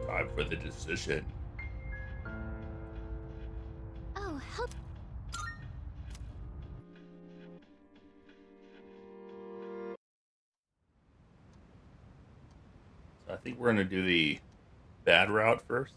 time for the decision. Oh, help. So I think we're gonna do the bad route first.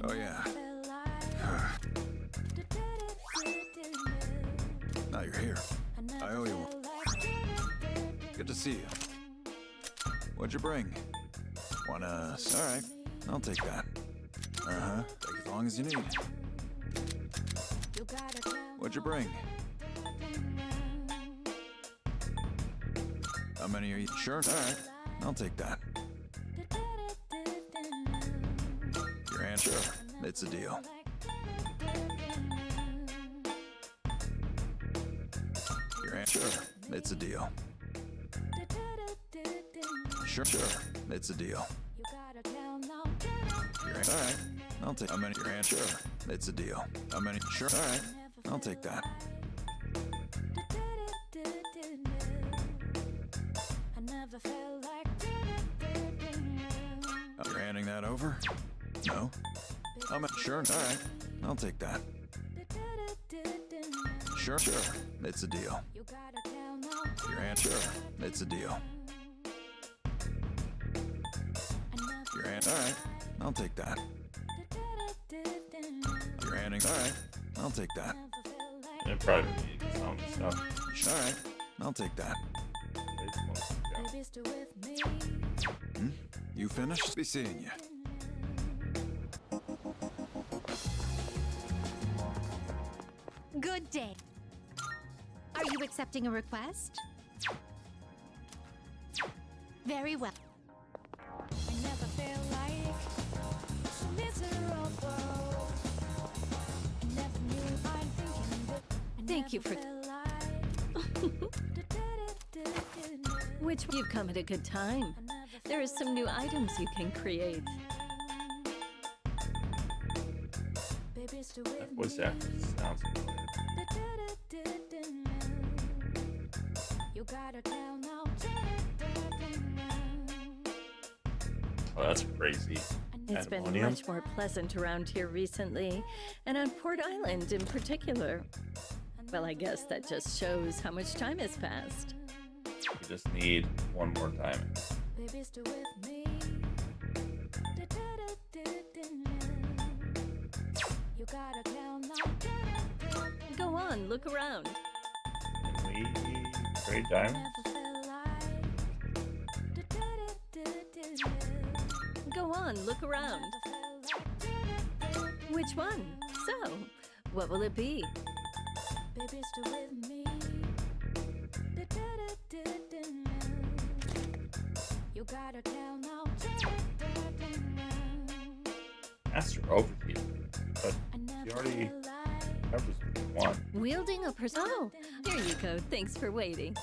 Oh, yeah. Now you're here. I owe you one. Good to see you. What'd you bring? Wanna... Alright, I'll take that. Uh-huh, take as long as you need. What'd you bring? How many are you? Sure, alright, I'll take that. Your hand? Sure, it's a deal. Your hand? Sure, it's a deal. Sure, it's a deal. Your hand? Alright, I'll take... How many? Your hand? Sure, it's a deal. How many? Sure, alright, I'll take that. You're handing that over? No? How many? Sure, alright, I'll take that. Sure, it's a deal. Your hand? Sure, it's a deal. Your hand? Alright, I'll take that. You're handing? Alright, I'll take that. And probably need some stuff. Alright, I'll take that. You finished? Be seeing you. Good day. Are you accepting a request? Very well. Thank you for... Which you've come at a good time. There are some new items you can create. That voice actor sounds familiar. Oh, that's crazy. It's been Pandemonium? much more pleasant around here recently, and on Port Island in particular. Well, I guess that just shows how much time has passed. We just need one more time. Go on, look around. Can we trade diamonds? Go on, look around. Which one? So, what will it be? Master overview. But you already covers one. Wielding a Oh, here you go. Thanks for waiting.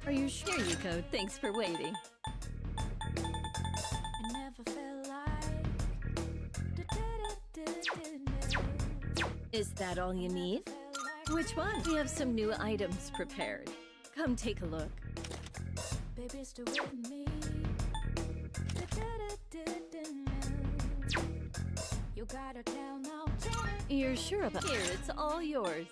Are you sure? Here you go. Thanks for waiting. Is that all you need? Which one? We have some new items prepared. Come take a look. You're sure about Here, it's all yours.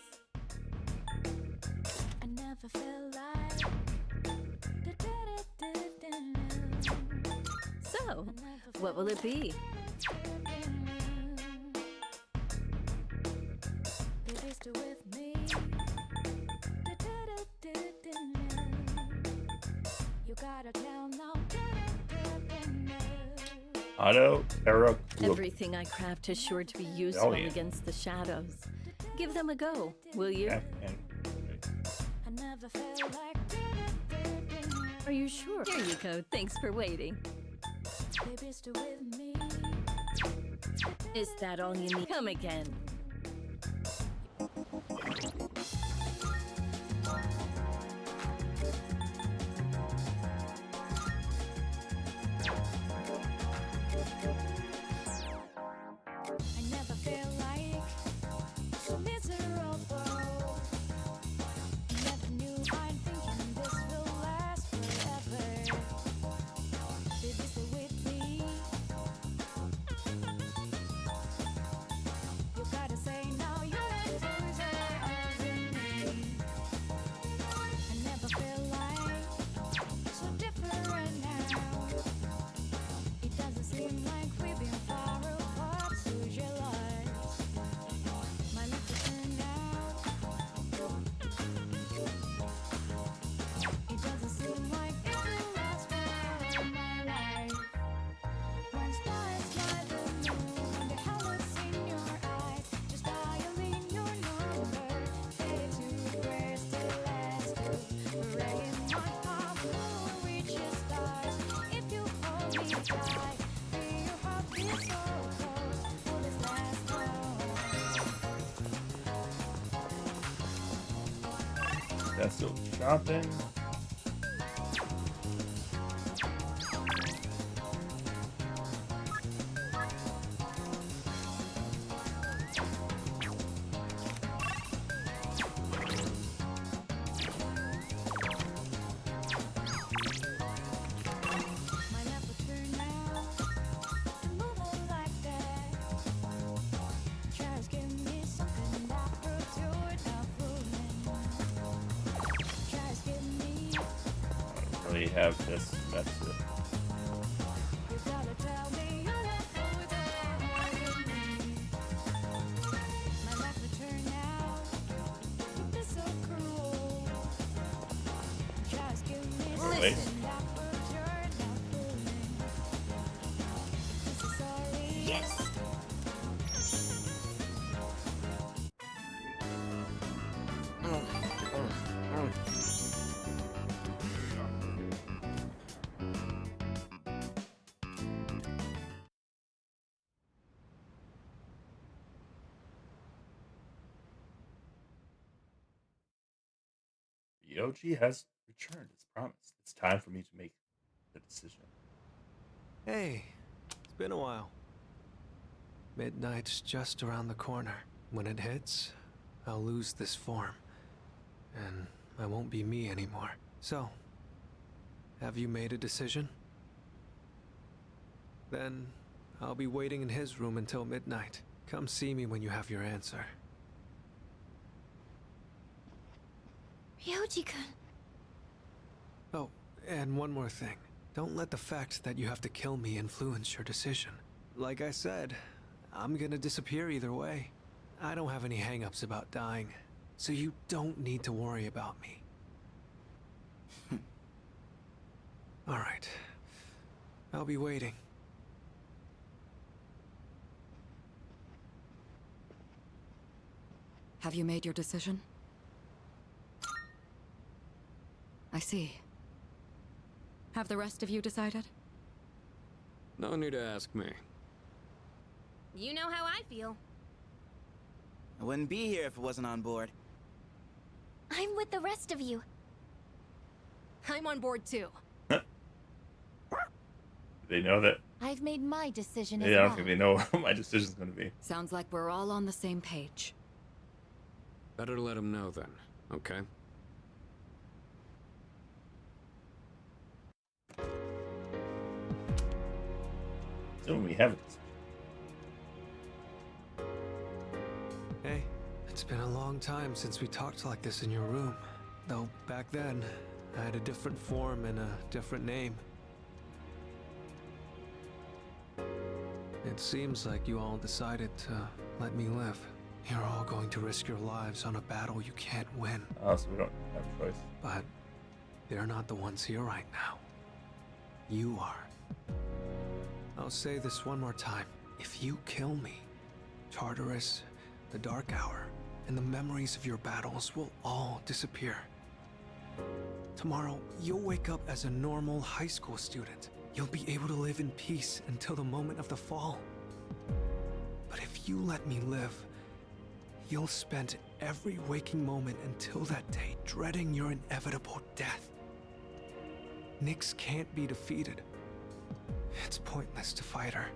So, what will it be? Auto Terra. Everything I craft is sure to be useful Oh, yeah. against the shadows. Give them a go, will you? Are you sure? Here you go. Thanks for waiting. Is that all you need? Come again. I never feel like so miserable. Never knew I'm thinking this will last forever. Baby, stay with me. You gotta say now you're the closer of me. I never feel like so different now. It doesn't seem like we've been far apart, so jealous. My life will turn out. It doesn't seem like it will last forever, my life. When stars fly the moon, the colors in your eyes, just dialing your number, fade to the rest, the last two. Breaking my heart will reach the stars if you hold me tight. Feel your heart beat so close, will this last long? That's still shopping. My life will turn out to move on like that. Just give me something that proves you're not fooling. Just give me. I don't really have this method. You gotta tell me you're not fooling me. My life will turn out to be so cruel. Just give me Wait. something that proves you're not fooling. This is sorry. Yes. Yoji has returned as promised. It's time for me to make the decision. Hey, it's been a while. Midnight's just around the corner. When it hits, I'll lose this form. And I won't be me anymore. So, have you made a decision? Then, I'll be waiting in his room until midnight. Come see me when you have your answer. Ryoji-kun. Oh, and one more thing. Don't let the fact that you have to kill me influence your decision. Like I said, I'm gonna disappear either way. I don't have any hang-ups about dying, so you don't need to worry about me. Alright. I'll be waiting. Have you made your decision? I see. Have the rest of you decided? No need to ask me. You know how I feel. I wouldn't be here if it wasn't on board. I'm with the rest of you. I'm on board too. They know that. I've made my decision Yeah, as I well. don't think they know what my decision's going to be. Sounds like we're all on the same page. Better let him know then, okay? Soon we have a decision. Hey, it's been a long time since we talked like this in your room. Though back then, I had a different form and a different name. It seems like you all decided to let me live. You're all going to risk your lives on a battle you can't win. Oh, so we don't have a choice. But they're not the ones here right now. You are. I'll say this one more time. If you kill me, Tartarus, the Dark Hour, and the memories of your battles will all disappear. Tomorrow, you'll wake up as a normal high school student. You'll be able to live in peace until the moment of the fall. But if you let me live, you'll spend every waking moment until that day dreading your inevitable death. Nyx can't be defeated. It's pointless to fight her.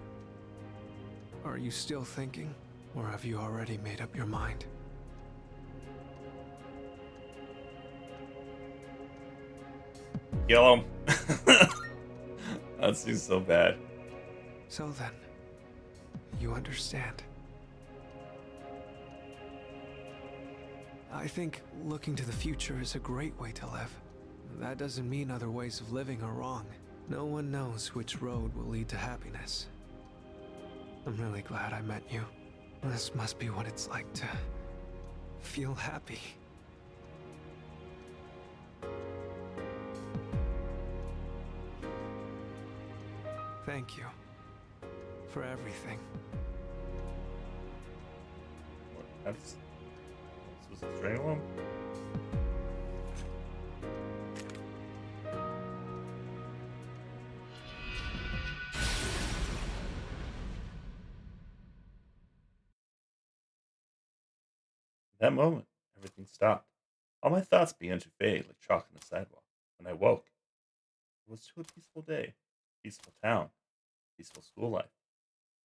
Are you still thinking, or have you already made up your mind? Kill him. That seems so bad. So then, you understand. I think looking to the future is a great way to live. That doesn't mean other ways of living are wrong. No one knows which road will lead to happiness. I'm really glad I met you. This must be what it's like to feel happy. Thank you for everything. What? This was a strangle him? At that moment, everything stopped. All my thoughts began to fade like chalk on the sidewalk. When I woke, it was to a peaceful day, peaceful town, peaceful school life.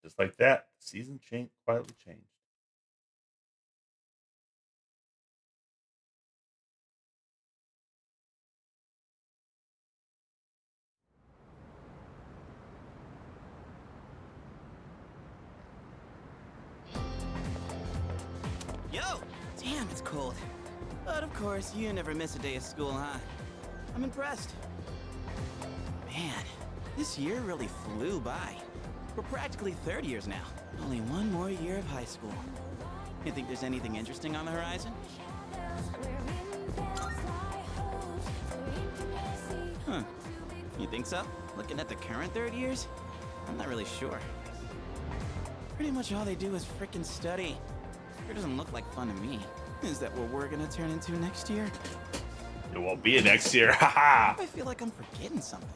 Just like that, the season quietly changed. Yo! Damn, it's cold. But of course, you never miss a day of school, huh? I'm impressed. Man, this year really flew by. We're practically third years now. Only one more year of high school. You think there's anything interesting on the horizon? Huh. You think so? Looking at the current third years? I'm not really sure. Pretty much all they do is frickin' study. It doesn't look like fun to me. Is that what we're gonna turn into next year? It won't be next year, haha! I feel like I'm forgetting something.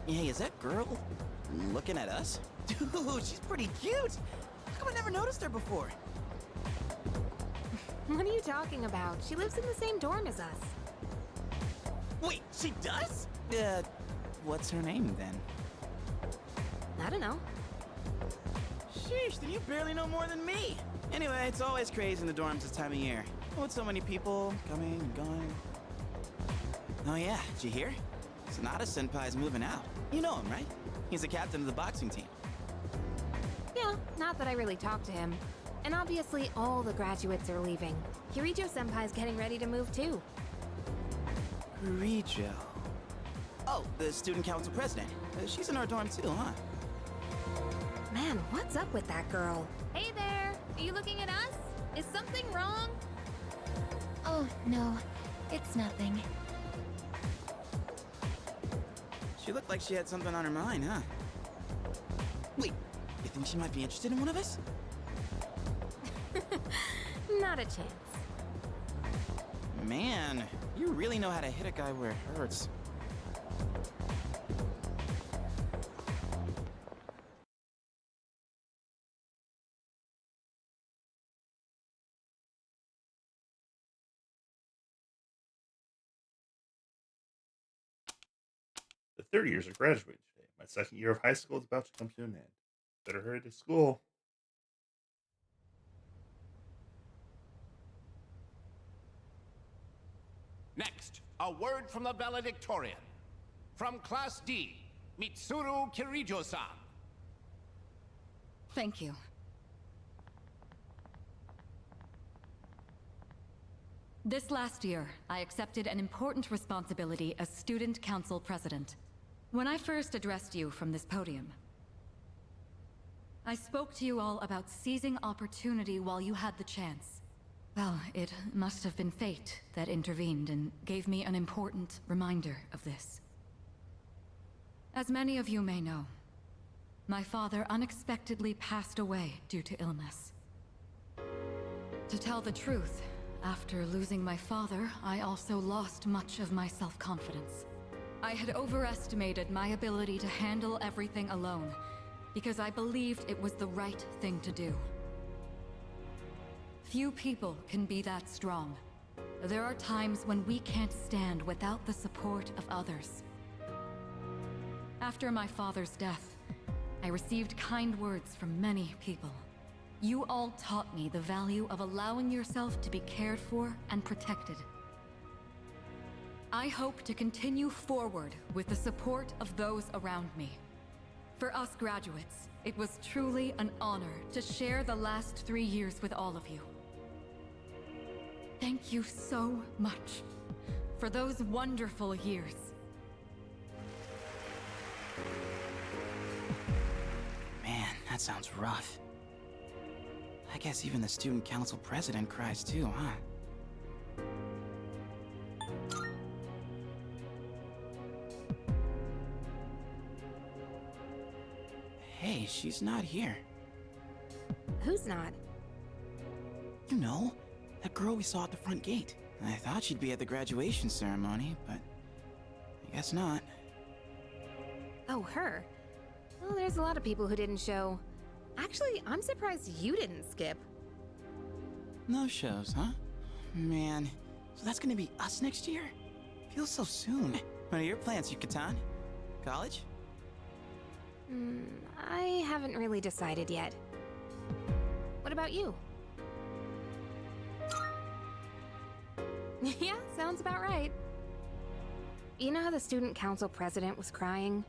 Hey, is that girl looking at us? Dude, she's pretty cute! How come I never noticed her before? What are you talking about? She lives in the same dorm as us. Wait, she does? What's her name then? I don't know. Sheesh, then you barely know more than me. Anyway, it's always crazy in the dorms this time of year. With so many people coming and going. Oh yeah, did you hear? Sonata Senpai's moving out. You know him, right? He's the captain of the boxing team. Yeah, not that I really talked to him. And obviously all the graduates are leaving. Kirijo Senpai's getting ready to move too. Kirijo. Oh, the student council president. She's in our dorm too, huh? Man, what's up with that girl? Hey there! Are you looking at us? Is something wrong? Oh, no. It's nothing. She looked like she had something on her mind, huh? Wait, you think she might be interested in one of us? Not a chance. Man, you really know how to hit a guy where it hurts. The third years are graduating today. My second year of high school is about to come to an end. Better hurry to school. Next, a word from the valedictorian. From Class D, Mitsuru Kirijo-san. Thank you. This last year, I accepted an important responsibility as Student Council President. When I first addressed you from this podium, I spoke to you all about seizing opportunity while you had the chance. Well, it must have been fate that intervened and gave me an important reminder of this. As many of you may know, my father unexpectedly passed away due to illness. To tell the truth, after losing my father, I also lost much of my self-confidence. I had overestimated my ability to handle everything alone, because I believed it was the right thing to do. Few people can be that strong. There are times when we can't stand without the support of others. After my father's death, I received kind words from many people. You all taught me the value of allowing yourself to be cared for and protected. I hope to continue forward with the support of those around me. For us graduates, it was truly an honor to share the last 3 years with all of you. Thank you so much for those wonderful years. Man, that sounds rough. I guess even the student council president cries too, huh? Hey, she's not here. Who's not? You know, that girl we saw at the front gate. I thought she'd be at the graduation ceremony, but I guess not. Oh, her. Well, there's a lot of people who didn't show. Actually, I'm surprised you didn't skip. No shows, huh? Man, so that's gonna be us next year? Feels so soon. What are your plans, Yucatan? College? I haven't really decided yet. What about you? Yeah, sounds about right. You know how the student council president was crying?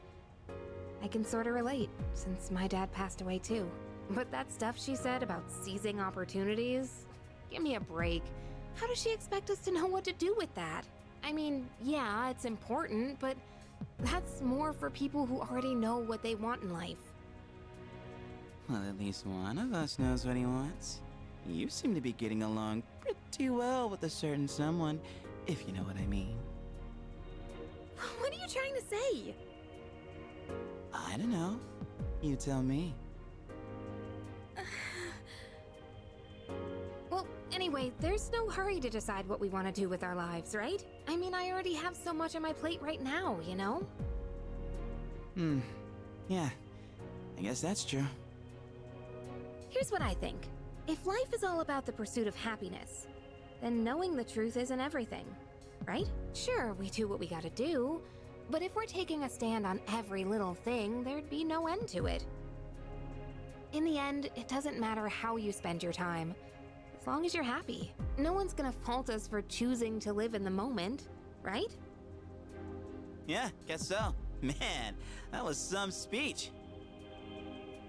I can sort of relate, since my dad passed away too. But that stuff she said about seizing opportunities? Give me a break. How does she expect us to know what to do with that? I mean, yeah, it's important, but that's more for people who already know what they want in life. Well, at least one of us knows what he wants. You seem to be getting along pretty well with a certain someone, if you know what I mean. What are you trying to say? I don't know. You tell me. Well, anyway, there's no hurry to decide what we want to do with our lives, right? I mean, I already have so much on my plate right now, you know? Yeah. I guess that's true. Here's what I think. If life is all about the pursuit of happiness, then knowing the truth isn't everything, right? Sure, we do what we gotta do, but if we're taking a stand on every little thing, there'd be no end to it. In the end, it doesn't matter how you spend your time, as long as you're happy. No one's gonna fault us for choosing to live in the moment, right? Yeah, guess so. Man, that was some speech.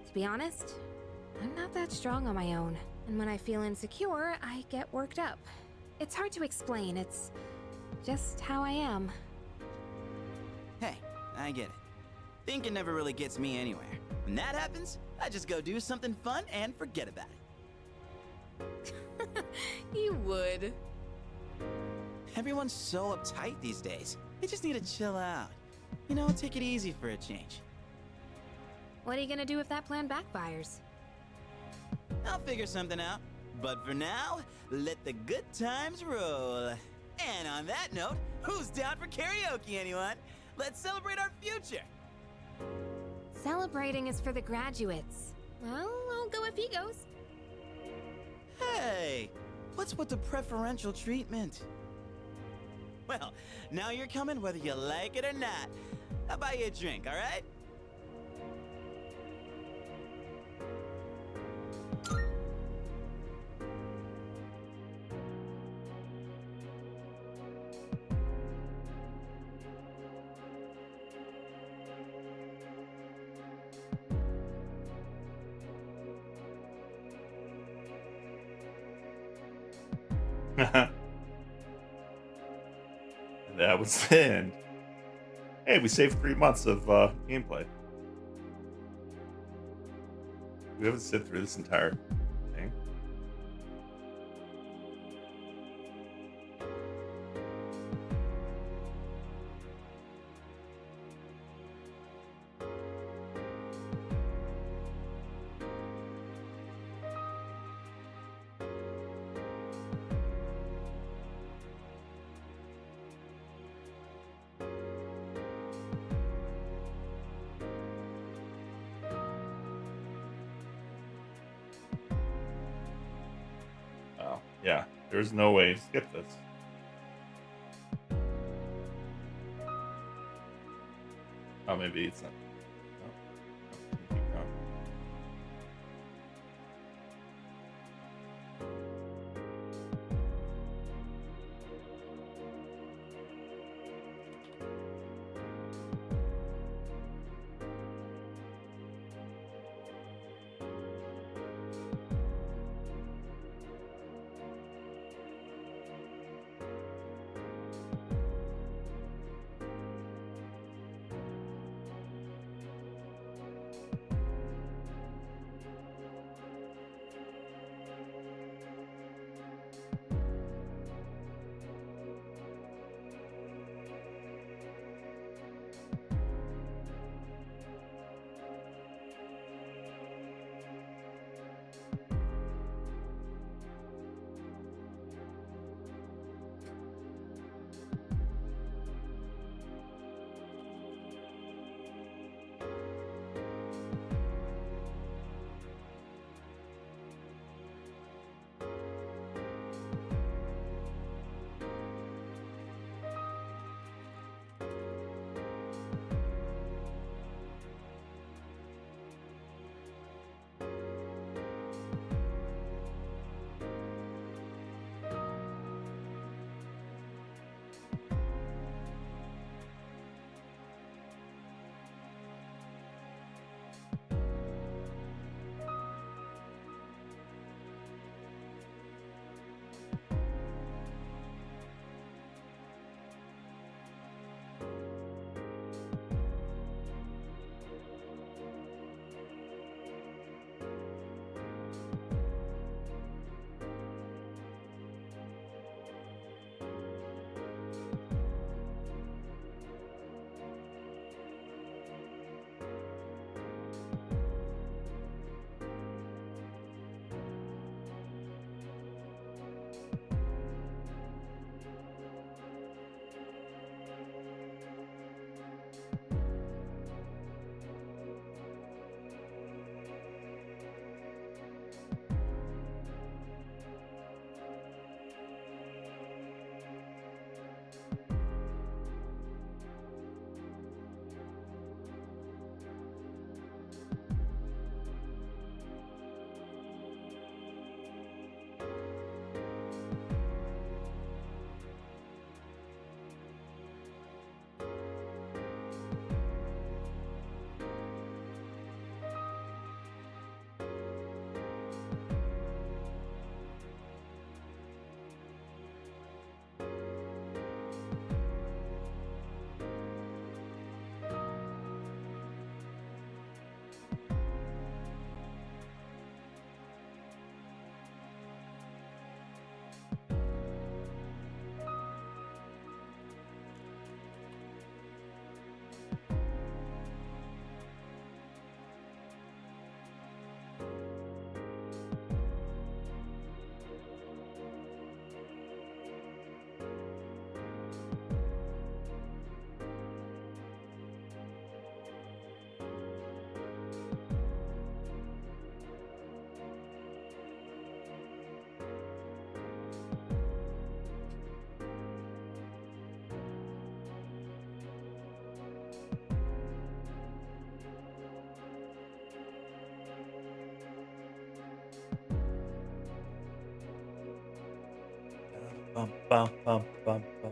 To be honest, I'm not that strong on my own, and when I feel insecure, I get worked up. It's hard to explain, it's just how I am. Hey, I get it. Thinking never really gets me anywhere. When that happens, I just go do something fun and forget about it. You would. Everyone's so uptight these days. They just need to chill out. You know, take it easy for a change. What are you gonna do if that plan backfires? I'll figure something out. But for now, let the good times roll. And on that note, who's down for karaoke, anyone? Let's celebrate our future. Celebrating is for the graduates. Well, I'll go if he goes. Hey, what's with the preferential treatment? Well, now you're coming whether you like it or not. I'll buy you a drink, all right? That was the end. Hey, we saved 3 months of gameplay. We haven't sit through this entire thing. Yeah, there's no way to skip this. Oh, maybe it's not. No. Keep going. Bum, bum, bum, bum, bum, bum.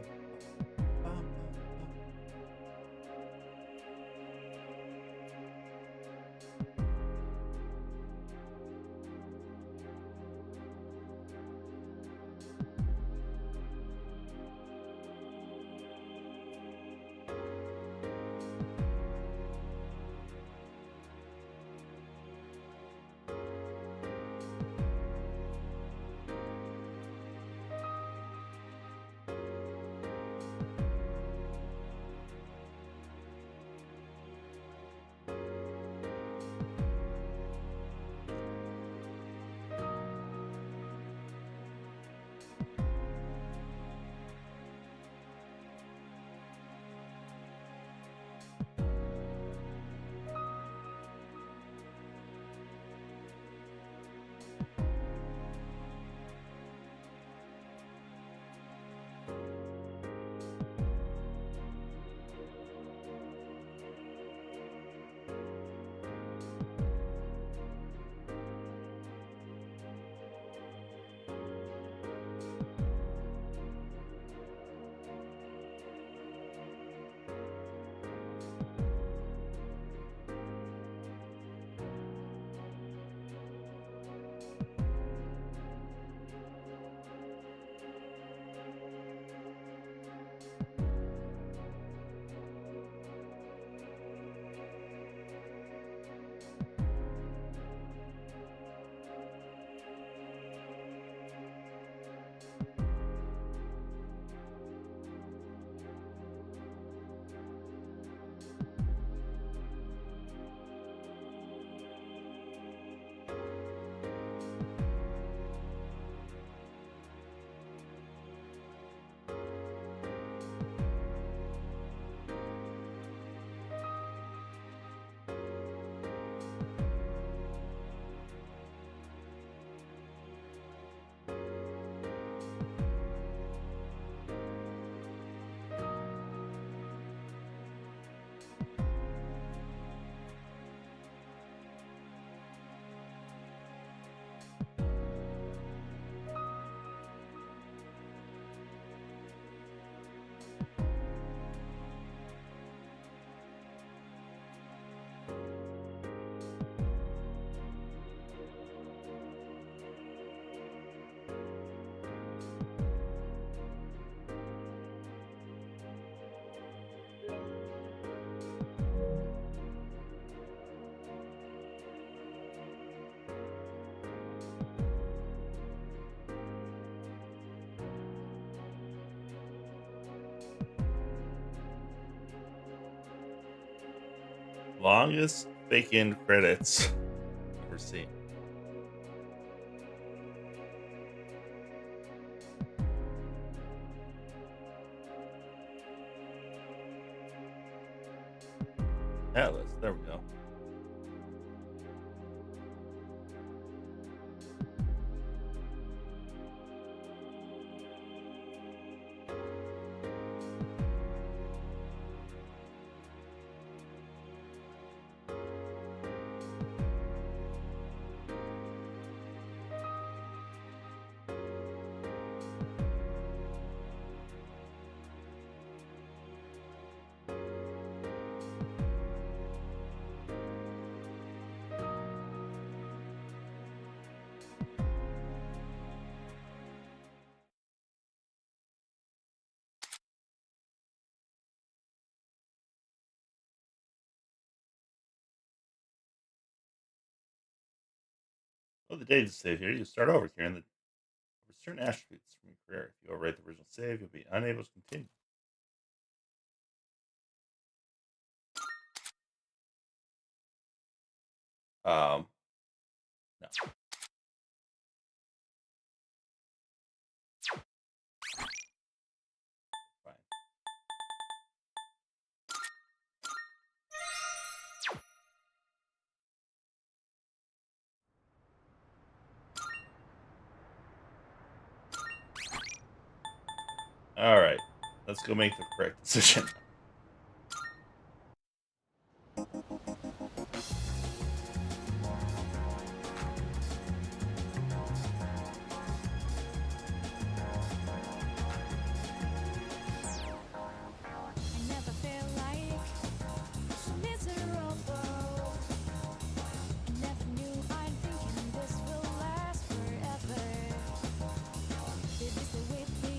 Longest fake end credits we're seeing. Atlas, there we go. Oh, the data save here. You start over here, and the certain attributes from your career. If you overwrite the original save, you'll be unable to continue. No. Fine. All right, let's go make the correct decision. I never feel like miserable. I never knew I'm thinking this will last forever. Baby, stay with me.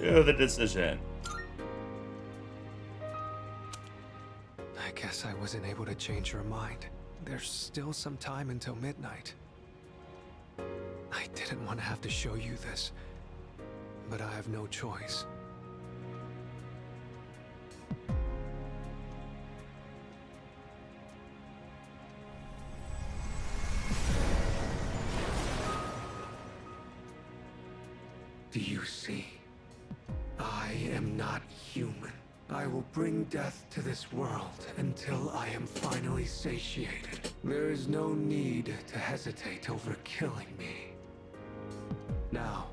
to the decision. I guess I wasn't able to change her mind. There's still some time until midnight. I didn't want to have to show you this, but I have no choice. Do you see? I am not human. I will bring death to this world until I am finally satiated. There is no need to hesitate over killing me. Now,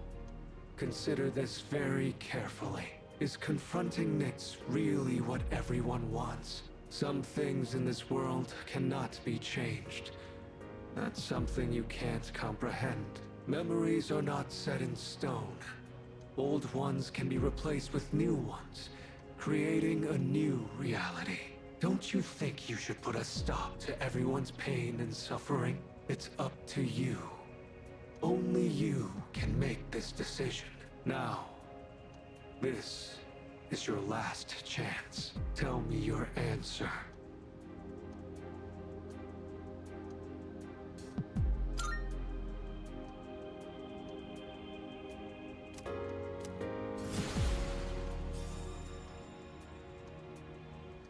consider this very carefully. Is confronting Nyx really what everyone wants? Some things in this world cannot be changed. That's something you can't comprehend. Memories are not set in stone. Old ones can be replaced with new ones, creating a new reality. Don't you think you should put a stop to everyone's pain and suffering? It's up to you. Only you can make this decision. Now, this is your last chance. Tell me your answer.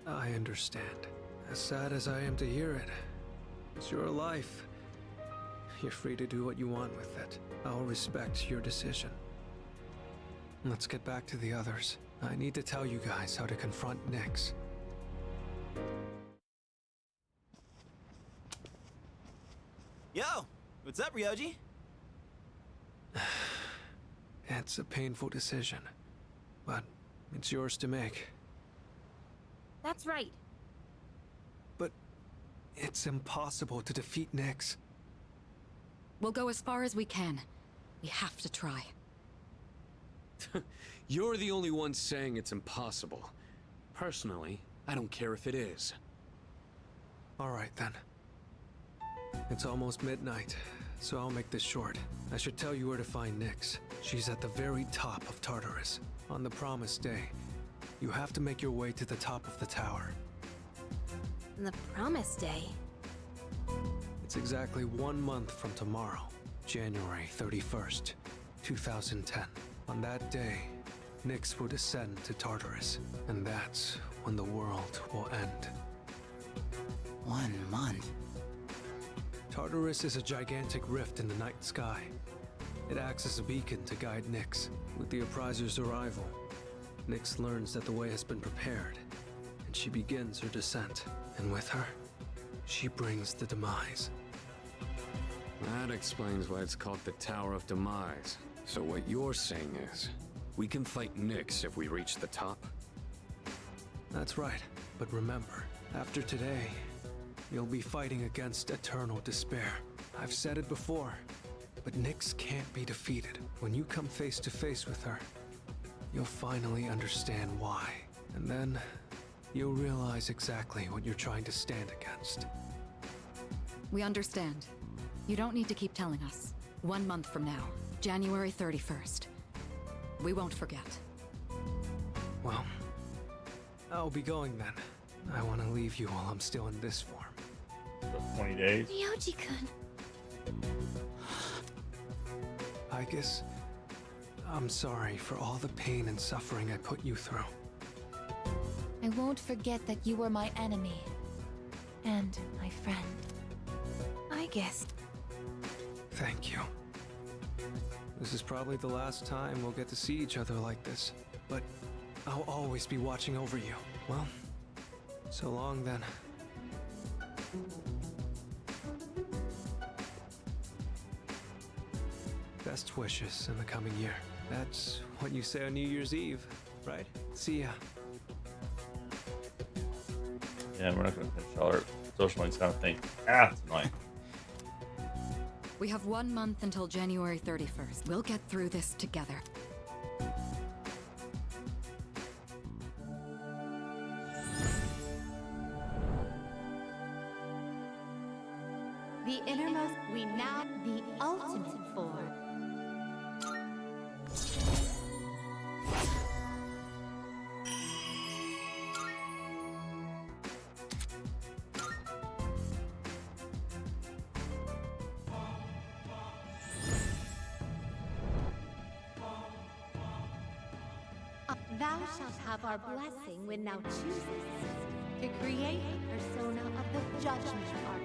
I understand. As sad as I am to hear it, it's your life. You're free to do what you want with it. I'll respect your decision. Let's get back to the others. I need to tell you guys how to confront Nyx. Yo, what's up, Ryoji? It's a painful decision, but it's yours to make. That's right. But it's impossible to defeat Nyx. We'll go as far as we can. We have to try. You're the only one saying it's impossible. Personally, I don't care if it is. All right, then. It's almost midnight, so I'll make this short. I should tell you where to find Nyx. She's at the very top of Tartarus. On the promised day, you have to make your way to the top of the tower. The promised day. It's exactly 1 month from tomorrow, January 31st, 2010. On that day, Nyx will descend to Tartarus, and that's when the world will end. 1 month. Tartarus is a gigantic rift in the night sky. It acts as a beacon to guide Nyx. With the Apprizer's arrival, Nyx learns that the way has been prepared, and she begins her descent. And with her, she brings the demise. That explains why it's called the Tower of Demise. So what you're saying is, we can fight Nyx if we reach the top? That's right. But remember, after today, you'll be fighting against eternal despair. I've said it before, but Nyx can't be defeated. When you come face to face with her, you'll finally understand why. And then, you'll realize exactly what you're trying to stand against. We understand. You don't need to keep telling us. 1 month from now, January 31st. We won't forget. Well, I'll be going then. I want to leave you while I'm still in this form. For 20 days. Ryoji-kun. I guess I'm sorry for all the pain and suffering I put you through. I won't forget that you were my enemy. And my friend. I guess. Thank you. This is probably the last time we'll get to see each other like this, but I'll always be watching over you. Well, so long then. Best wishes in the coming year. That's what you say on New Year's Eve, right? See ya. Yeah, we're not going to finish all our social links. I don't think. It's annoying. We have 1 month until January 31st. We'll get through this together. The innermost, we now the ultimate form. Thou shalt have our blessing when thou choosest to create a persona of the Judgment Arc.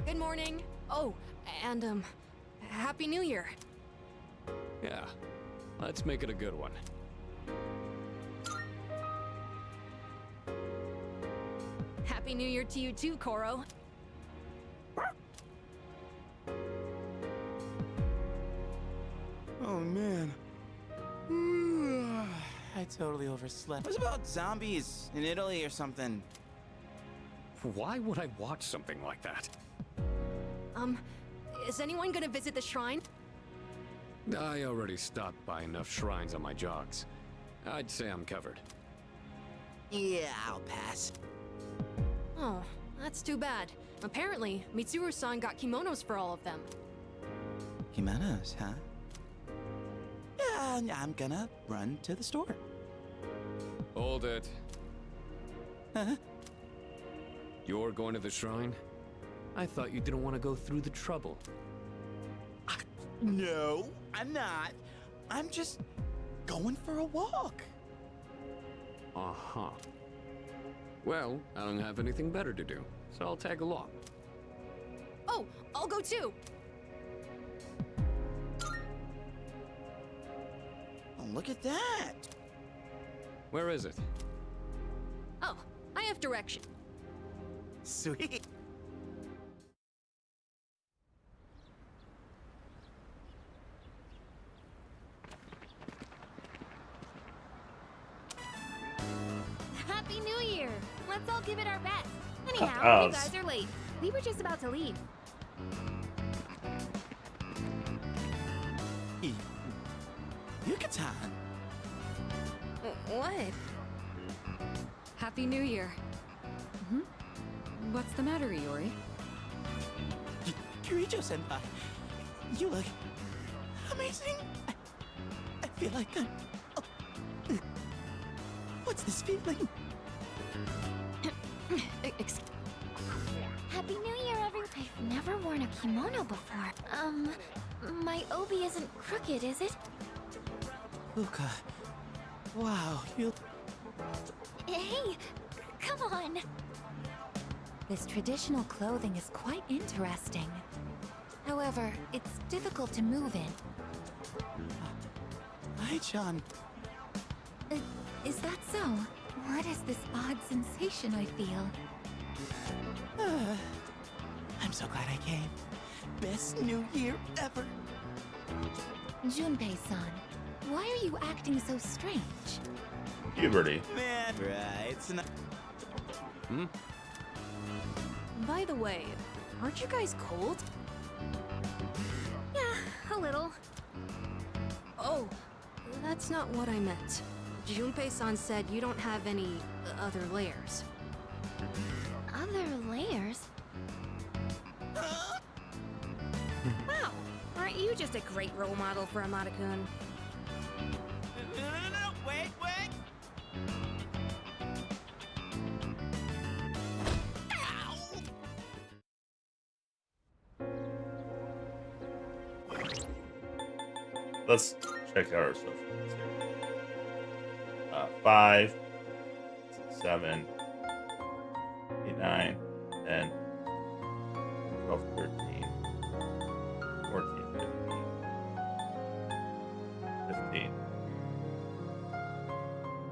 Good morning. Oh, and Happy New Year. Yeah, let's make it a good one. Happy New Year to you too, Koro. Oh man. I totally overslept. It was about zombies in Italy or something. Why would I watch something like that? Is anyone gonna visit the shrine? I already stopped by enough shrines on my jogs. I'd say I'm covered. Yeah, I'll pass. Oh, that's too bad. Apparently, Mitsuru-san got kimonos for all of them. Kimonos, huh? Yeah, I'm gonna run to the store. Hold it. Huh? You're going to the shrine? I thought you didn't want to go through the trouble. No, I'm not. I'm just going for a walk. Uh-huh. Well, I don't have anything better to do, so I'll tag along. Oh, I'll go too. Oh, look at that. Where is it? Oh, I have direction. Sweet. Happy New Year! Let's all give it our best. Us. Anyhow, you guys are late. We were just about to leave. Yucatan. What? Happy New Year. What's the matter, Iori? Kirijo-senpai, you look amazing. I feel like I'm... Oh. What's this feeling? Happy New Year, everyone. I've never worn a kimono before. My obi isn't crooked, is it? Luca, wow, you... Hey, come on. This traditional clothing is quite interesting. However, it's difficult to move in. Ai-chan, Is that so? What is this odd sensation I feel? I'm so glad I came. Best New Year ever. Junpei-san, why are you acting so strange? Puberty. Man, right, it's not... By the way, aren't you guys cold? Yeah, a little. Oh, that's not what I meant. Junpei-san said you don't have any other layers. Other layers? Wow, aren't you just a great role model for Amada-kun? No, wait. Let's check out our social media. 5, 6, 7, 8, 9, 10, 12, 13, 14, 15.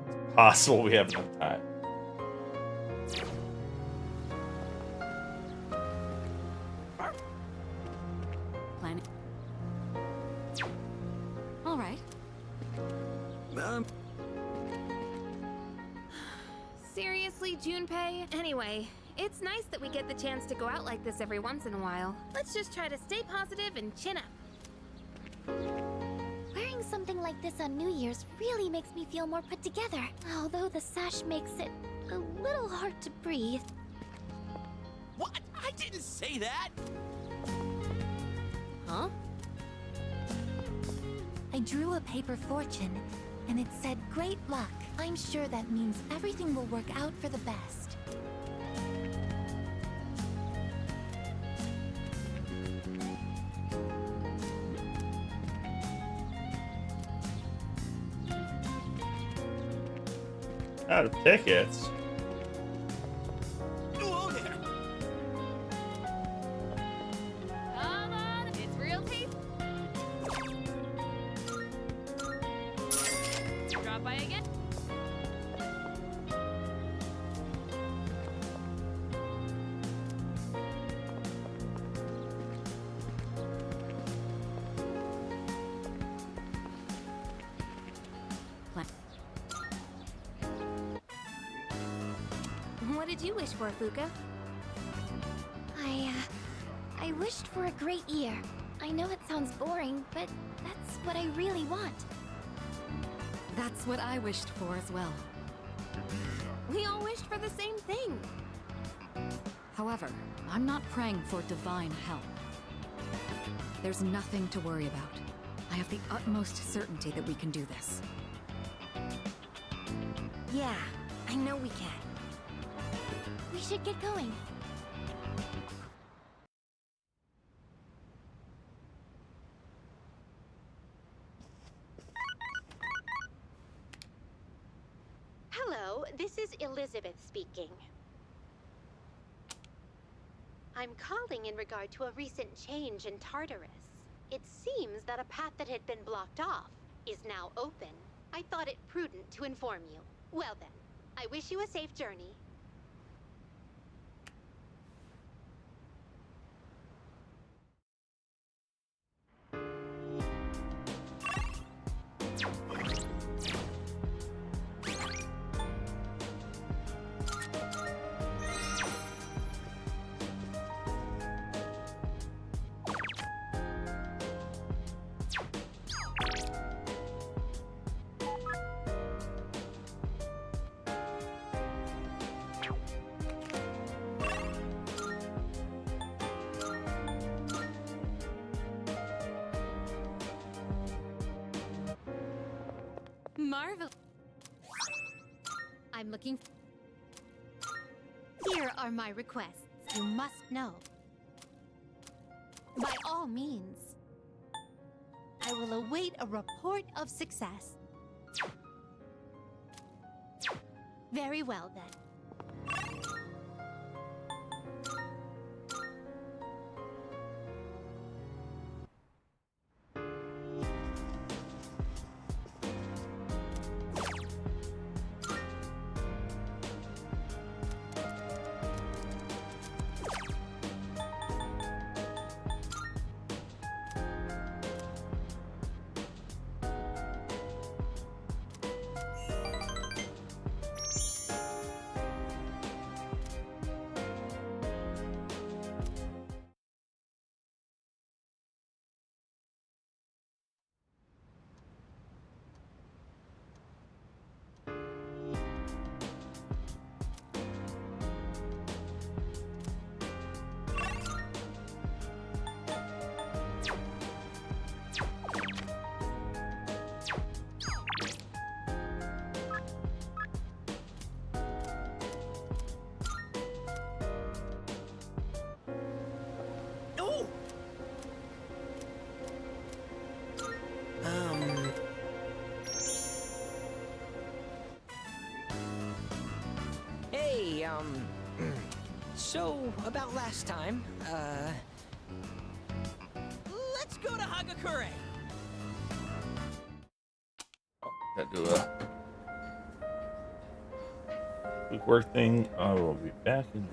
It's possible we have enough time. Planet. All right. Seriously, Junpei? Anyway, it's nice that we get the chance to go out like this every once in a while. Let's just try to stay positive and chin up. Wearing something like this on New Year's really makes me feel more put together. Although the sash makes it a little hard to breathe. What? I didn't say that! Huh? I drew a paper fortune, and it said great luck. I'm sure that means everything will work out for the best. Out of tickets. Oh, there! Come on, it's real tape. Drop by again. What did you wish for, Fuka? I wished for a great year. I know it sounds boring, but that's what I really want. That's what I wished for as well. We all wished for the same thing. However, I'm not praying for divine help. There's nothing to worry about. I have the utmost certainty that we can do this. Yeah, I know we can. We should get going. Hello, this is Elizabeth speaking. I'm calling in regard to a recent change in Tartarus. It seems that a path that had been blocked off is now open. I thought it prudent to inform you. Well then, I wish you a safe journey. Marvel. I'm looking. Here are my requests. You must know. By all means, I will await a report of success. Very well then. Hey, so about last time, Let's go to Hagakure! Gotta do a quick work thing. I will be back in.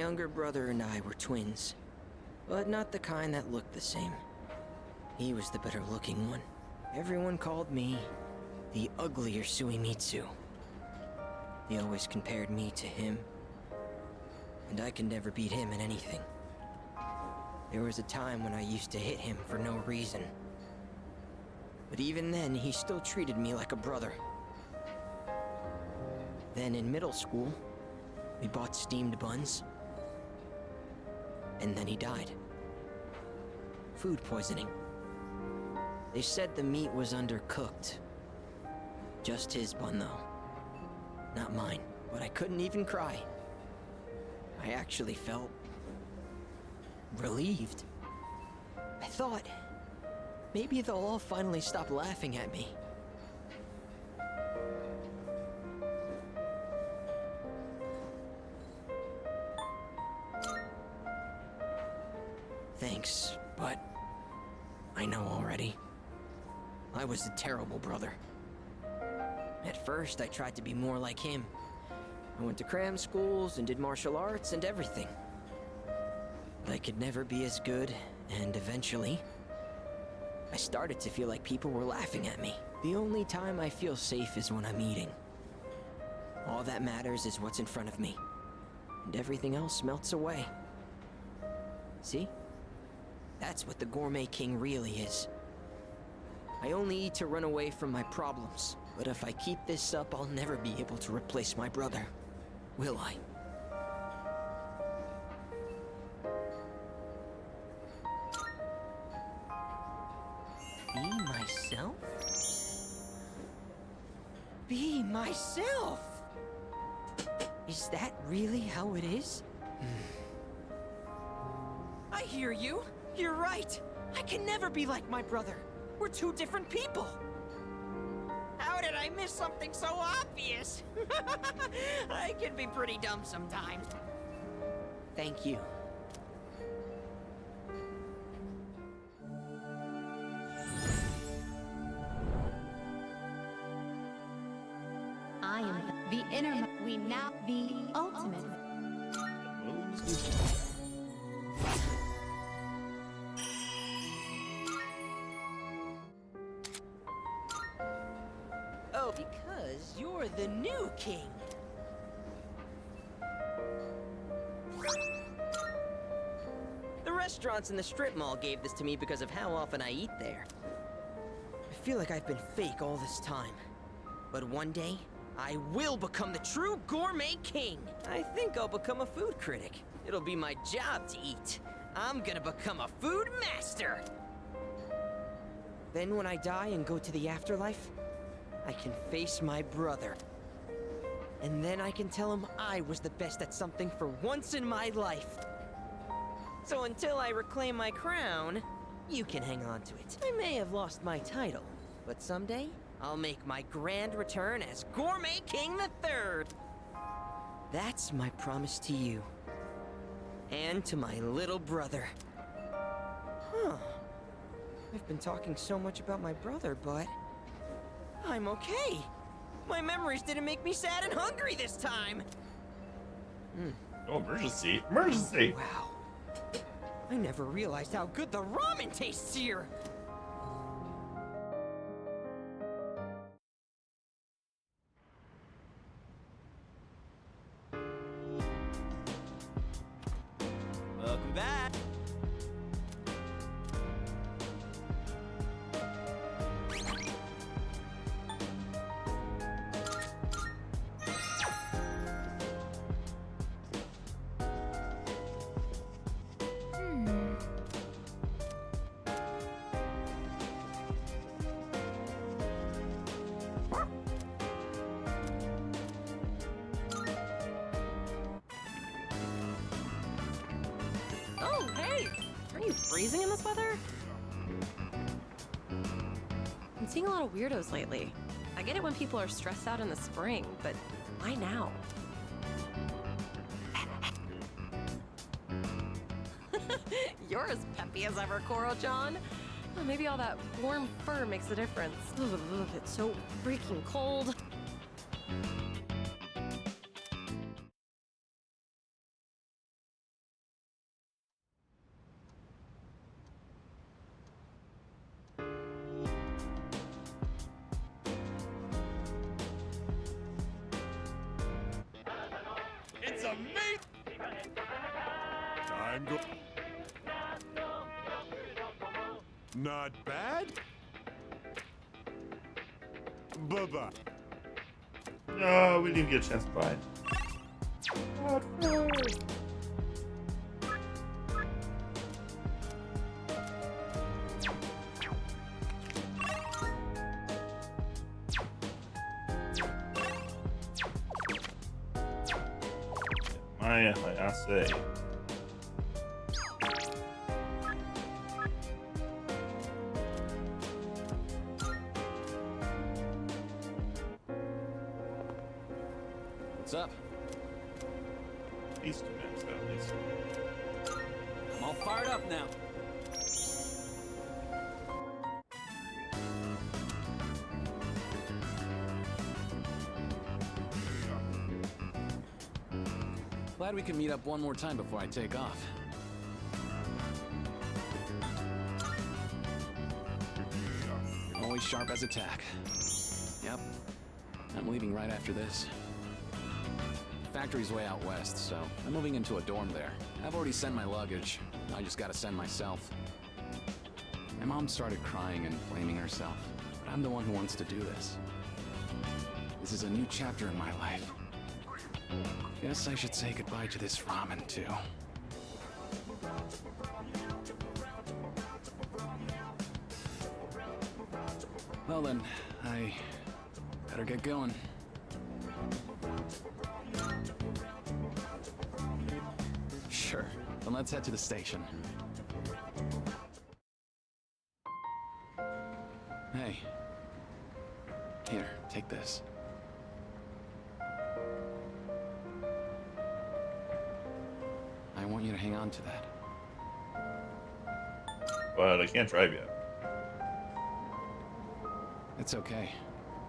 younger brother and I were twins, but not the kind that looked the same. He was the better looking one. Everyone called me the uglier Suimitsu. They always compared me to him, and I could never beat him in anything. There was a time when I used to hit him for no reason. But even then, he still treated me like a brother. Then in middle school, we bought steamed buns. And then he died. Food poisoning. They said the meat was undercooked. Just his bun, though. Not mine. But I couldn't even cry. I actually felt relieved. I thought maybe they'll all finally stop laughing at me. Thanks, but I know already. I was a terrible brother. At first, I tried to be more like him. I went to cram schools and did martial arts and everything. But I could never be as good, and eventually, I started to feel like people were laughing at me. The only time I feel safe is when I'm eating. All that matters is what's in front of me, and everything else melts away. See? That's what the Gourmet King really is. I only eat to run away from my problems, but if I keep this up, I'll never be able to replace my brother. Will I? Be myself? Be myself! Is that really how it is? I hear you. You're right. I can never be like my brother. We're two different people. How did I miss something so obvious? I can be pretty dumb sometimes. Thank you. I am the inner. We now the ultimate. Oh, because you're the new king. The restaurants in the strip mall gave this to me because of how often I eat there. I feel like I've been fake all this time. But one day, I will become the true gourmet king. I think I'll become a food critic. It'll be my job to eat. I'm gonna become a food master. Then when I die and go to the afterlife, I can face my brother. And then I can tell him I was the best at something for once in my life. So until I reclaim my crown, you can hang on to it. I may have lost my title, but someday I'll make my grand return as Gourmet King III. That's my promise to you. And to my little brother. Huh. I've been talking so much about my brother, but I'm okay. My memories didn't make me sad and hungry this time. Oh, emergency. Emergency! Wow. I never realized how good the ramen tastes here. Welcome back. Oh, hey! Are you freezing in this weather? I'm seeing a lot of weirdos lately. I get it when people are stressed out in the spring, but why now? You're as peppy as ever, Koro-chan. Oh, maybe all that warm fur makes a difference. Ugh, it's so freaking cold. is amazing! I'm go- Not bad? Bye-bye. No, we didn't get a chance to buy it. I say. What's up? These 2 minutes at least. I'm all fired up now. Glad we can meet up one more time before I take off. Always sharp as a tack. Yep. I'm leaving right after this. Factory's way out west, so I'm moving into a dorm there. I've already sent my luggage. I just gotta send myself. My mom started crying and blaming herself, but I'm the one who wants to do this. This is a new chapter in my life. Guess I should say goodbye to this ramen, too. Well then, I better get going. Sure, then let's head to the station. Hey. Here, take this. I want you to hang on to that. But I can't drive yet. It's okay.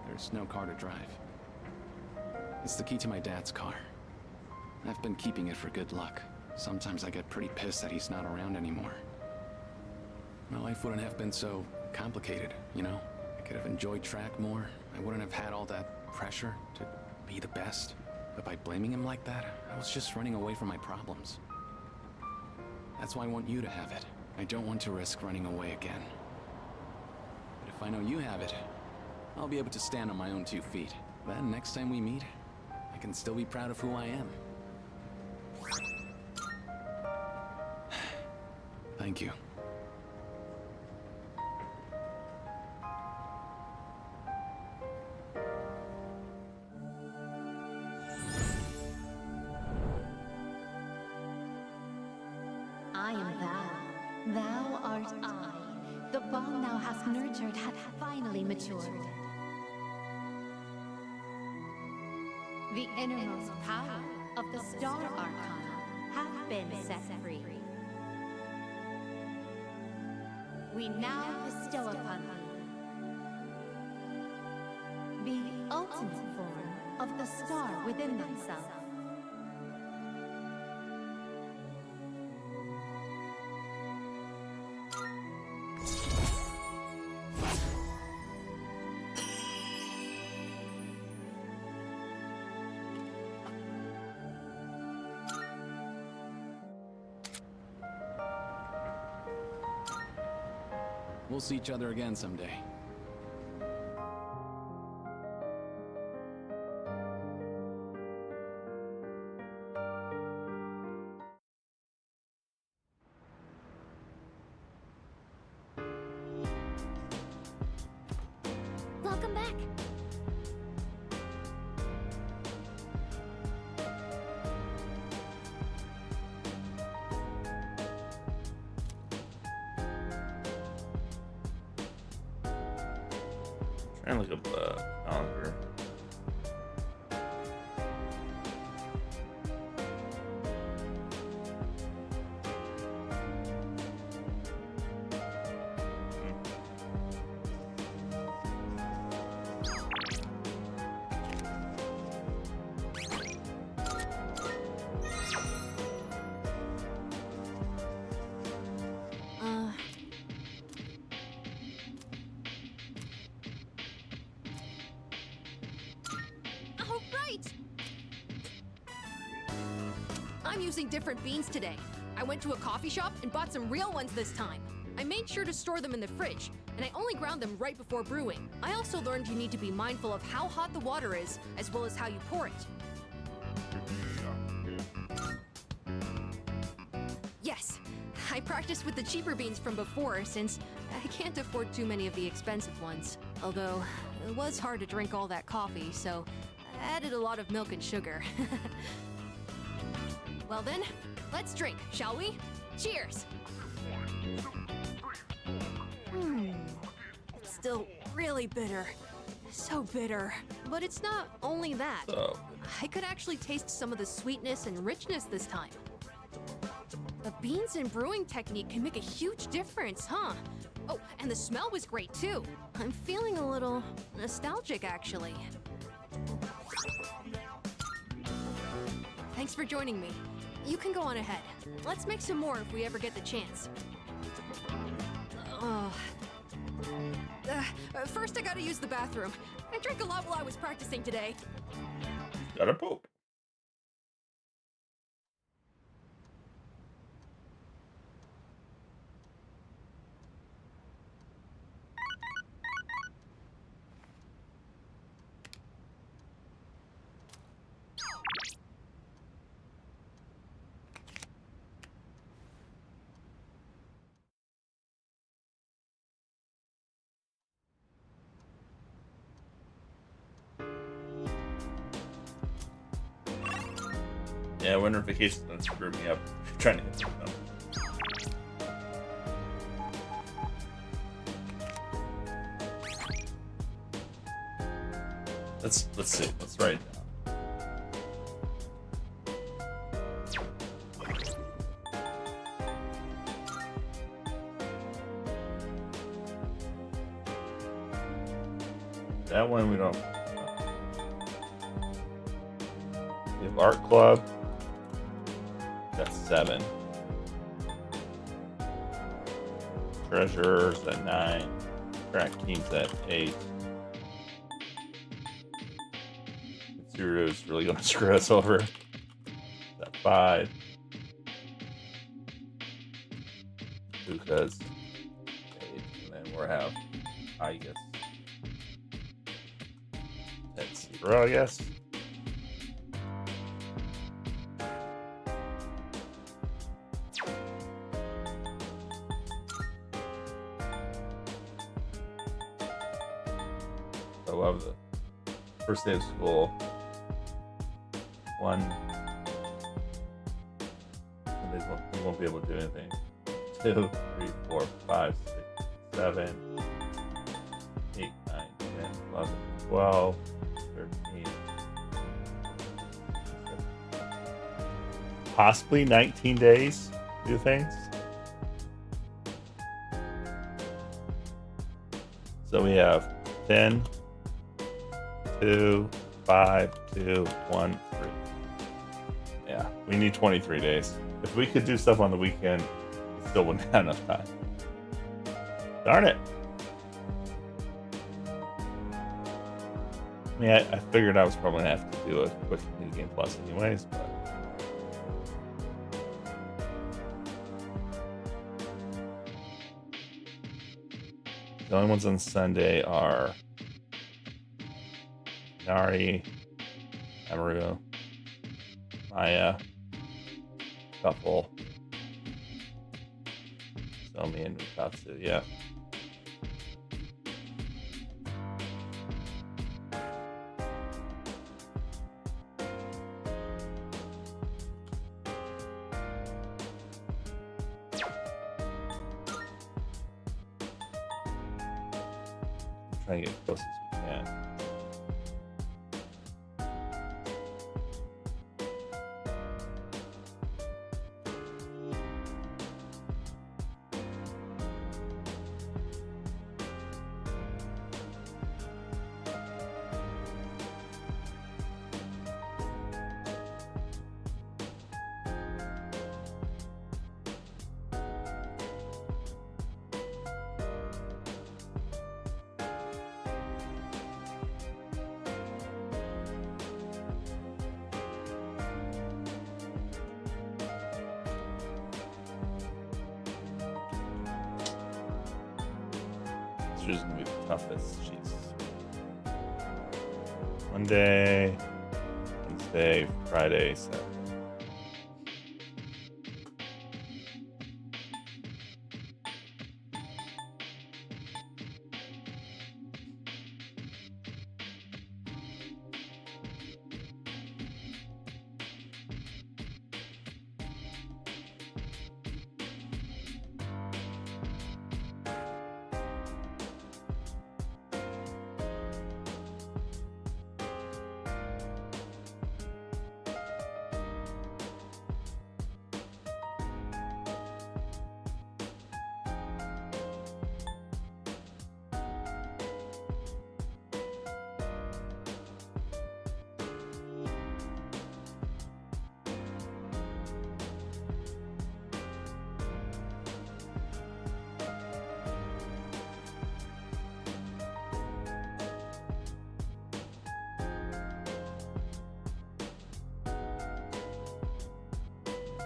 There's no car to drive. It's the key to my dad's car. I've been keeping it for good luck. Sometimes I get pretty pissed that he's not around anymore. My life wouldn't have been so complicated, you know? I could have enjoyed track more. I wouldn't have had all that pressure to be the best. But by blaming him like that, I was just running away from my problems. That's why I want you to have it. I don't want to risk running away again. But if I know you have it, I'll be able to stand on my own 2 feet. Then, next time we meet, I can still be proud of who I am. Thank you. I am thou. Thou art I. The bond thou hast nurtured hath finally matured. The innermost power of the Star Arcana hath been set free. We now bestow upon thee the ultimate form of the star within thyself. We'll see each other again someday. Welcome back. Trying to look up the calendar. I'm using different beans today. I went to a coffee shop and bought some real ones this time. I made sure to store them in the fridge, and I only ground them right before brewing. I also learned you need to be mindful of how hot the water is, as well as how you pour it. Yes, I practiced with the cheaper beans from before, since I can't afford too many of the expensive ones. Although, it was hard to drink all that coffee, so I added a lot of milk and sugar. Well then, let's drink, shall we? Cheers! It's still really bitter. So bitter. But it's not only that. So, I could actually taste some of the sweetness and richness this time. The beans and brewing technique can make a huge difference, huh? Oh, and the smell was great too. I'm feeling a little nostalgic, actually. Thanks for joining me. You can go on ahead. Let's make some more if we ever get the chance. First I gotta use the bathroom. I drank a lot while I was practicing today. gotta poop. Yeah, winter vacation done screwed me up trying to get them. Let's see. Let's write it down. That one we don't. We have art club. That's 7. Treasurers at 9. Track teams at 8. Mitsuru's really gonna screw us over. At 5. Kuka's 8. And then we'll have, I guess, that's 0, I guess. Of the first day of school, 1, we won't be able to do anything. 2, 3, 4, 5, 6, 7, 8, 9, 10, 11, 12, 13, possibly 19 days to do things. So we have 10, 2, 5, 2, 1, 3. Yeah, we need 23 days. If we could do stuff on the weekend, we still wouldn't have enough time. Darn it. I mean, I figured I was probably going to have to do a quick New Game Plus anyways, but... The only ones on Sunday are Nari, Amaru, Maya, Couple, Somi, and Mikatsu, yeah. Trying to get close as we can. Yesterday's gonna be the toughest. Jeez. Monday, Wednesday, Friday, Saturday.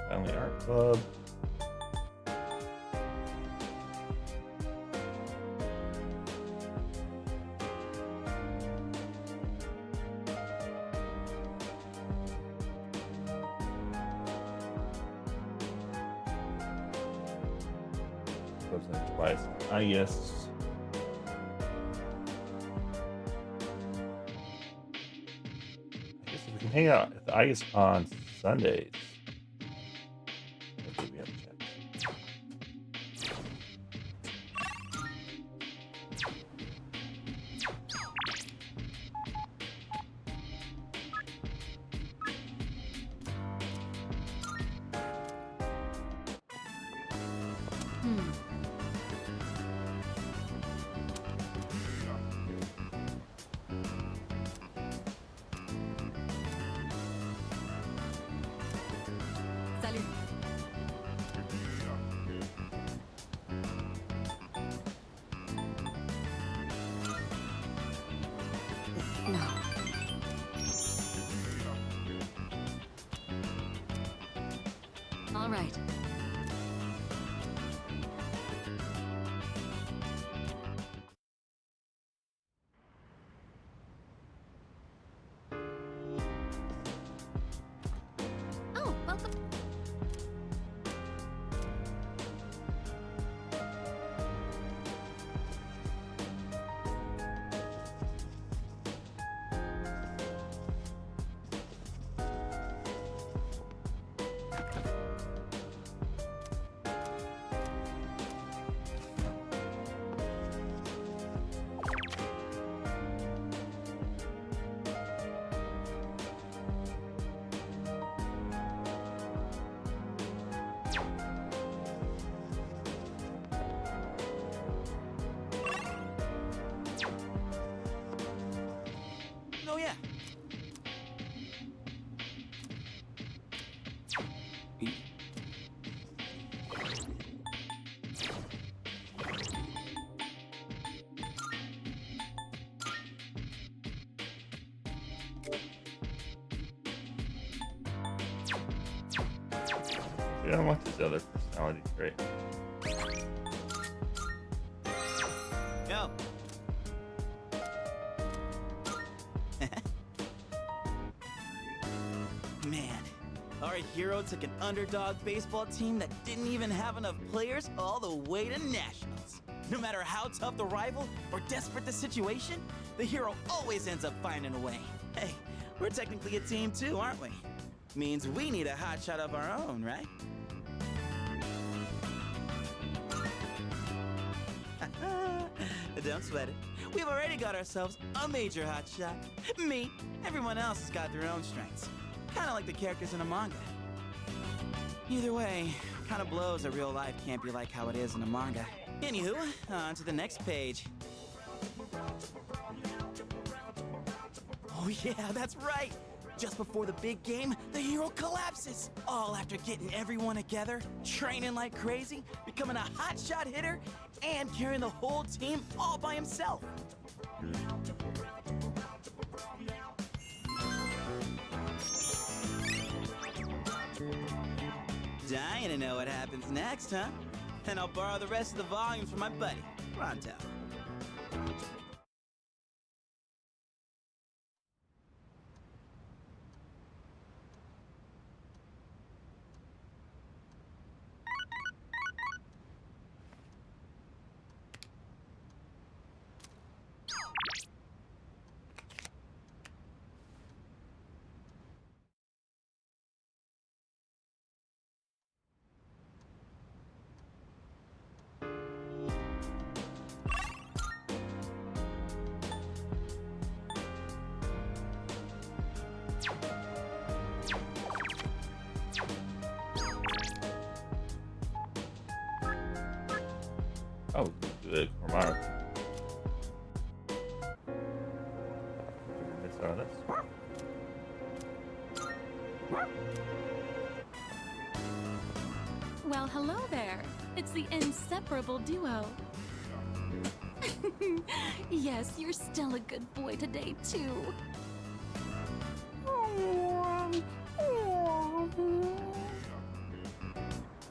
Family Art Club. Goes in twice. Ah, yes. I guess if we can hang out at the IS on Sundays. Hopefully we have a chance. Salut. No. All right. Oh, welcome. Oh, yeah. We don't want this other personality trait. Yo. Man, our hero took an underdog baseball team that didn't even have enough players all the way to nationals. No matter how tough the rival or desperate the situation, the hero always ends up finding a way. Hey, we're technically a team too, aren't we? Means we need a hotshot of our own, right? Don't sweat it. We've already got ourselves a major hotshot. Me. Everyone else has got their own strengths. Kinda like the characters in a manga. Either way, kinda blows that real life can't be like how it is in a manga. Anywho, on to the next page. Oh yeah, that's right! Just before the big game, the hero collapses! All after getting everyone together, training like crazy, becoming a hotshot hitter, and carrying the whole team all by himself. Dying to know what happens next, huh? And I'll borrow the rest of the volumes from my buddy, Ronto. Oh, good. Romano. Miss out of this. Well, hello there. It's the inseparable duo. Yes, you're still a good boy today, too.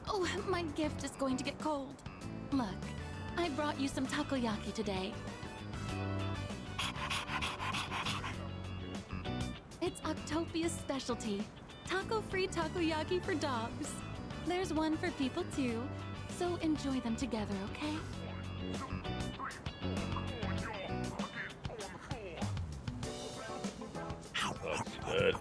Oh, my gift is going to get cold. Look, I brought you some takoyaki today. It's Octopia's specialty. Taco-free takoyaki for dogs. There's one for people too, so enjoy them together, okay? That's good.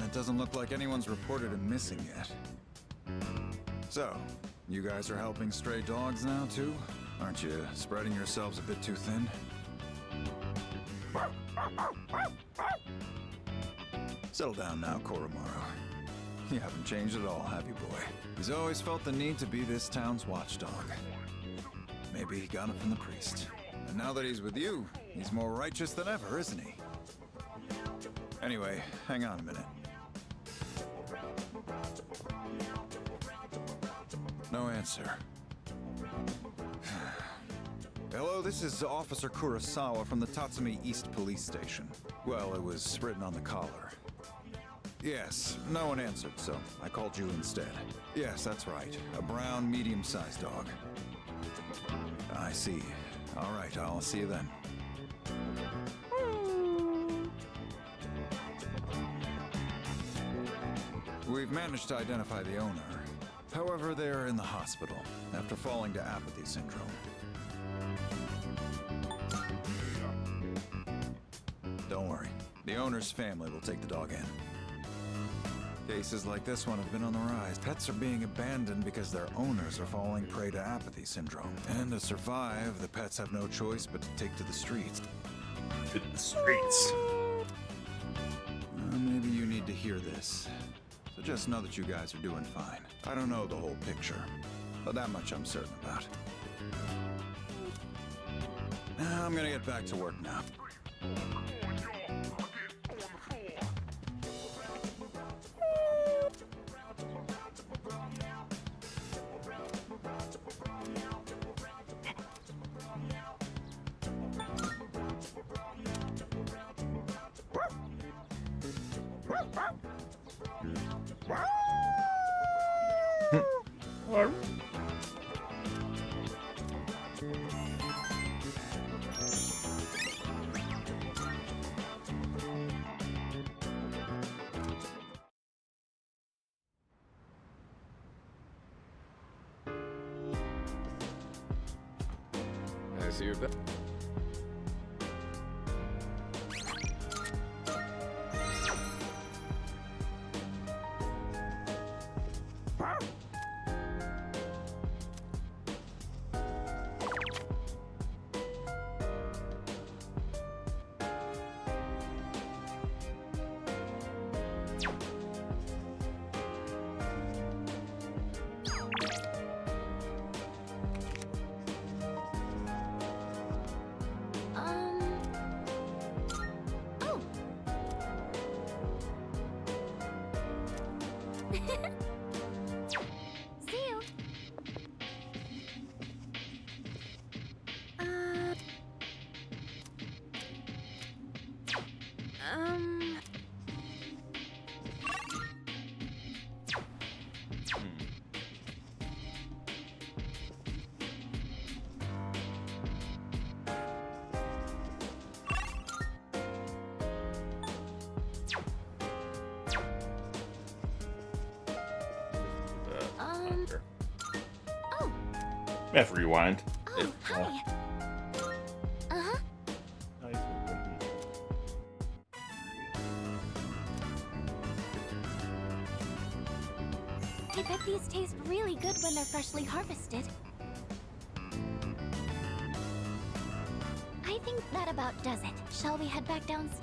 It doesn't look like anyone's reported him missing yet. So, you guys are helping stray dogs now, too? Aren't you spreading yourselves a bit too thin? Settle down now, Koromaru. You haven't changed at all, have you, boy? He's always felt the need to be this town's watchdog. Maybe he got it from the priest. And now that he's with you, he's more righteous than ever, isn't he? Anyway, hang on a minute. No answer. Hello, this is Officer Kurosawa from the Tatsumi East Police Station. Well, it was written on the collar. Yes, no one answered, so I called you instead. Yes, that's right. A brown, medium-sized dog. I see. All right, I'll see you then. We've managed to identify the owner. However, they're in the hospital after falling to apathy syndrome. Don't worry. The owner's family will take the dog in. Cases like this one have been on the rise. Pets are being abandoned because their owners are falling prey to apathy syndrome. And to survive, the pets have no choice but to take to the streets. To the streets? Maybe you need to hear this. So just know that you guys are doing fine. I don't know the whole picture, but that much I'm certain about. I'm gonna get back to work now. I see your back. Sure. Oh. We have to rewind. Oh, hi. Uh-huh. I bet these taste really good when they're freshly harvested. I think that about does it. Shall we head back downstairs?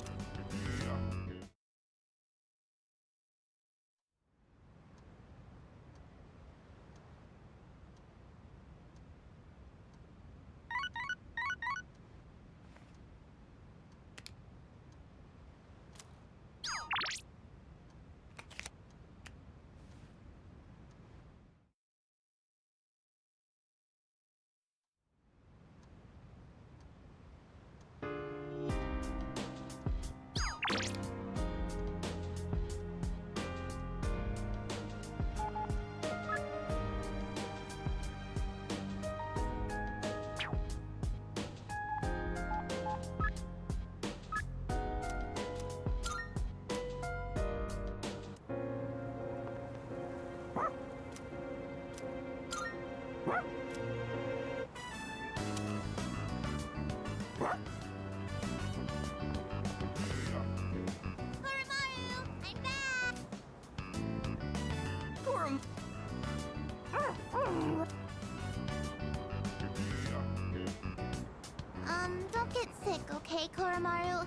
Don't get sick, okay, Koromaru?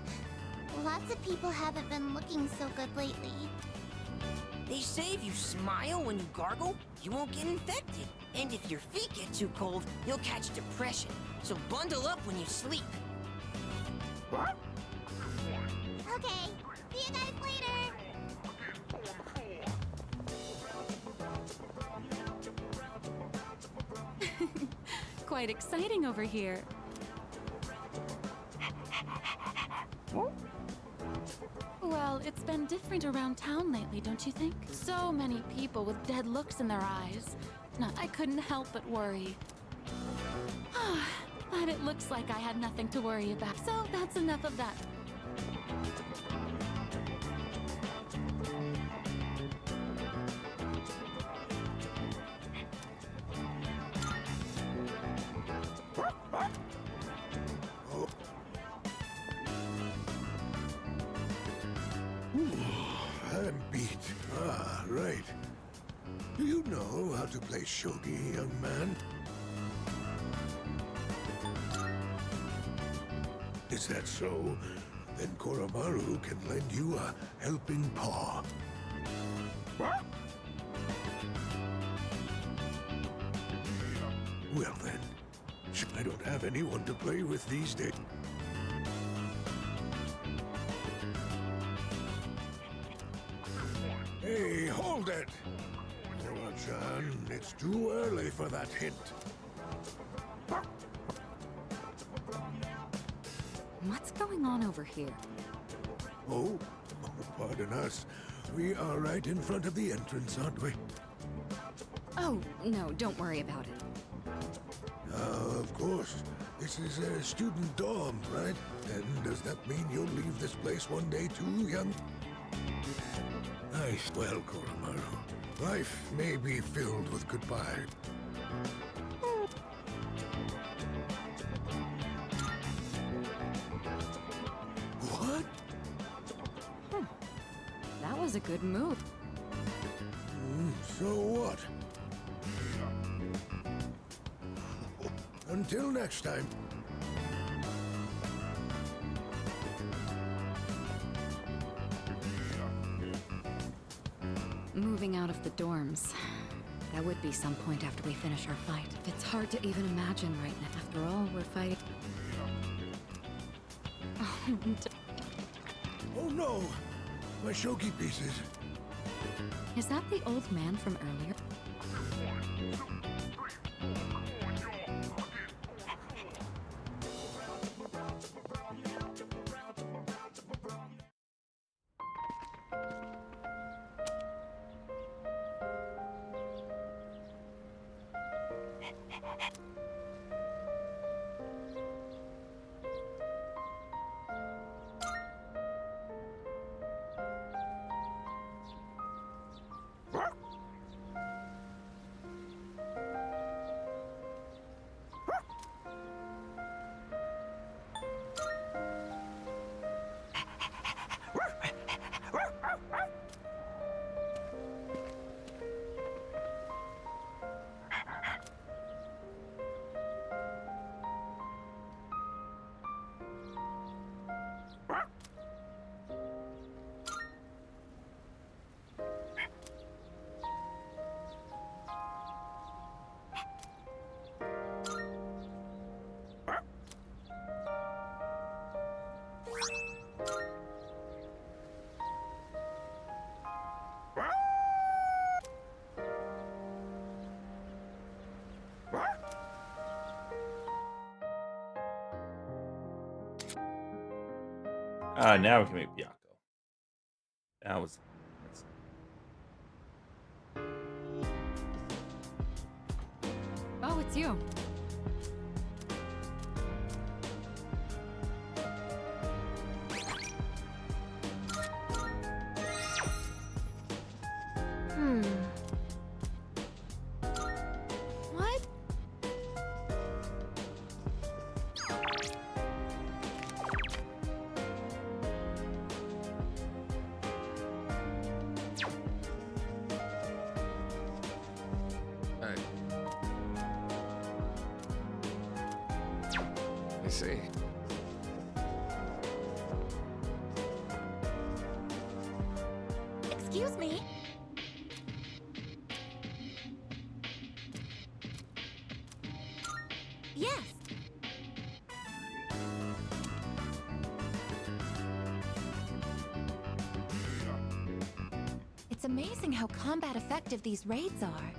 Lots of people haven't been looking so good lately. They say if you smile when you gargle, you won't get infected. And if your feet get too cold, you'll catch depression. So bundle up when you sleep. Okay, see you guys later! Quite exciting over here. Well, it's been different around town lately, don't you think? So many people with dead looks in their eyes. No, I couldn't help but worry. But it looks like I had nothing to worry about, so that's enough of that. I'm beat. Ah, right. Do you know how to play shogi, young man? Is that so? Then Koromaru can lend you a helping paw. Well then, I don't have anyone to play with these days. Hey, hold it! Nora-chan, it's too early for that hint. What's going on over here? Oh, pardon us. We are right in front of the entrance, aren't we? Oh, no, don't worry about it. Of course. This is a student dorm, right? And does that mean you'll leave this place one day too, young? Nice. Well, Koromaru, life may be filled with goodbye. What? That was a good move. So what? Until next time. Moving out of the dorms. That would be some point after we finish our fight. It's hard to even imagine right now. After all, we're fighting. Oh no! My shogi pieces. Is that the old man from earlier? Ah, now we can make Byakko. That was. Oh, it's you. What? Hey. I see. Excuse me. Yes. It's amazing how combat effective these raids are.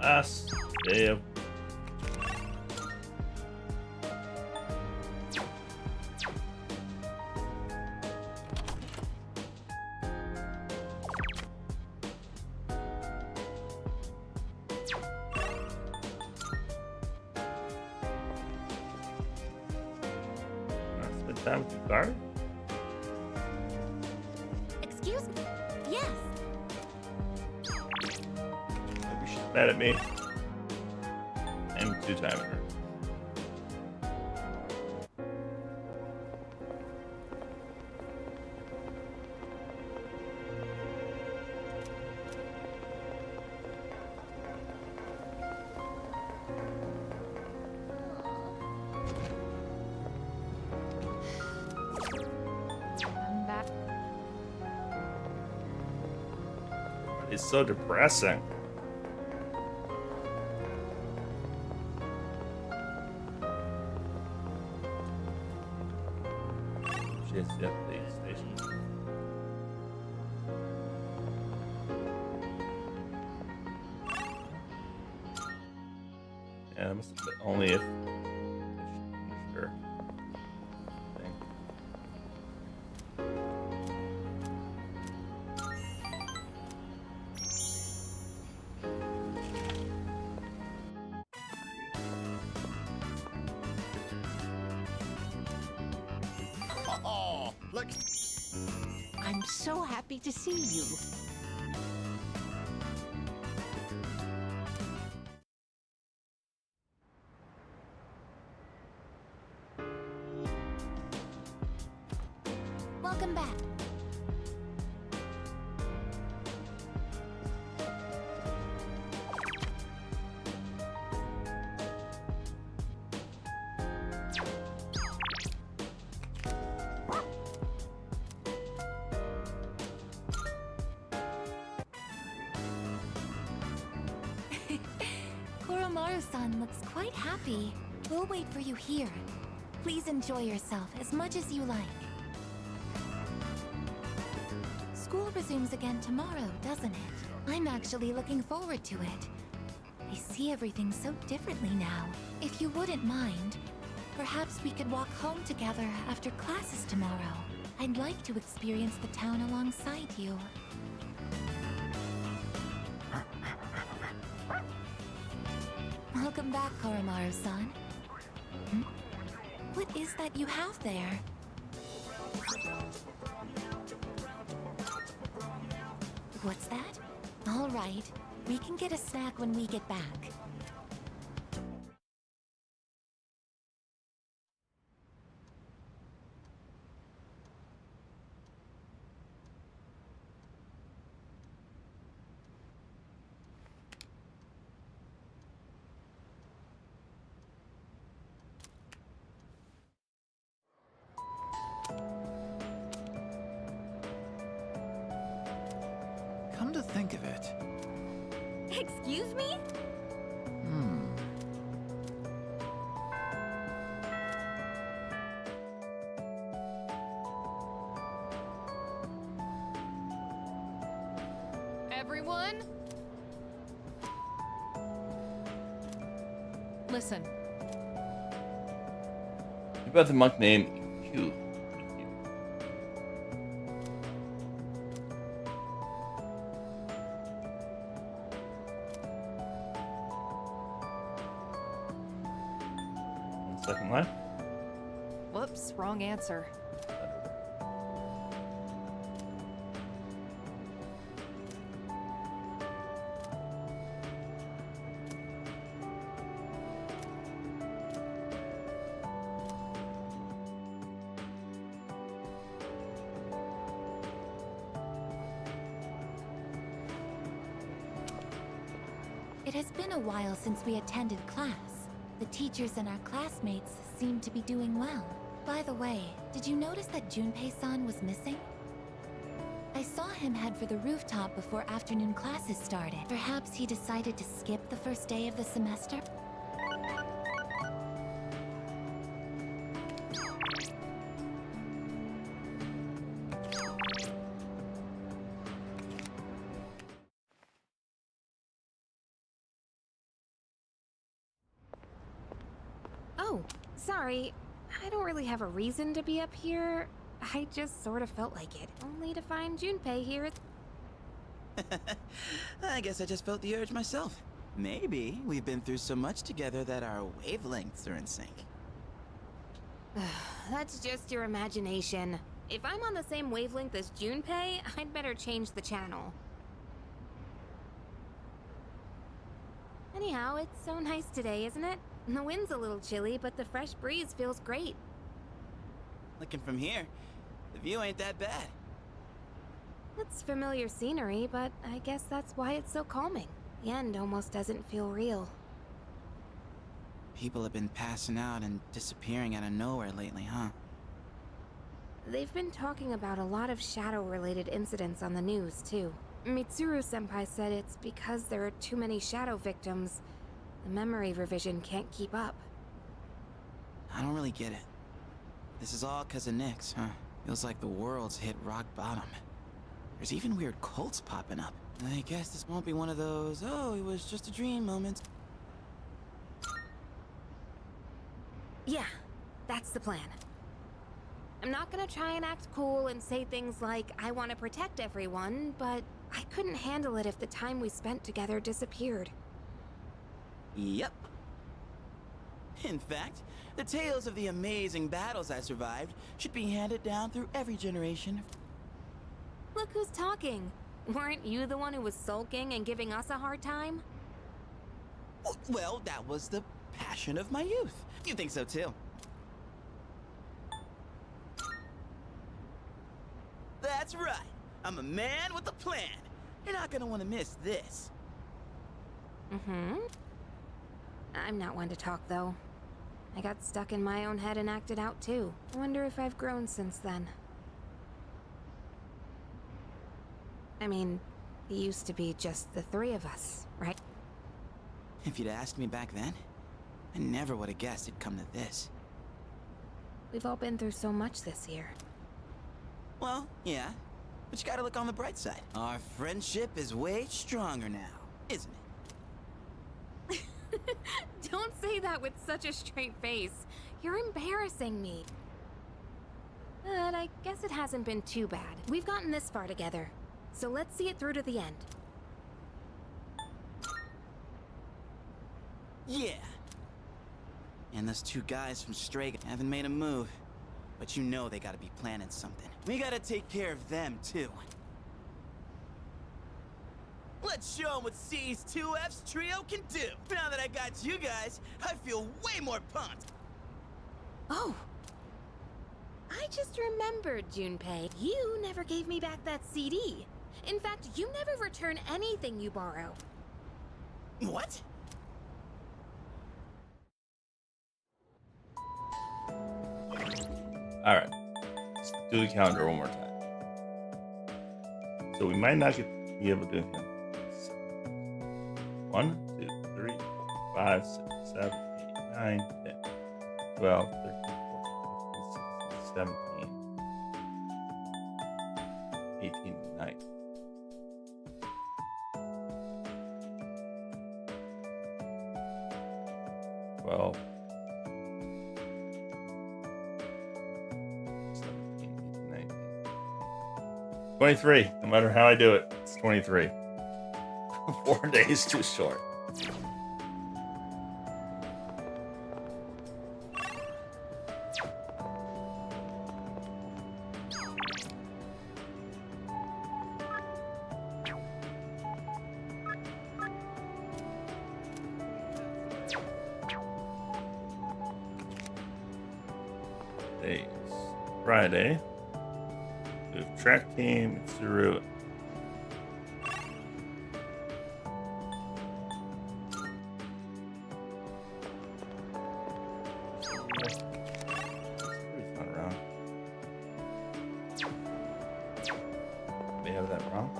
Last day of. Spend time with the guard? Excuse me. Yes. Maybe she's mad at me. I'm two-timing her. I'm back. It's so depressing. She has to leave the station. Yeah, it must have been only if. Sure. Thing. Oh, look. I'm so happy to see you. Welcome back. Koromaru-san looks quite happy. We'll wait for you here. Please enjoy yourself as much as you like. School resumes again tomorrow, doesn't it? I'm actually looking forward to it. I see everything so differently now. If you wouldn't mind, perhaps we could walk home together after classes tomorrow. I'd like to experience the town alongside you. Welcome back, Koromaru-san. What is that you have there? What's that? All right. We can get a snack when we get back. Come to think of it, Excuse me? everyone? Listen, What about the monk named Q? Second line. whoops, wrong answer. It has been a while since we attended class. The teachers and our classmates seem to be doing well. By the way, did you notice that Junpei-san was missing? I saw him head for the rooftop before afternoon classes started. Perhaps he decided to skip the first day of the semester? Oh, sorry. I don't really have a reason to be up here. I just sort of felt like it. Only to find Junpei here at... I guess I just felt the urge myself. Maybe we've been through so much together that our wavelengths are in sync. That's just your imagination. If I'm on the same wavelength as Junpei, I'd better change the channel. Anyhow, it's so nice today, isn't it? The wind's a little chilly, but the fresh breeze feels great. Looking from here, the view ain't that bad. It's familiar scenery, but I guess that's why it's so calming. The end almost doesn't feel real. People have been passing out and disappearing out of nowhere lately, huh? They've been talking about a lot of shadow-related incidents on the news, too. Mitsuru-senpai said it's because there are too many shadow victims. The memory revision can't keep up. I don't really get it. This is all 'cause of Nyx, huh? Feels like the world's hit rock bottom. There's even weird cults popping up. I guess this won't be one of those, oh, it was just a dream moments. Yeah, that's the plan. I'm not gonna try and act cool and say things like, I want to protect everyone, but I couldn't handle it if the time we spent together disappeared. Yep. In fact, the tales of the amazing battles I survived should be handed down through every generation. Look who's talking. Weren't you the one who was sulking and giving us a hard time? Well, that was the passion of my youth. You think so too? That's right. I'm a man with a plan. You're not gonna want to miss this. Mm-hmm. I'm not one to talk, though. I got stuck in my own head and acted out, too. I wonder if I've grown since then. I mean, it used to be just the three of us, right? If you'd asked me back then, I never would have guessed it'd come to this. We've all been through so much this year. Well, yeah. But you gotta look on the bright side. Our friendship is way stronger now, isn't it? Don't say that with such a straight face. You're embarrassing me. But I guess it hasn't been too bad. We've gotten this far together. So let's see it through to the end. Yeah. And those two guys from Strega haven't made a move. But you know they gotta be planning something. We gotta take care of them, too. Let's show them what C's 2F's trio can do. Now that I got you guys, I feel way more pumped. Oh. I just remembered, Junpei. You never gave me back that CD. In fact, you never return anything you borrow. What? Alright. Let's do the calendar one more time. So we might not be able to do it. 1, 2, 3, 4, 5, 6, 7, 8, 9, 10, 12, 13, 14, 15, 16, 17, 18, 19. 12. 17, 19. 23. No matter how I do it, it's 23. 4 days too short. Days. Friday. We have track team, Mitsuru. Mitsuru's not around. They have that wrong.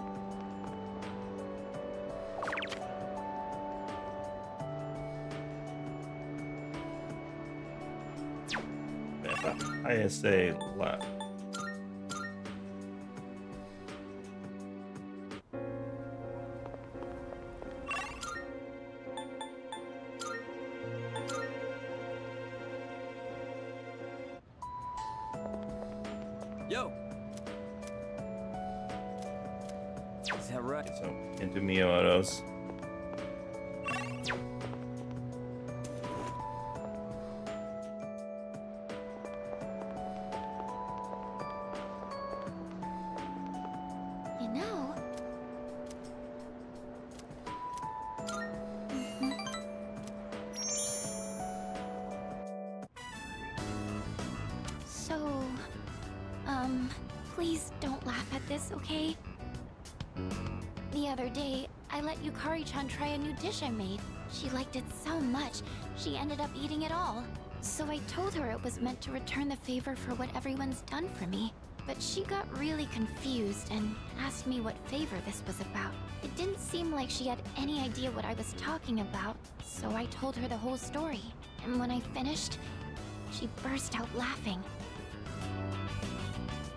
ISA left. Yo. Is that right? So into Miyoto's. You know. So, please don't laugh at this, okay? The other day, I let Yukari-chan try a new dish I made. She liked it so much, she ended up eating it all. So I told her it was meant to return the favor for what everyone's done for me. But she got really confused and asked me what favor this was about. It didn't seem like she had any idea what I was talking about, so I told her the whole story. And when I finished, she burst out laughing.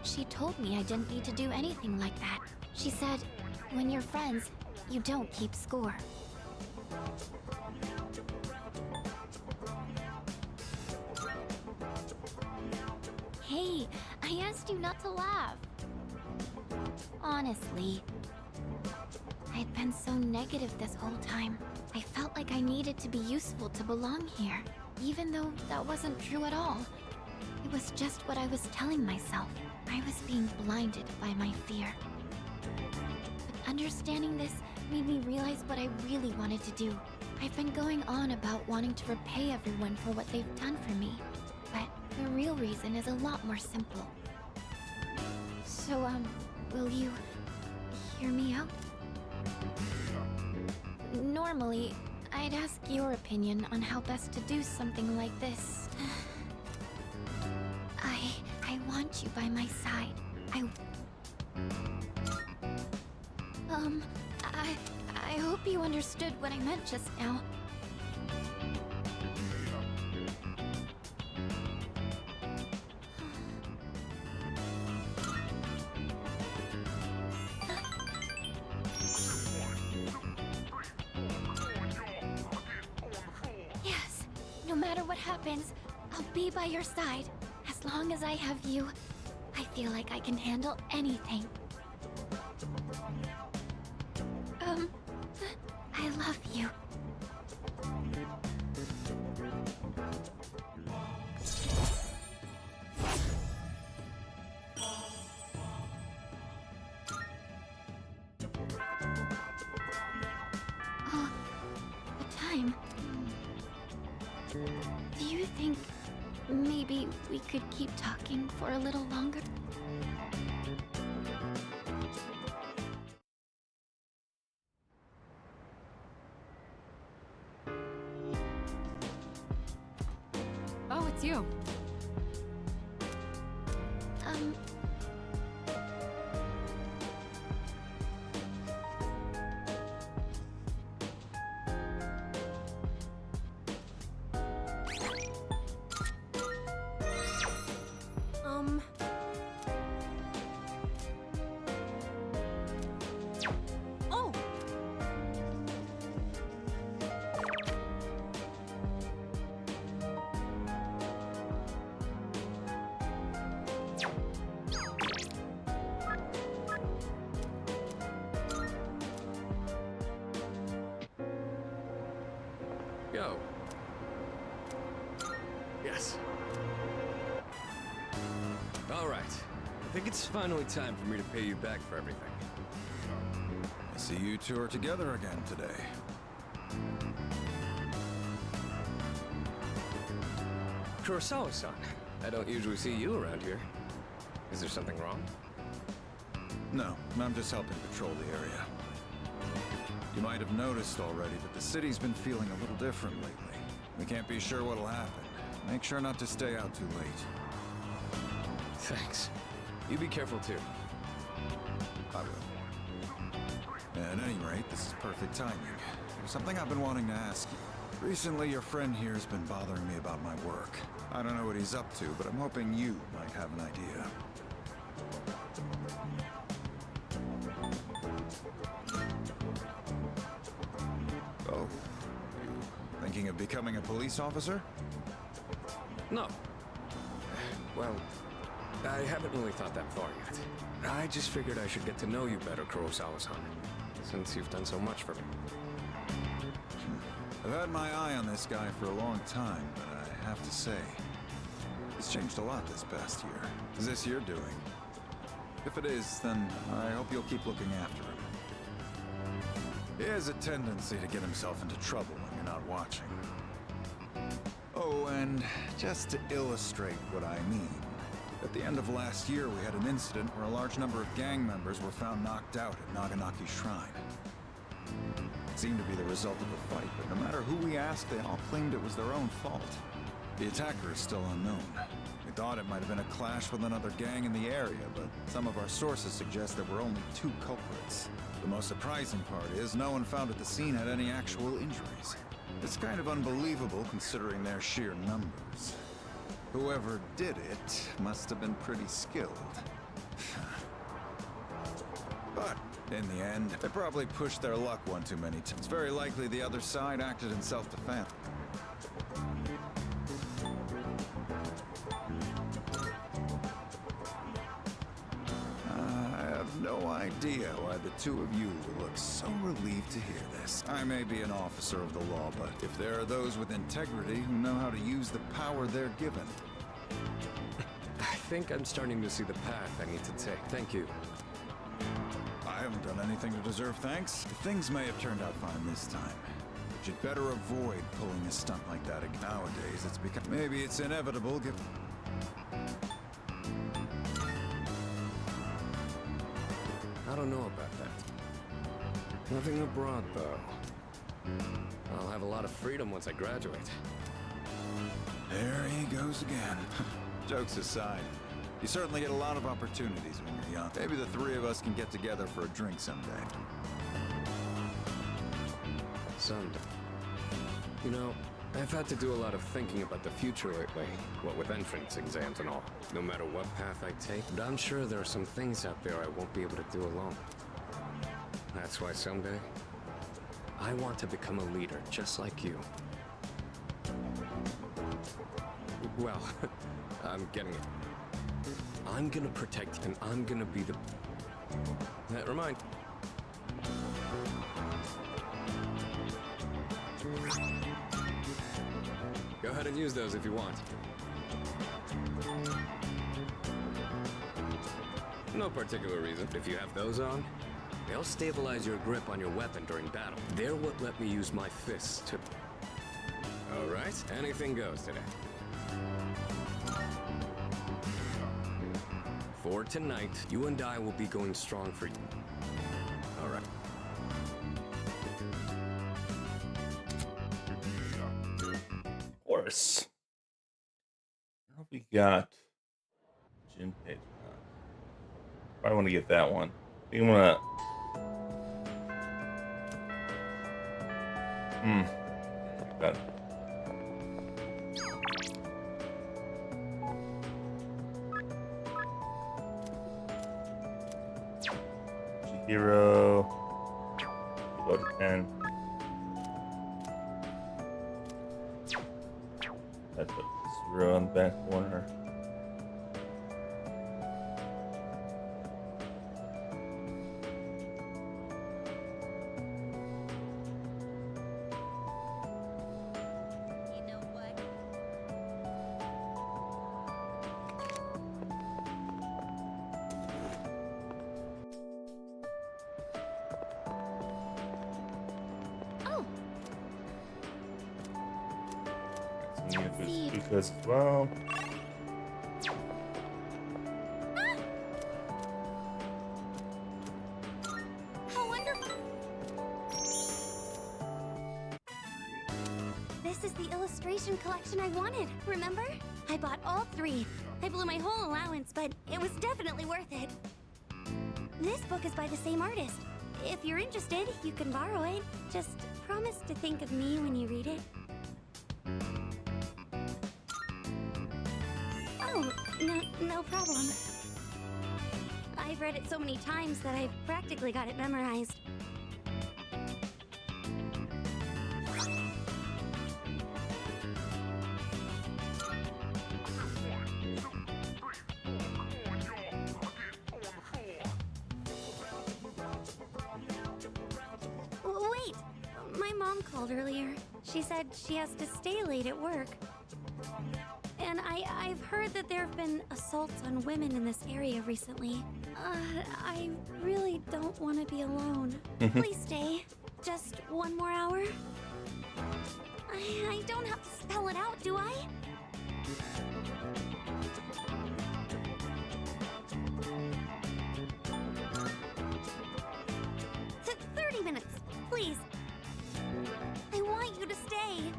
She told me I didn't need to do anything like that. She said, when you're friends, you don't keep score. Hey, I asked you not to laugh. Honestly, I'd been so negative this whole time. I felt like I needed to be useful to belong here, even though that wasn't true at all. It was just what I was telling myself. I was being blinded by my fear. But understanding this made me realize what I really wanted to do. I've been going on about wanting to repay everyone for what they've done for me, but the real reason is a lot more simple. So, will you hear me out? Normally, I'd ask your opinion on how best to do something like this. I want you by my side. I hope you understood what I meant just now. Yes, no matter what happens, I'll be by your side. As long as I have you, I feel like I can handle anything. I love you. Oh, the time. Do you think maybe we could keep talking for a little longer? Oh, it's you. Oh! go. Yes. All right. I think it's finally time for me to pay you back for everything. I see you two are together again today. Kurosawa-san, I don't usually see you around here. Is there something wrong? No, I'm just helping patrol the area. You might have noticed already that the city's been feeling a little different lately. We can't be sure what'll happen. Make sure not to stay out too late. Thanks. You be careful too. I will. At any rate, this is perfect timing. There's something I've been wanting to ask you. Recently, your friend here has been bothering me about my work. I don't know what he's up to, but I'm hoping you might have an idea. Oh, you thinking of becoming a police officer? No. Well, I haven't really thought that far yet. I just figured I should get to know you better, Kurosawa-san, since you've done so much for me. I've had my eye on this guy for a long time, but I have to say, he's changed a lot this past year. Is this your doing? If it is, then I hope you'll keep looking after him. He has a tendency to get himself into trouble when you're not watching. Oh, and just to illustrate what I mean, at the end of last year we had an incident where a large number of gang members were found knocked out at Naganaki Shrine. It seemed to be the result of a fight, but no matter who we asked, they all claimed it was their own fault. The attacker is still unknown. We thought it might have been a clash with another gang in the area, but some of our sources suggest there were only 2 culprits. The most surprising part is no one found at the scene had any actual injuries. It's kind of unbelievable considering their sheer numbers. Whoever did it must have been pretty skilled. But in the end, they probably pushed their luck one too many times. It's very likely the other side acted in self-defense. I have no idea why the two of you will look so relieved to hear this. I may be an officer of the law, but if there are those with integrity who know how to use the power they're given. I think I'm starting to see the path I need to take. Thank you. I haven't done anything to deserve thanks. Things may have turned out fine this time. But you'd better avoid pulling a stunt like that again. Nowadays, it's become... Maybe it's inevitable given... I don't know about that. Nothing abroad, though. I'll have a lot of freedom once I graduate. There he goes again. Jokes aside, you certainly get a lot of opportunities when you're young. Maybe the 3 of us can get together for a drink someday. Someday. You know, I've had to do a lot of thinking about the future lately, what with entrance exams and all. No matter what path I take, but I'm sure there are some things out there I won't be able to do alone. That's why someday, I want to become a leader just like you. Well, I'm getting it. I'm gonna protect and I'm gonna be the... Remind. Go ahead and use those if you want. No particular reason. If you have those on, they'll stabilize your grip on your weapon during battle. They're what let me use my fists to... Alright, anything goes today. For tonight, you and I will be going strong for you. Alright. Of course. Now we got Junpei. I want to get that one. You want to... Got it. Chihiro. Go to 10. I put 0 on the back corner. me if it's because, well, How wonderful! This is the illustration collection I wanted, remember? I bought all 3. I blew my whole allowance, but it was definitely worth it. This book is by the same artist. If you're interested, you can borrow it. Just promise to think of me when you read it. Oh, no problem. I've read it so many times that I've practically got it memorized. Wait! My mom called earlier. She said she has to stay late at work. And I've heard that there have been assaults on women in this area recently. I really don't want to be alone. Please stay. Just one more hour? I don't have to spell it out, do I? 30 minutes, please. I want you to stay.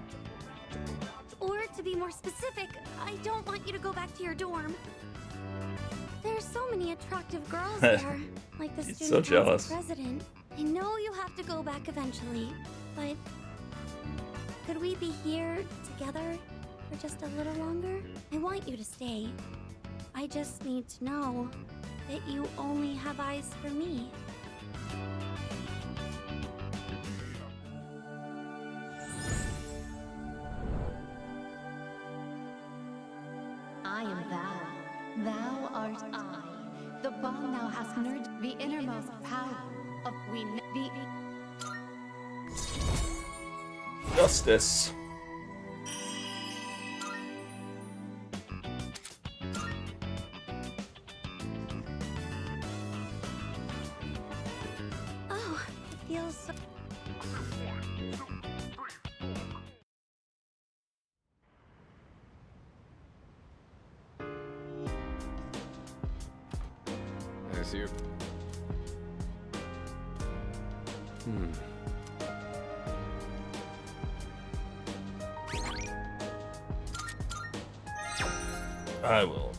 Or to be more specific, I don't want you to go back to your dorm. There's so many attractive girls there, like the He's student so jealous. council president. I know you have to go back eventually, but could we be here together for just a little longer? I want you to stay. I just need to know that you only have eyes for me. I am thou. Thou art I. The bond thou hast nurtured, the innermost power of the Justice. Oh, it feels so... I see you. I will.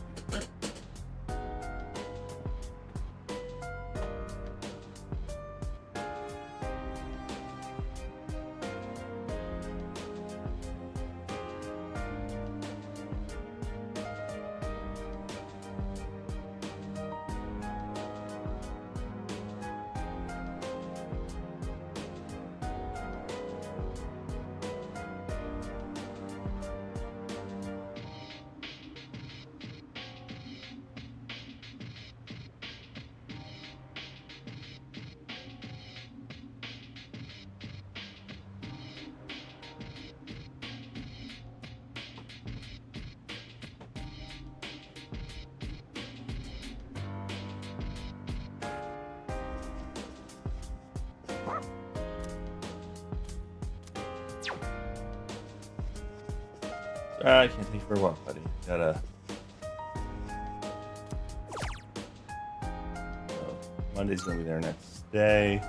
I can't take for a walk, buddy. Gotta. So, Monday's gonna be there next day.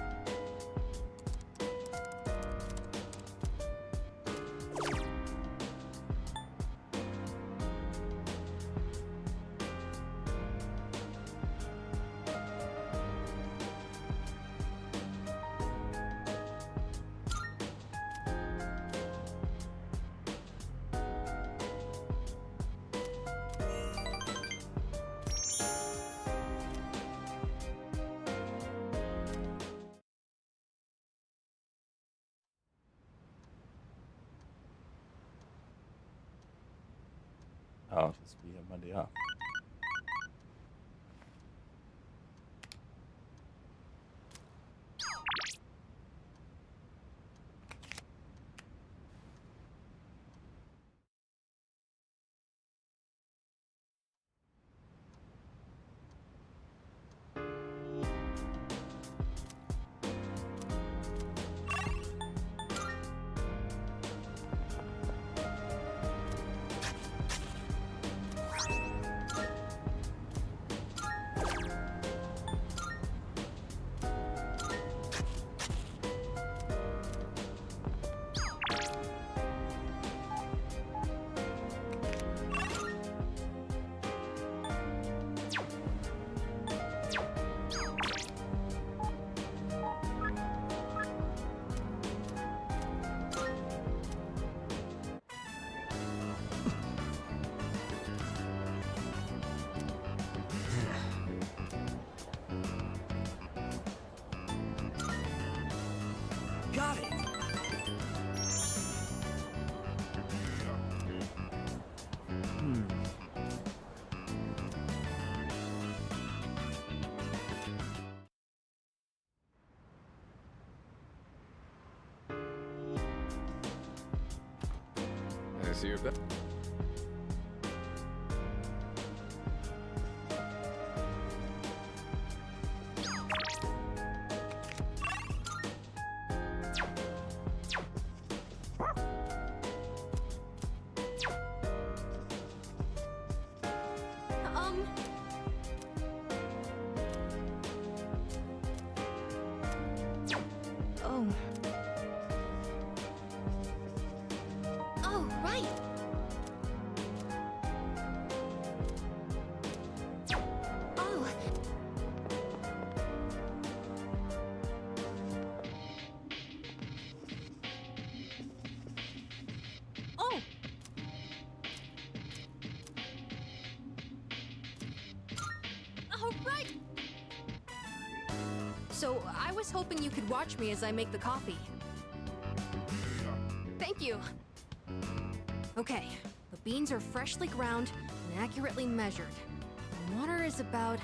Oh, just we have Monday off. So you're back. Oh. Oh, right. Oh. Oh! Oh, right! So, I was hoping you could watch me as I make the coffee. Thank you. Okay, the beans are freshly ground and accurately measured. The water is about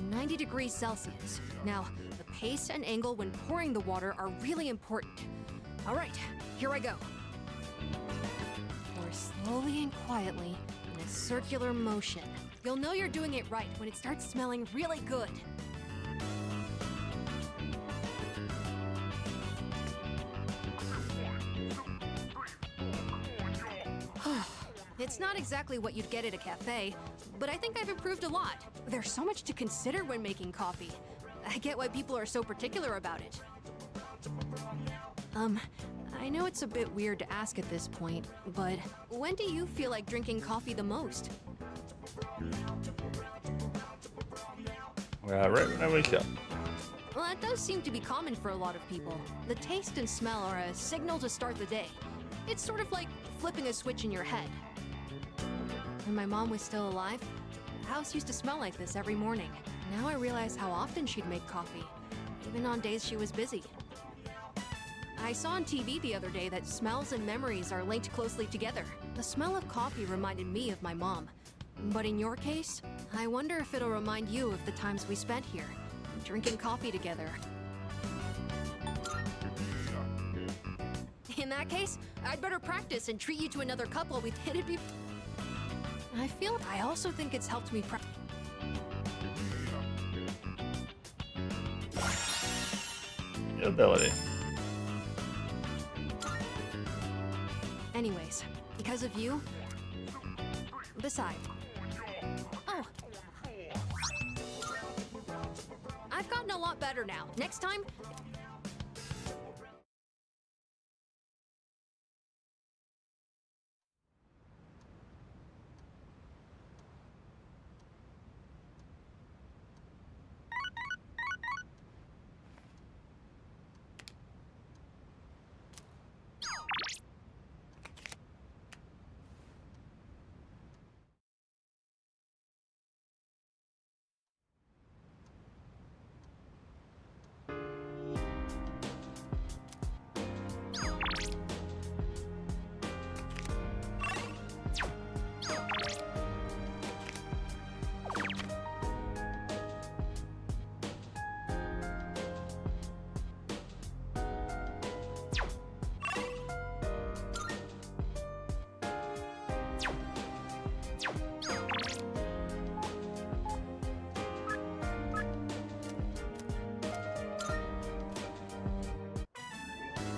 90 degrees Celsius. Now, the pace and angle when pouring the water are really important. All right, here I go. Pour slowly and quietly in a circular motion. You'll know you're doing it right when it starts smelling really good. It's not exactly what you'd get at a cafe, but I think I've improved a lot. There's so much to consider when making coffee. I get why people are so particular about it. I know it's a bit weird to ask at this point, but when do you feel like drinking coffee the most? Right when I wake up. Well, that does seem to be common for a lot of people. The taste and smell are a signal to start the day. It's sort of like flipping a switch in your head. When my mom was still alive, the house used to smell like this every morning. Now I realize how often she'd make coffee, even on days she was busy. I saw on TV the other day that smells and memories are linked closely together. The smell of coffee reminded me of my mom. But in your case, I wonder if it'll remind you of the times we spent here, drinking coffee together. In that case, I'd better practice and treat you to another cup while we did it before. I also think it's helped me Ability. Anyways, because of you. Besides. Oh. I've gotten a lot better now. Next time.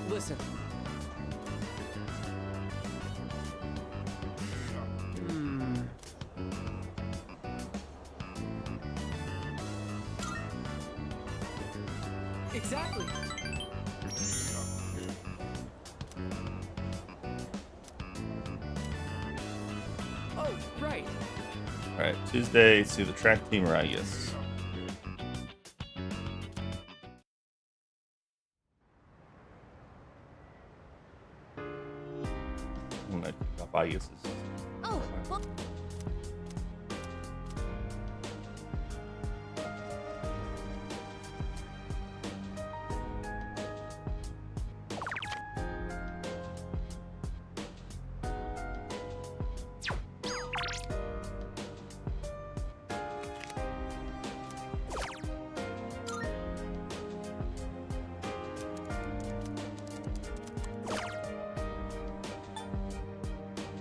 Listen. Exactly. Oh, right. Alright, Tuesday, see the track team Ragus. I'm gonna kick off Ragus. Oh, well.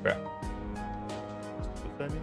Crap. I mean?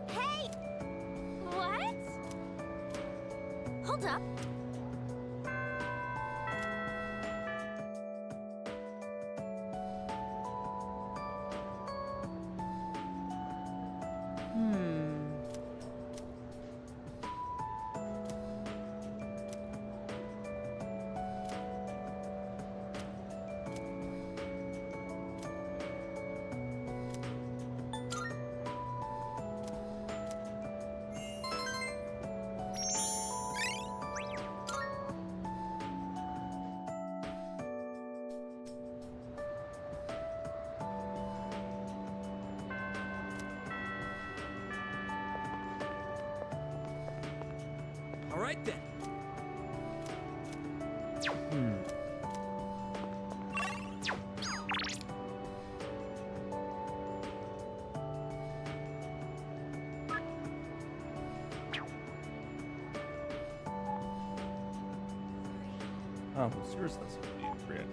Hey! What? Hold up. All right then. Oh, well, seriously, that's what we create.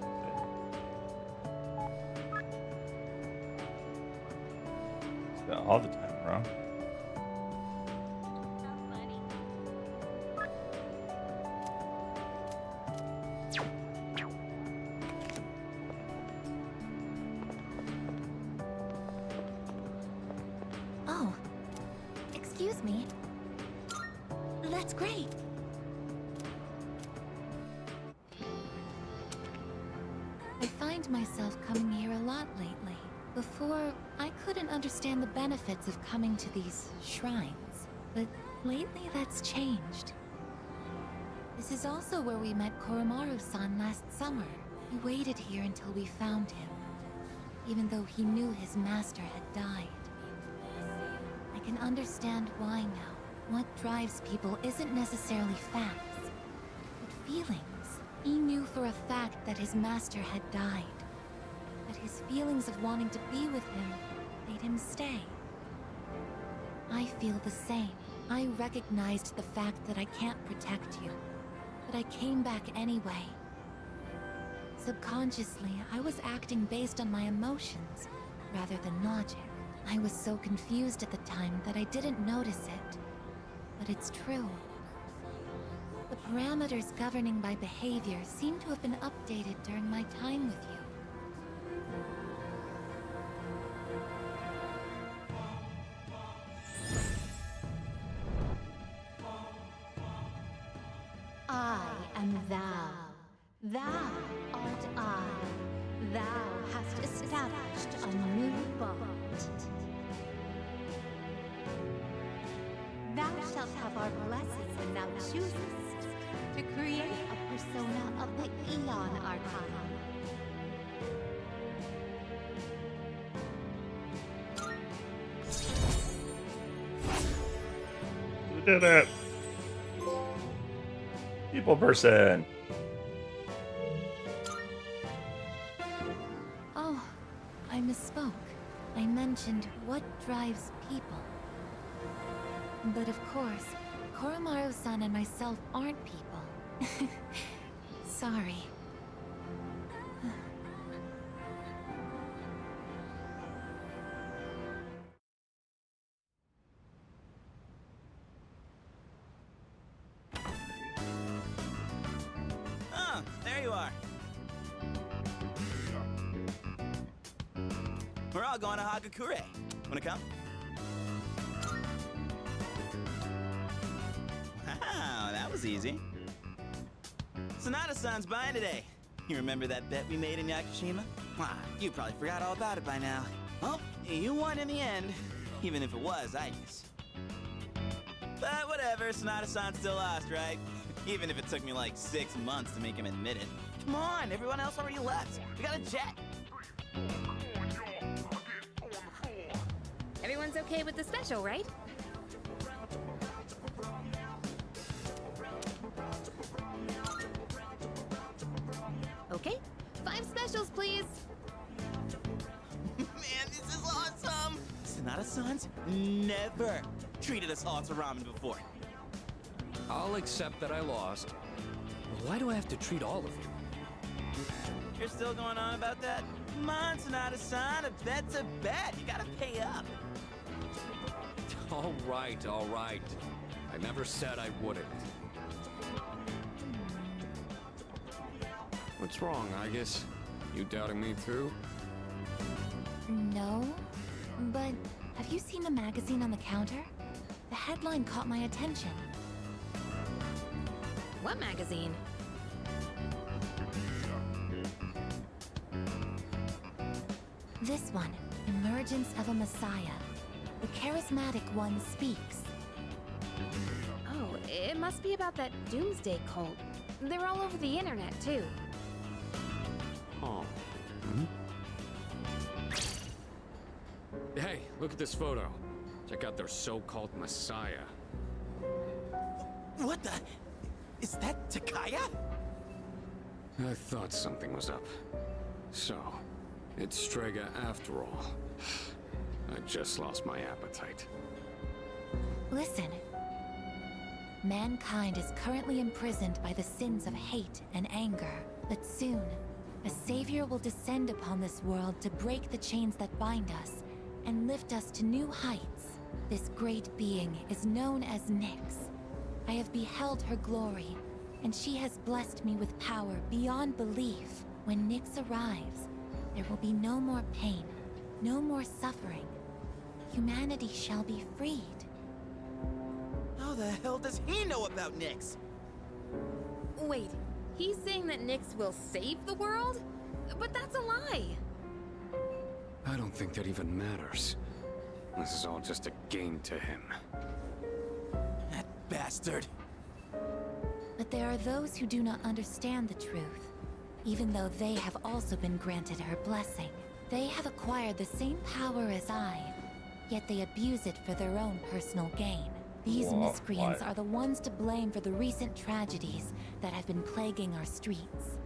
Spent all the time wrong. Oh, excuse me. That's great. I find myself coming here a lot lately. Before, I couldn't understand the benefits of coming to these shrines, but lately that's changed. This is also where we met Koromaru-san last summer. He waited here until we found him, even though he knew his master had died. I can understand why now. What drives people isn't necessarily facts, but feelings. He knew for a fact that his master had died, but his feelings of wanting to be with him made him stay. I feel the same. I recognized the fact that I can't protect you, but I came back anyway. Subconsciously, I was acting based on my emotions rather than logic. I was so confused at the time that I didn't notice it, but it's true. The parameters governing my behavior seem to have been updated during my time with you. I am thou. Thou art I. Thou hast established a new bond. Thou shalt have our blessing when thou choosest to create a persona of the Eon Arcana. We did it! People person! Oh, I misspoke. I mentioned what drives people. But of course, Koromaru-san and myself aren't people. Sorry. Oh, there you are. We're all going to Hagakure. Wanna come? Wow, that was easy. Sonata-san's buying today. You remember that bet we made in Yakushima? Ah, you probably forgot all about it by now. Well, you won in the end, even if it was Aikus. But whatever, Sonata-san still lost, right? Even if it took me like 6 months to make him admit it. Come on, everyone else already left. We got a jet. Everyone's okay with the special, right? Okay, 5 specials, please. Man, this is awesome! Sonata-sans never treated us all to ramen before. I'll accept that I lost. But why do I have to treat all of you? You're still going on about that? Come on, Sonata-san, a bet's a bet. You gotta pay up. All right, all right. I never said I wouldn't. What's wrong, Aigis? You doubting me too? No, but have you seen the magazine on the counter? The headline caught my attention. What magazine? This one, Emergence of a Messiah. The charismatic one speaks. Oh, it must be about that doomsday cult. They're all over the internet, too. Oh. Hey, look at this photo. Check out their so-called messiah. What the? Is that Takaya? I thought something was up. So, it's Strega after all. I just lost my appetite. Listen. Mankind is currently imprisoned by the sins of hate and anger. But soon, a savior will descend upon this world to break the chains that bind us and lift us to new heights. This great being is known as Nyx. I have beheld her glory, and she has blessed me with power beyond belief. When Nyx arrives, there will be no more pain, no more suffering. Humanity shall be freed. How the hell does he know about Nyx? Wait, he's saying that Nyx will save the world? But that's a lie! I don't think that even matters. This is all just a game to him. That bastard. But there are those who do not understand the truth, even though they have also been granted her blessing. They have acquired the same power as I, yet they abuse it for their own personal gain. These miscreants are the ones to blame for the recent tragedies that have been plaguing our streets.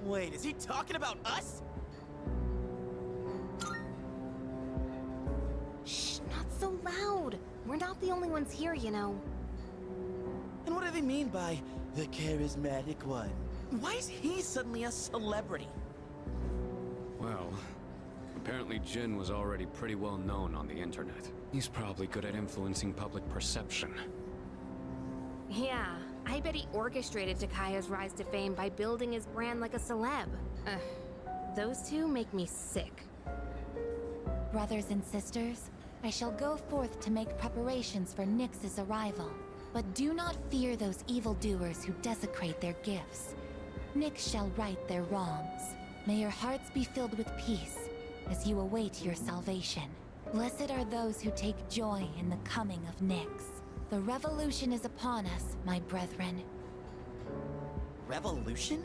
Wait, is he talking about us? Shh, not so loud. We're not the only ones here, you know. And what do they mean by the charismatic one? Why is he suddenly a celebrity? Well, apparently Jin was already pretty well known on the internet. He's probably good at influencing public perception. Yeah, I bet he orchestrated Takaya's rise to fame by building his brand like a celeb. Those two make me sick. Brothers and sisters, I shall go forth to make preparations for Nyx's arrival. But do not fear those evildoers who desecrate their gifts. Nyx shall right their wrongs. May your hearts be filled with peace as you await your salvation. Blessed are those who take joy in the coming of Nyx. The revolution is upon us, my brethren. Revolution?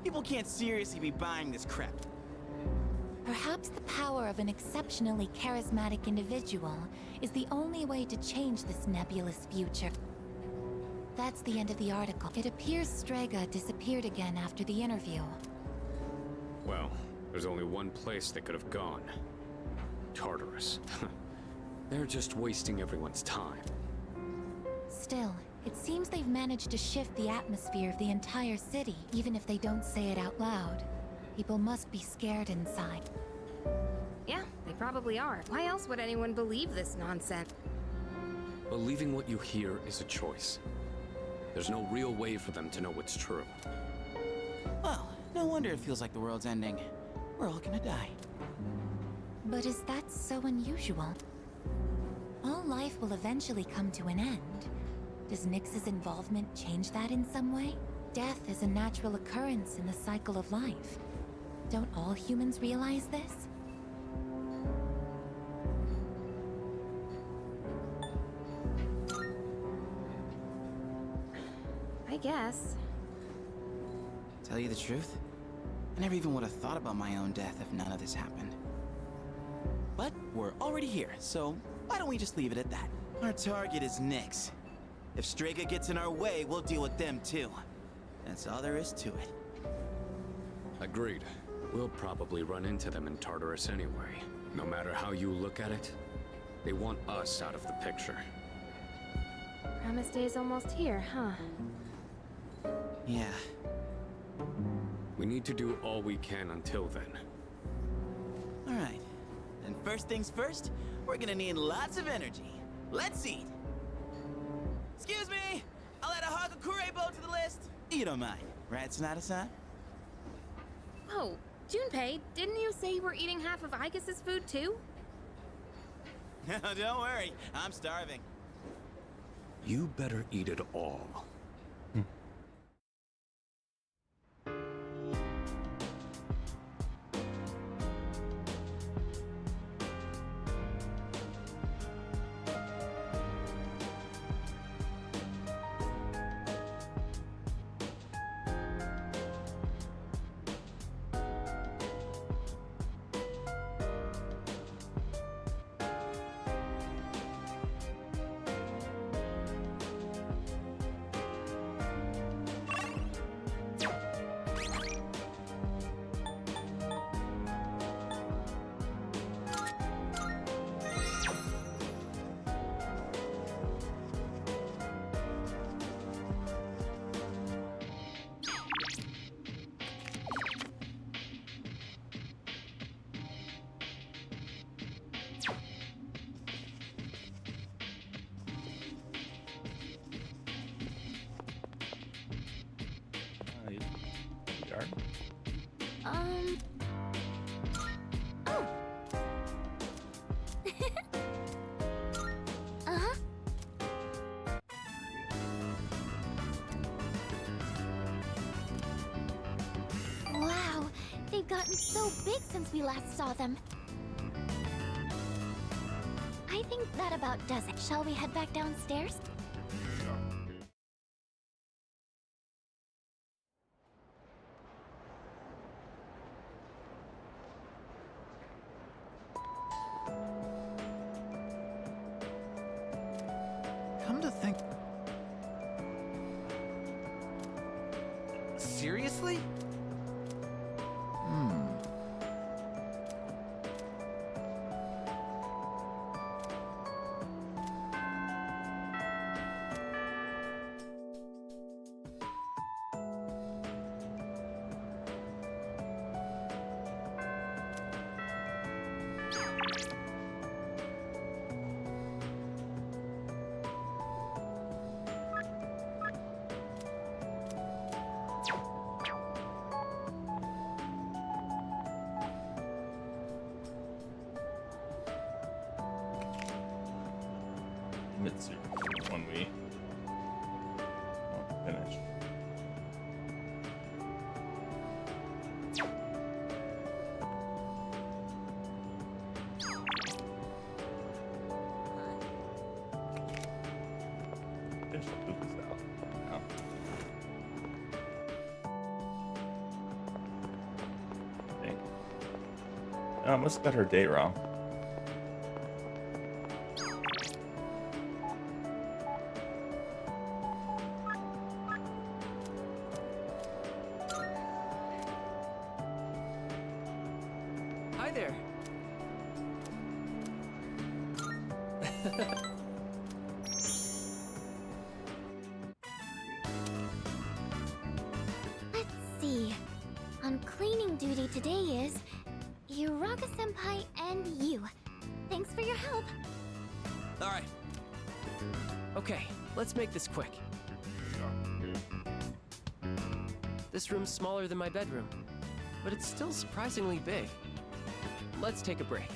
People can't seriously be buying this crap. Perhaps the power of an exceptionally charismatic individual is the only way to change this nebulous future. That's the end of the article. It appears Strega disappeared again after the interview. Well, there's only one place they could have gone. Tartarus. They're just wasting everyone's time. Still, it seems they've managed to shift the atmosphere of the entire city, even if they don't say it out loud. People must be scared inside. Yeah, they probably are. Why else would anyone believe this nonsense? Believing what you hear is a choice. There's no real way for them to know what's true. Well, no wonder it feels like the world's ending. We're all gonna die. But is that so unusual? All life will eventually come to an end. Does Nyx's involvement change that in some way? Death is a natural occurrence in the cycle of life. Don't all humans realize this? I guess. Tell you the truth, I never even would have thought about my own death if none of this happened. But we're already here, so why don't we just leave it at that? Our target is Nyx. If Strega gets in our way, we'll deal with them too. That's all there is to it. Agreed. We'll probably run into them in Tartarus anyway. No matter how you look at it, they want us out of the picture. Promise Day's almost here, huh? Yeah. We need to do all we can until then. Alright. And first things first, we're gonna need lots of energy. Let's eat! Excuse me! I'll add a Hagakure bow to the list! You don't mind, right, Sonata-san? Oh, Junpei, didn't you say you were eating half of Aigis' food too? Don't worry, I'm starving. You better eat it all. Oh. Uh-huh. Wow, they've gotten so big since we last saw them. I think that about does it. Shall we head back downstairs? Come to think... Seriously? Mitsu, when we finish. Finish the Puka style. Now. I think. I must have got her date wrong. Hi there. Let's see. On cleaning duty today is Uraga-senpai and you. Thanks for your help. Alright. Okay, let's make this quick. This room's smaller than my bedroom, but it's still surprisingly big. Let's take a break.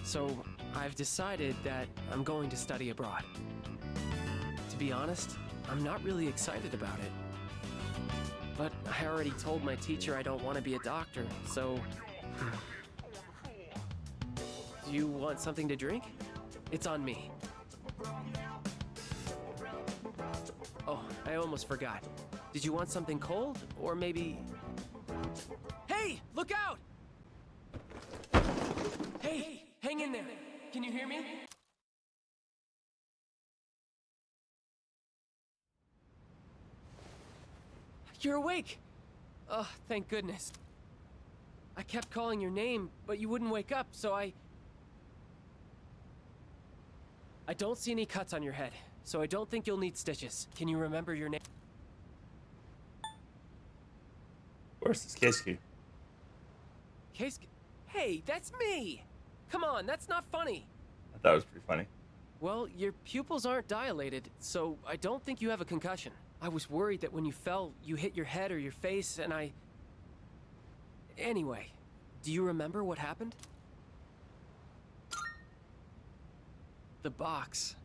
So, I've decided that I'm going to study abroad. To be honest, I'm not really excited about it. But I already told my teacher I don't want to be a doctor, so... Do you want something to drink? It's on me. Oh, I almost forgot. Did you want something cold, or maybe... Hey, look out! you hear me? You're awake! Oh, thank goodness. I kept calling your name, but you wouldn't wake up, so I don't see any cuts on your head, so I don't think you'll need stitches. Can you remember your name? Where's this Keisuke? Hey, that's me! Come on, that's not funny. I thought it was pretty funny. Well, your pupils aren't dilated, so I don't think you have a concussion. I was worried that when you fell, you hit your head or your face, and Anyway, do you remember what happened? The box.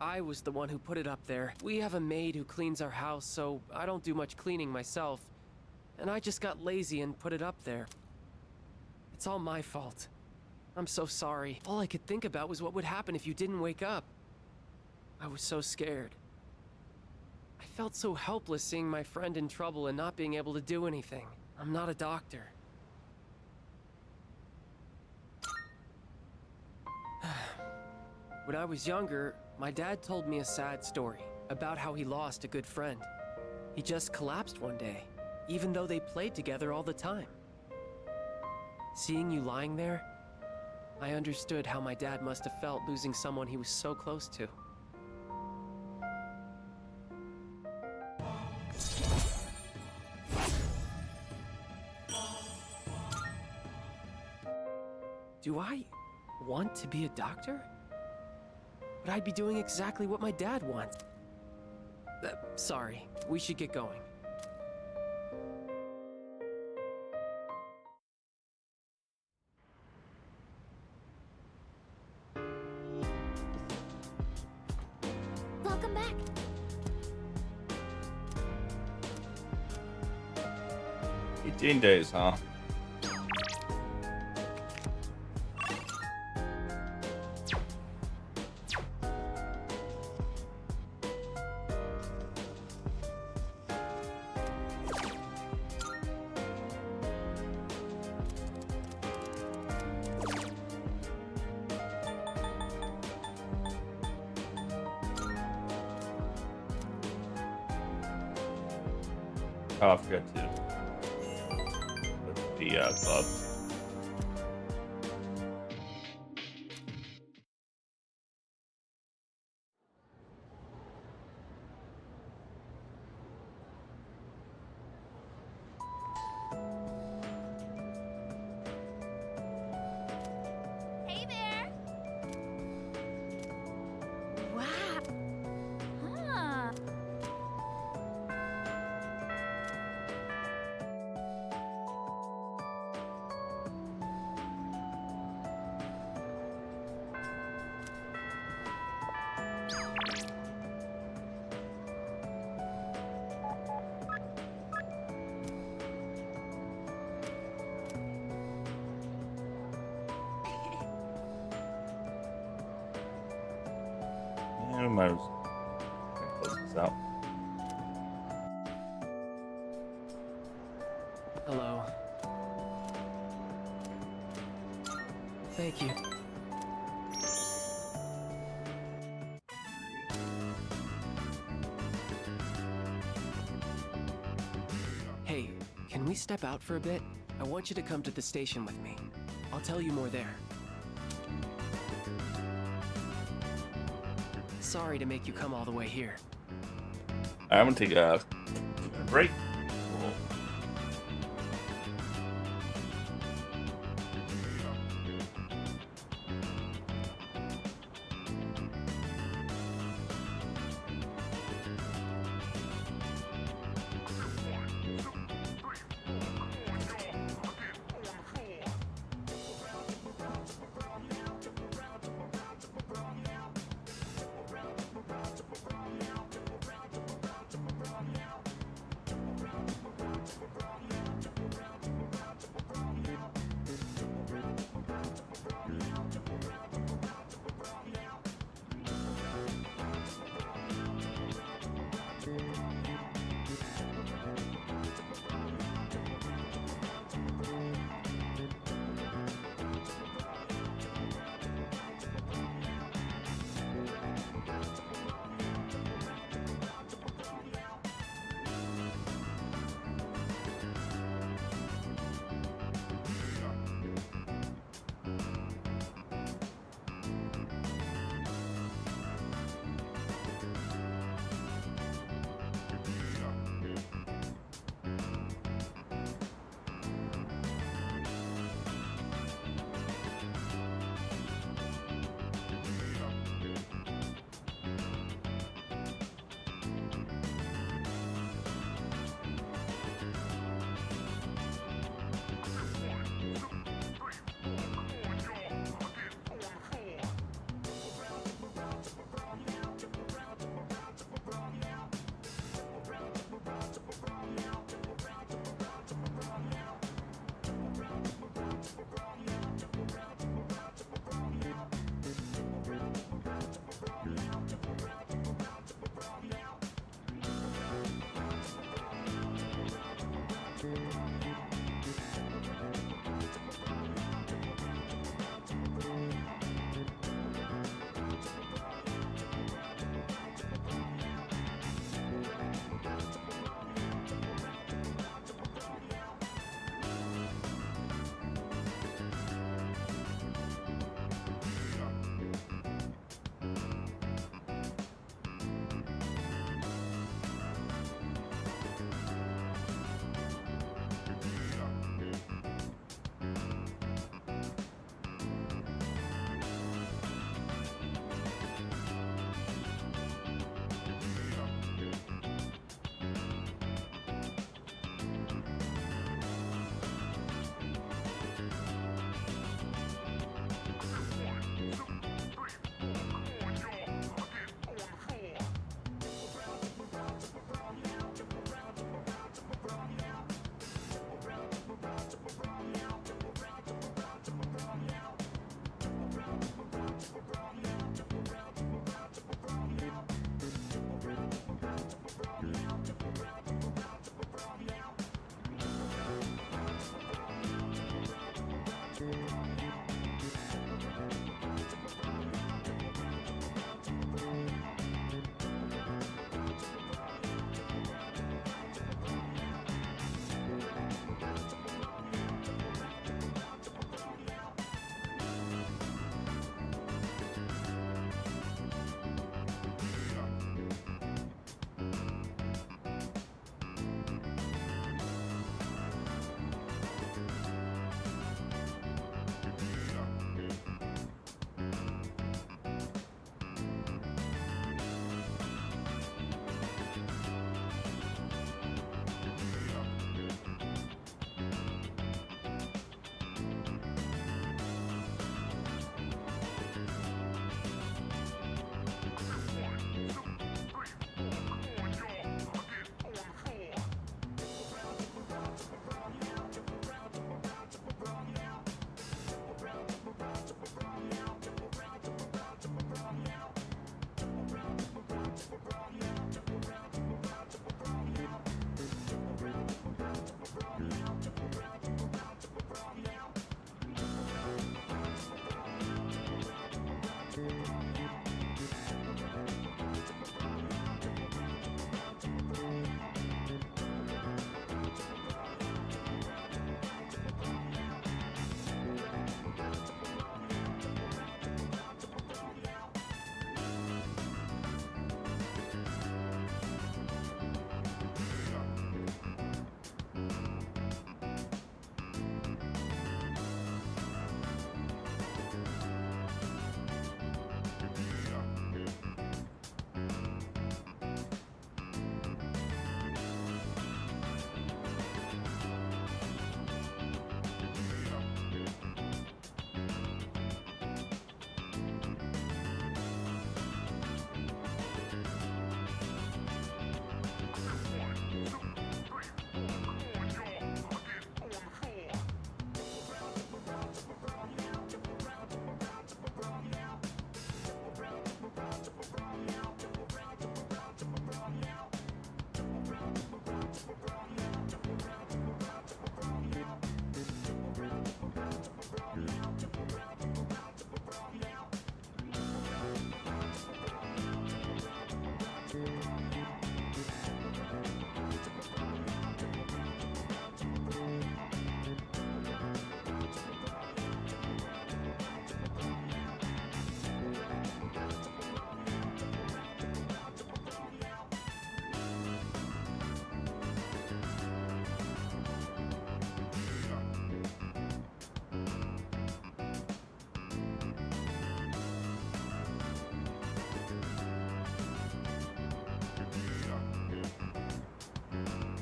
I was the one who put it up there. We have a maid who cleans our house, so I don't do much cleaning myself. And I just got lazy and put it up there. It's all my fault. I'm so sorry. All I could think about was what would happen if you didn't wake up. I was so scared. I felt so helpless seeing my friend in trouble and not being able to do anything. I'm not a doctor. When I was younger, my dad told me a sad story about how he lost a good friend. He just collapsed one day, even though they played together all the time. Seeing you lying there, I understood how my dad must have felt losing someone he was so close to. Do I want to be a doctor? But I'd be doing exactly what my dad wants. Sorry, we should get going. Welcome back. 18 days, huh? Oh, I forgot to put the club. Hey there. Wow. Huh. Yeah, we might as well close this out. Hello. Thank you. Hey, can we step out for a bit? I want you to come to the station with me. I'll tell you more there. Sorry to make you come all the way here. I'm gonna take a break.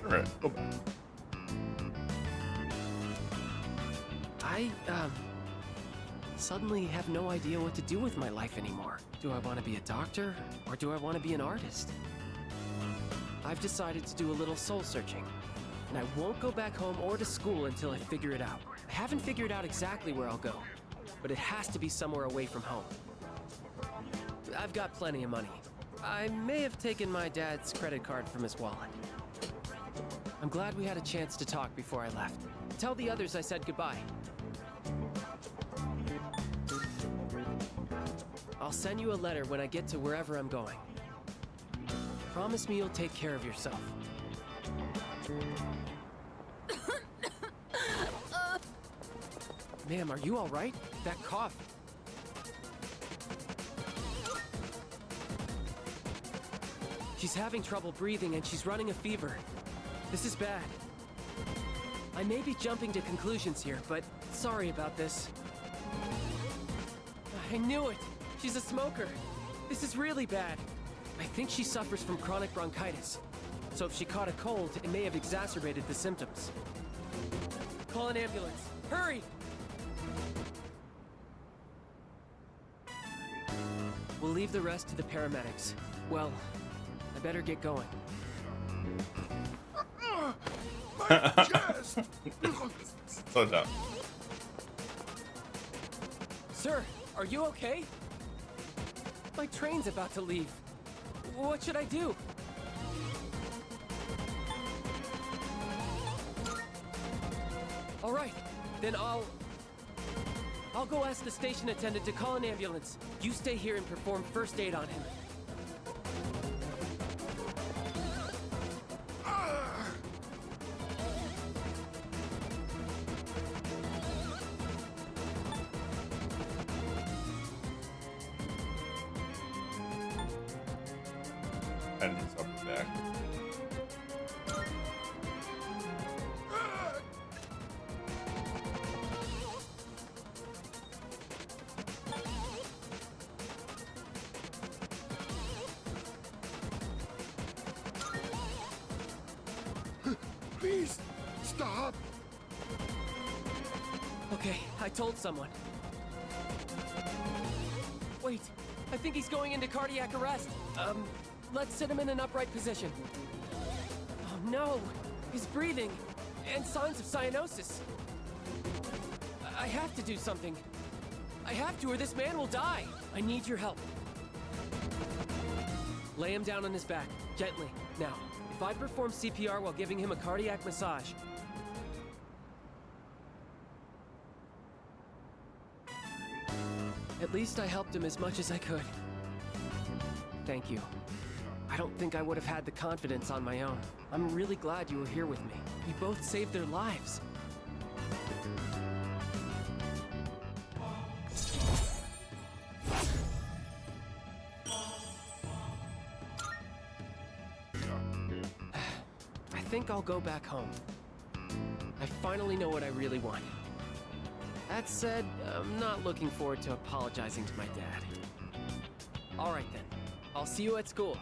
Alright, go back. I, suddenly have no idea what to do with my life anymore. Do I want to be a doctor, or do I want to be an artist? I've decided to do a little soul searching, and I won't go back home or to school until I figure it out. I haven't figured out exactly where I'll go, but it has to be somewhere away from home. I've got plenty of money. I may have taken my dad's credit card from his wallet. I'm glad we had a chance to talk before I left. Tell the others I said goodbye. I'll send you a letter when I get to wherever I'm going. Promise me you'll take care of yourself. Ma'am, are you all right? That cough. She's having trouble breathing and she's running a fever. This is bad. I may be jumping to conclusions here, but sorry about this. I knew it! She's a smoker. This is really bad. I think she suffers from chronic bronchitis. So if she caught a cold, it may have exacerbated the symptoms. Call an ambulance. Hurry! We'll leave the rest to the paramedics. Well, I better get going. So dumb. Sir, are you okay? My train's about to leave. What should I do? All right, then I'll go ask the station attendant to call an ambulance. You stay here and perform first aid on him. And his upper back. Please, stop. Okay, I told someone. Wait, I think he's going into cardiac arrest. Let's sit him in an upright position. Oh no, he's breathing, and signs of cyanosis. I have to do something. I have to, or this man will die. I need your help. Lay him down on his back, gently. Now, if I perform CPR while giving him a cardiac massage, at least I helped him as much as I could. Thank you. I don't think I would have had the confidence on my own. I'm really glad you were here with me. You both saved their lives. I think I'll go back home. I finally know what I really want. That said, I'm not looking forward to apologizing to my dad. All right then. I'll see you at school.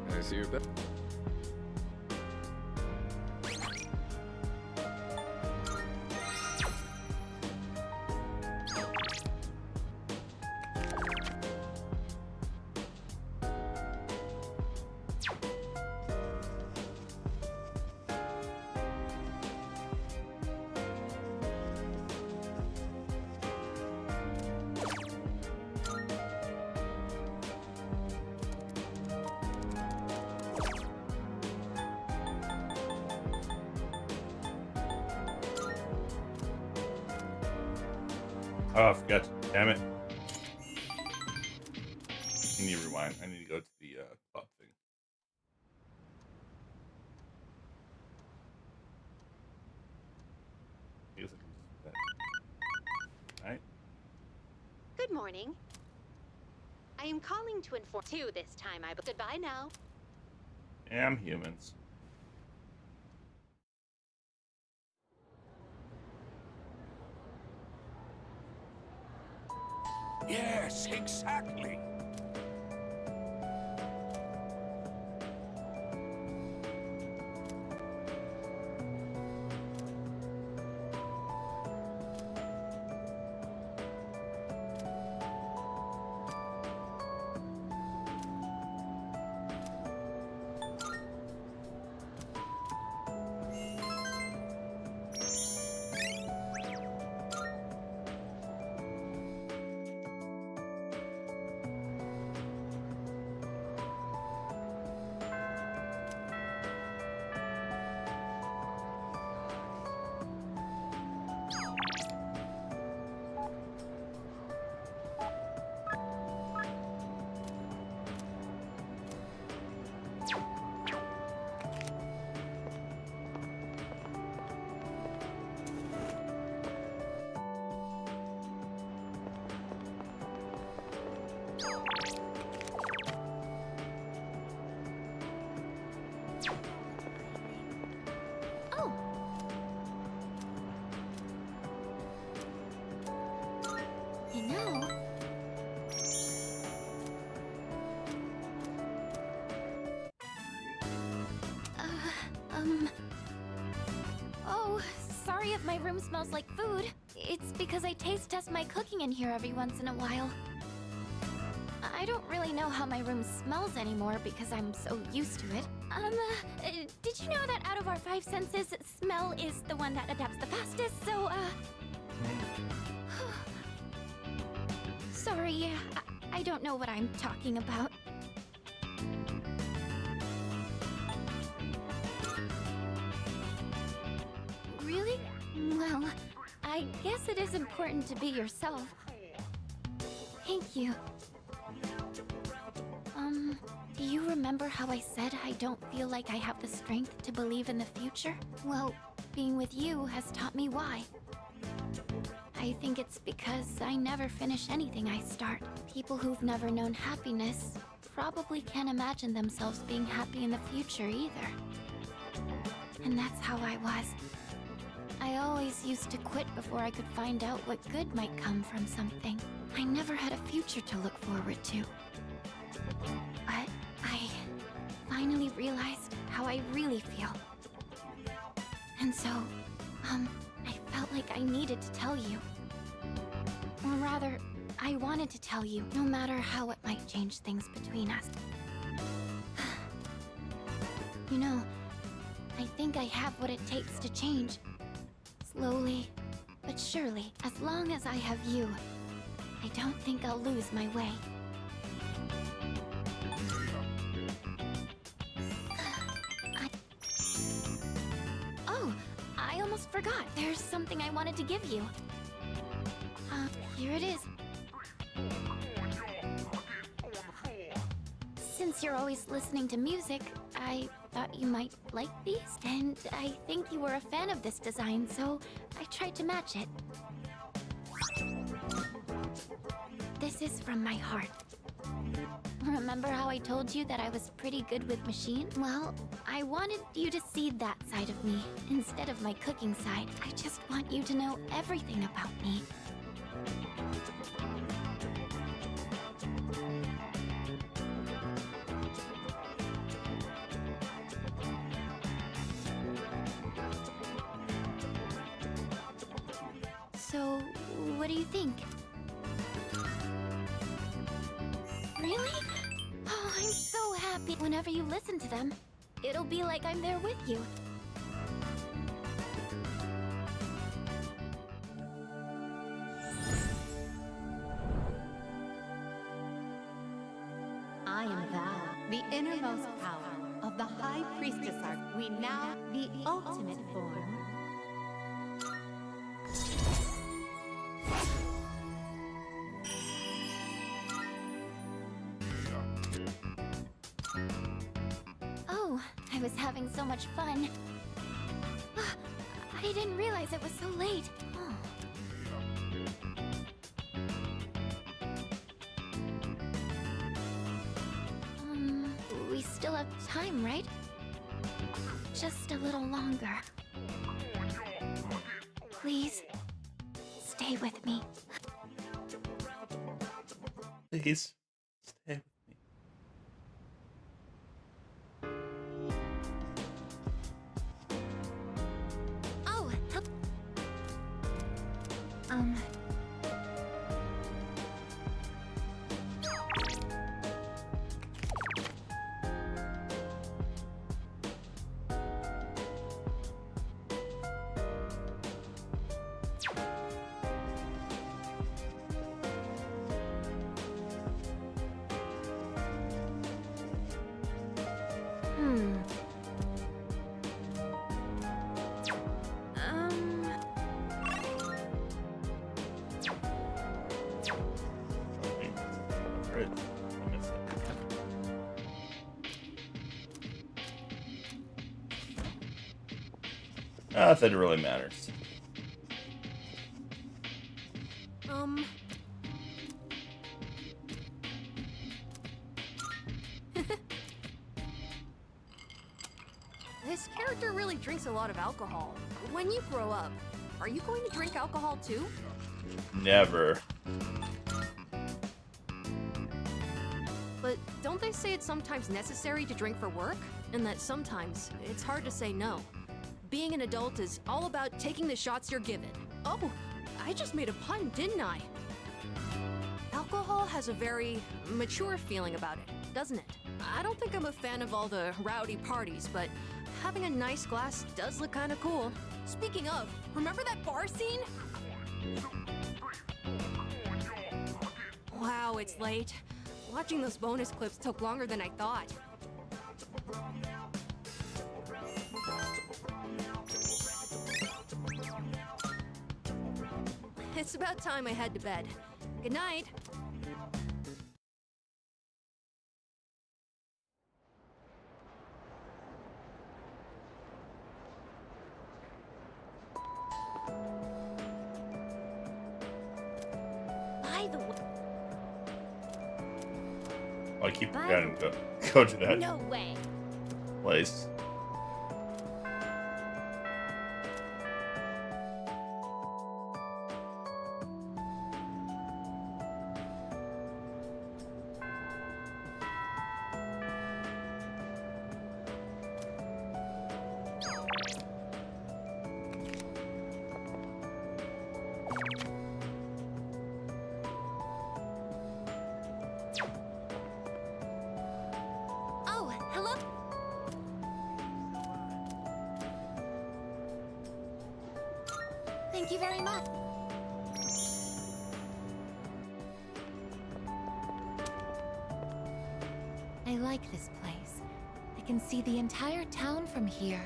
I see your bed. Oh, I forgot. Damn it. I need to rewind. I need to go to the club thing. I guess I can just do that. Alright. Good morning. I am calling to inform two this time. Goodbye now. Damn humans. Yes, exactly. You know, oh, sorry if my room smells like food. It's because I taste test my cooking in here every once in a while. I don't really know how my room smells anymore because I'm so used to it. Did you know that out of our 5 senses, smell is the one that adapts the fastest? So, sorry, I don't know what I'm talking about. Really? Well, I guess it is important to be yourself. Thank you. Do you remember how I said I don't feel like I have the strength to believe in the future? Well, being with you has taught me why. I think it's because I never finish anything I start. People who've never known happiness probably can't imagine themselves being happy in the future either. And that's how I was. I always used to quit before I could find out what good might come from something. I never had a future to look forward to. But I finally realized how I really feel. And so, I felt like I needed to tell you. Or rather, I wanted to tell you, no matter how it might change things between us. You know, I think I have what it takes to change. Slowly, but surely, as long as I have you, I don't think I'll lose my way. Oh, I almost forgot. There's something I wanted to give you. Here it is. Since you're always listening to music, I thought you might like these, and I think you were a fan of this design, so I tried to match it. This is from my heart. Remember how I told you that I was pretty good with machines? Well, I wanted you to see that side of me instead of my cooking side. I just want you to know everything about me. So, what do you think? Really? Oh, I'm so happy. Whenever you listen to them, it'll be like I'm there with you. I am thou, the innermost power of the High Priestess Arc. We now the ultimate form. Oh, I was having so much fun. I didn't realize it was so late. Oh. We still have time, right? Just a little longer. Please, stay with me. Please stay with me. Oh, help. Hmm. Fridge. I miss it. Nothing really matters. This character really drinks a lot of alcohol. When you grow up, are you going to drink alcohol too? Never. But don't they say it's sometimes necessary to drink for work? And that sometimes it's hard to say no. Being an adult is all about taking the shots you're given. Oh, I just made a pun, didn't I? Alcohol has a very mature feeling about it, doesn't it? I don't think I'm a fan of all the rowdy parties, but having a nice glass does look kind of cool. Speaking of, remember that bar scene? Wow, it's late. Watching those bonus clips took longer than I thought. It's about time I head to bed. Good night. By the way, I keep forgetting to go to that no way. place. Oh, hello. Thank you very much. I like this place. I can see the entire town from here.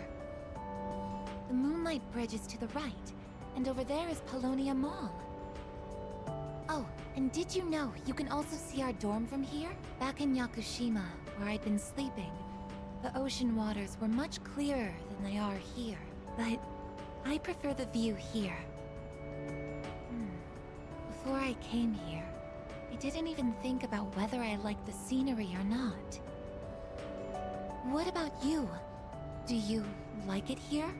The Moonlight Bridge is to the right, and over there is Polonia Mall. Oh, and did you know you can also see our dorm from here? Back in Yakushima, where I'd been sleeping, the ocean waters were much clearer than they are here. But I prefer the view here. Before I came here, I didn't even think about whether I liked the scenery or not. What about you? Do you like it here?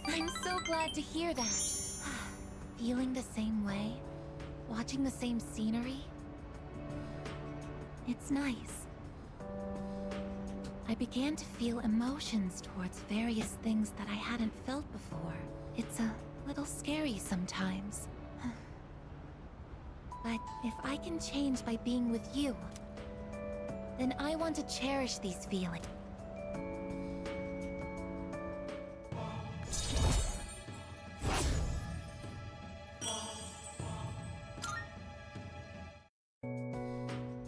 I'm so glad to hear that. Feeling the same way? Watching the same scenery? It's nice. I began to feel emotions towards various things that I hadn't felt before. It's a little scary sometimes. But if I can change by being with you, then I want to cherish these feelings.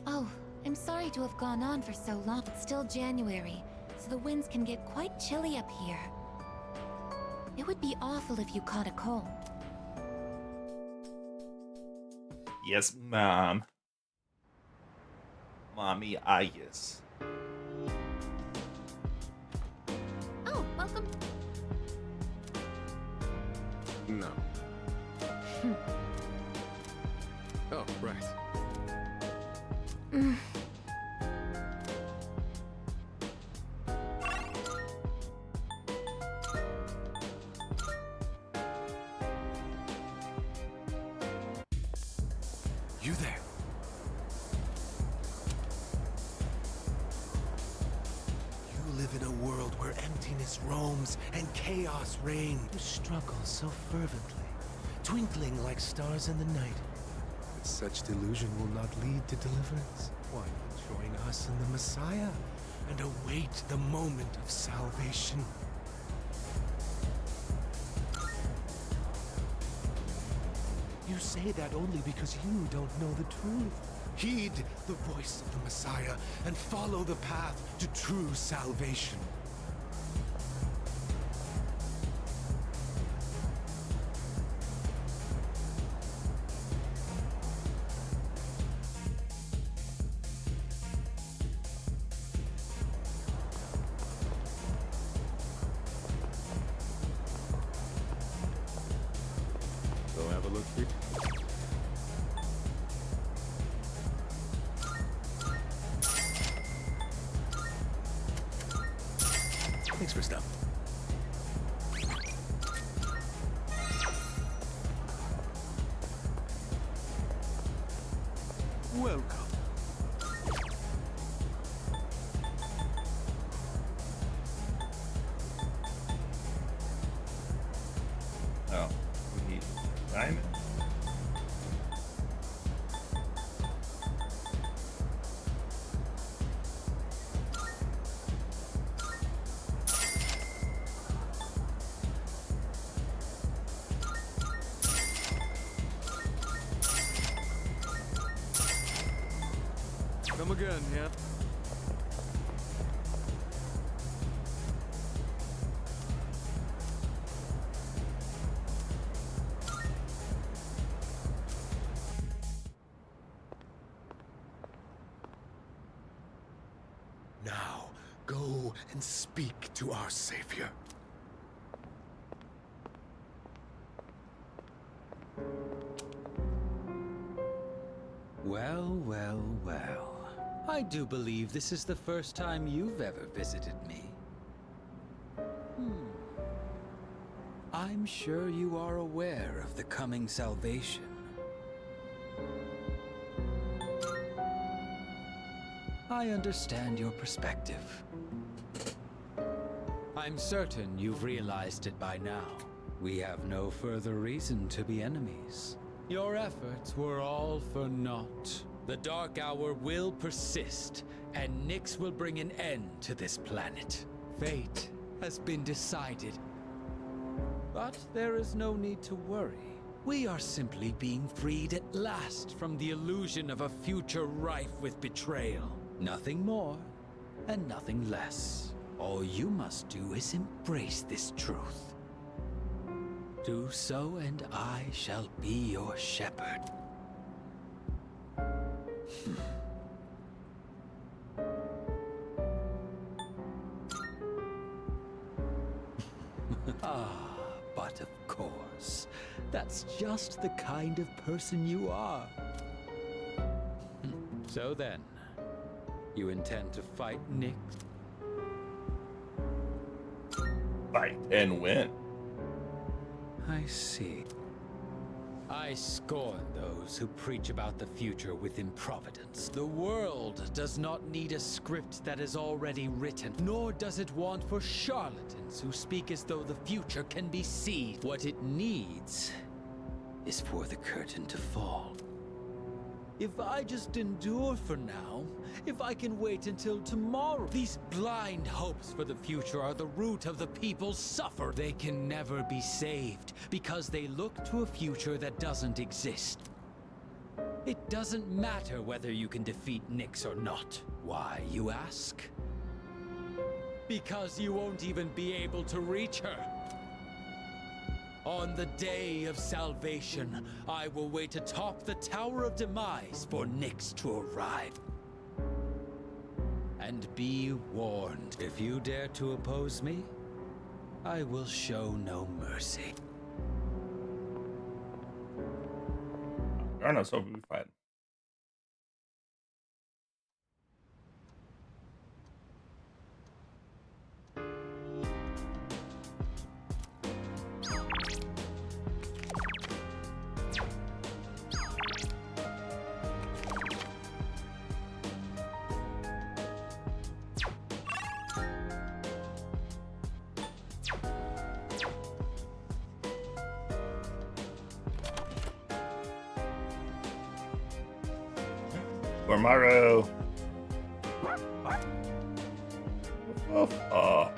Oh, I'm sorry to have gone on for so long. It's still January, so the winds can get quite chilly up here. It would be awful if you caught a cold. Yes, Mom. Mommy, yes. Oh, welcome. No. Oh, right. You there? You live in a world where emptiness roams and chaos reigns. You struggle so fervently, twinkling like stars in the night. But such delusion will not lead to deliverance. Why not join us in the Messiah and await the moment of salvation? You say that only because you don't know the truth. Heed the voice of the Messiah and follow the path to true salvation. Go have a look here. Thanks for stuff. Welcome. Oh, we need diamond. Come again, yeah? Now, go and speak to our Savior. Well, well, well. I do believe this is the first time you've ever visited me. I'm sure you are aware of the coming salvation. I understand your perspective. I'm certain you've realized it by now. We have no further reason to be enemies. Your efforts were all for naught. The Dark Hour will persist, and Nyx will bring an end to this planet. Fate has been decided. But there is no need to worry. We are simply being freed at last from the illusion of a future rife with betrayal. Nothing more, and nothing less. All you must do is embrace this truth. Do so, and I shall be your shepherd. But of course, that's just the kind of person you are. So then, you intend to fight Nyx? Fight and win. I see. I scorn those who preach about the future with improvidence. The world does not need a script that is already written, nor does it want for charlatans who speak as though the future can be seen. What it needs is for the curtain to fall. If I just endure for now, if I can wait until tomorrow, these blind hopes for the future are the root of the people's suffer. They can never be saved because they look to a future that doesn't exist. It doesn't matter whether you can defeat Nyx or not. Why, you ask? Because you won't even be able to reach her. On the day of salvation, I will wait atop the Tower of Demise for Nyx to arrive. And be warned, if you dare to oppose me, I will show no mercy. Garnos hope we fight. Gormaru. Woof, woof. Aw.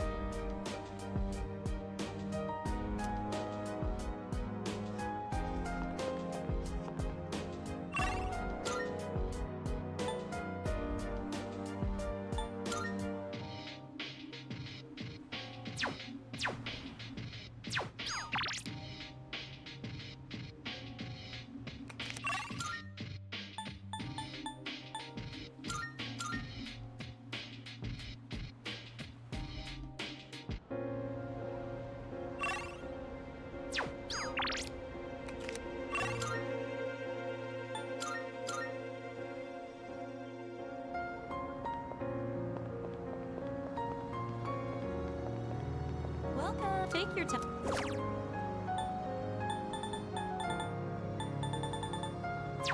Welcome. Take your time.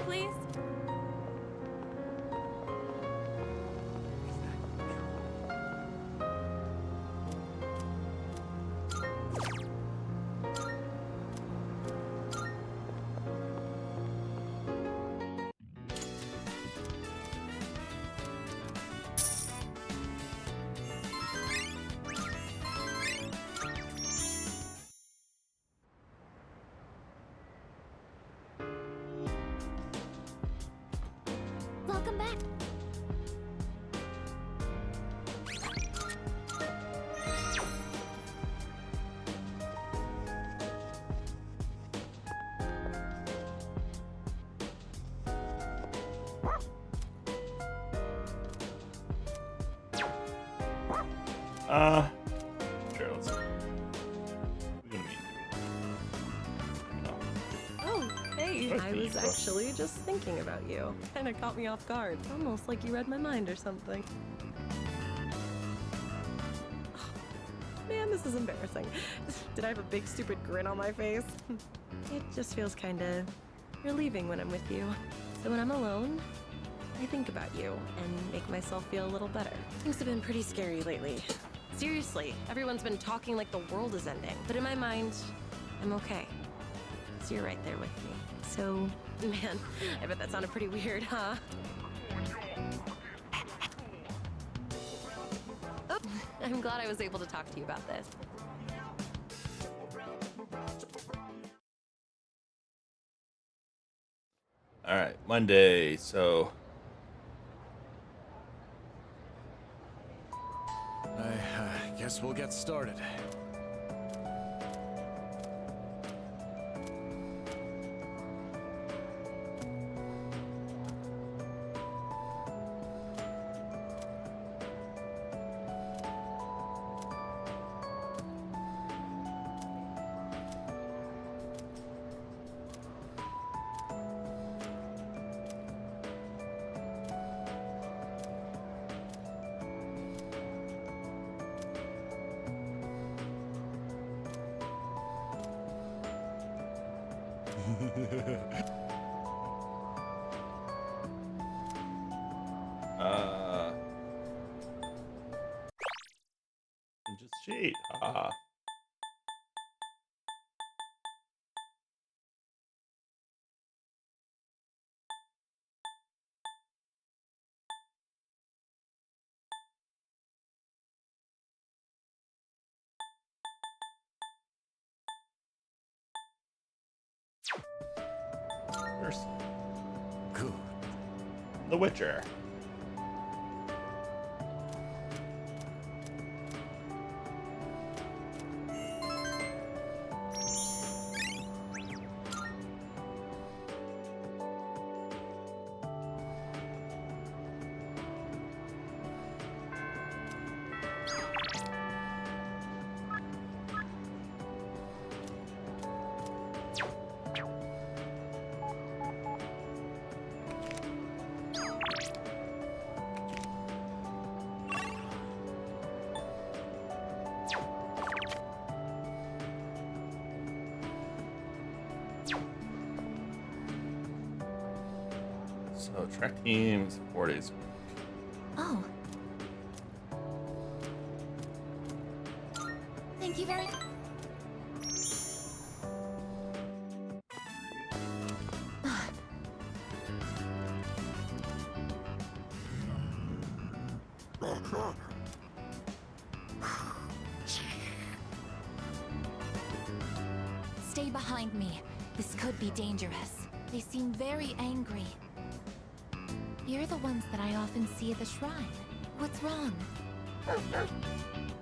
Please. Welcome back. Sure, let's see. We're gonna meet. Oh, hey, Nice I to meet was you, bro. actually just thinking about you. Kinda caught me off guard. Almost like you read my mind or something. Man, this is embarrassing. Did I have a big stupid grin on my face? It just feels kinda relieving when I'm with you. So when I'm alone, I think about you and make myself feel a little better. Things have been pretty scary lately. Seriously, everyone's been talking like the world is ending. But in my mind, I'm okay. So you're right there with me. So, man, I bet that sounded pretty weird, huh? Oh, I'm glad I was able to talk to you about this. All right, Monday. So I guess we'll get started. just cheat. Ah. Mercy. Good. The Witcher. So track teams 4 days a week. Oh. Thank you very much. Stay behind me. This could be dangerous. They seem very angry. You're the ones that I often see at the shrine. What's wrong?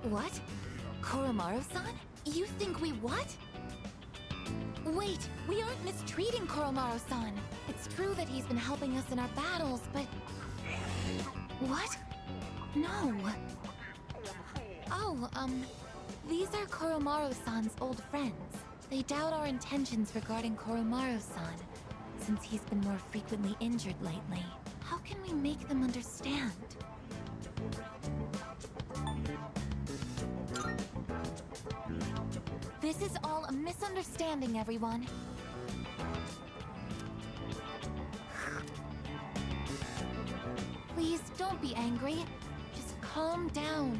What? Koromaru-san? You think we what? Wait, we aren't mistreating Koromaru-san. It's true that he's been helping us in our battles, but... What? No. Oh, these are Koromaru-san's old friends. They doubt our intentions regarding Koromaru-san, since he's been more frequently injured lately. How can we make them understand? This is all a misunderstanding, everyone. Please, don't be angry. Just calm down.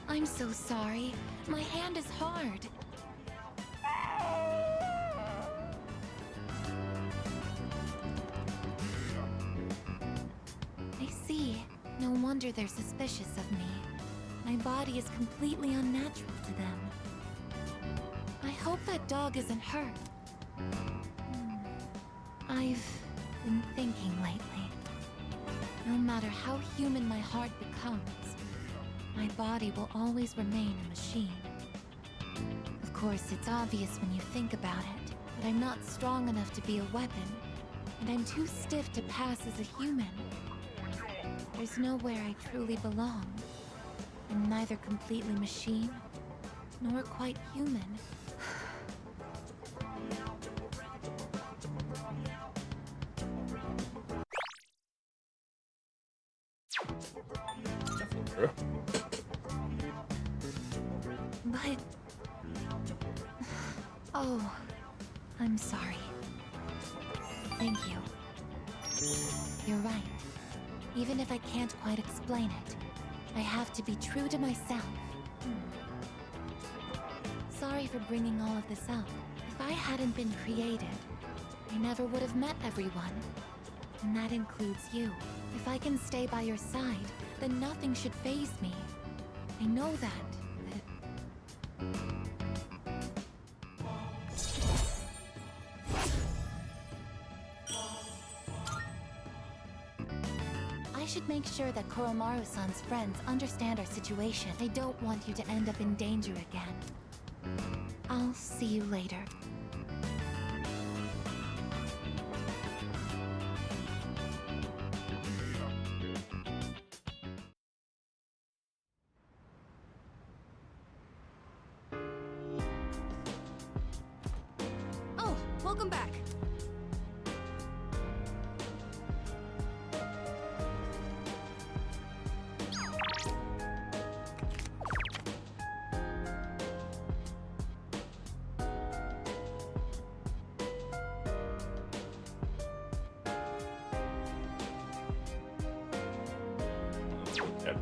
I'm so sorry. My hand is hard. I see. No wonder they're suspicious of me. My body is completely unnatural to them. I hope that dog isn't hurt. I've been thinking lately. No matter how human my heart becomes, my body will always remain a machine. Of course, it's obvious when you think about it, but I'm not strong enough to be a weapon, and I'm too stiff to pass as a human. There's nowhere I truly belong. I'm neither completely machine, nor quite human. True. But... Oh, I'm sorry. Thank you. You're right. Even if I can't quite explain it, I have to be true to myself. Sorry for bringing all of this up. If I hadn't been created, I never would have met everyone. And that includes you. If I can stay by your side, then nothing should faze me. I know that. I should make sure that Koromaru-san's friends understand our situation. I don't want you to end up in danger again. I'll see you later. Oh, welcome back. Yeah.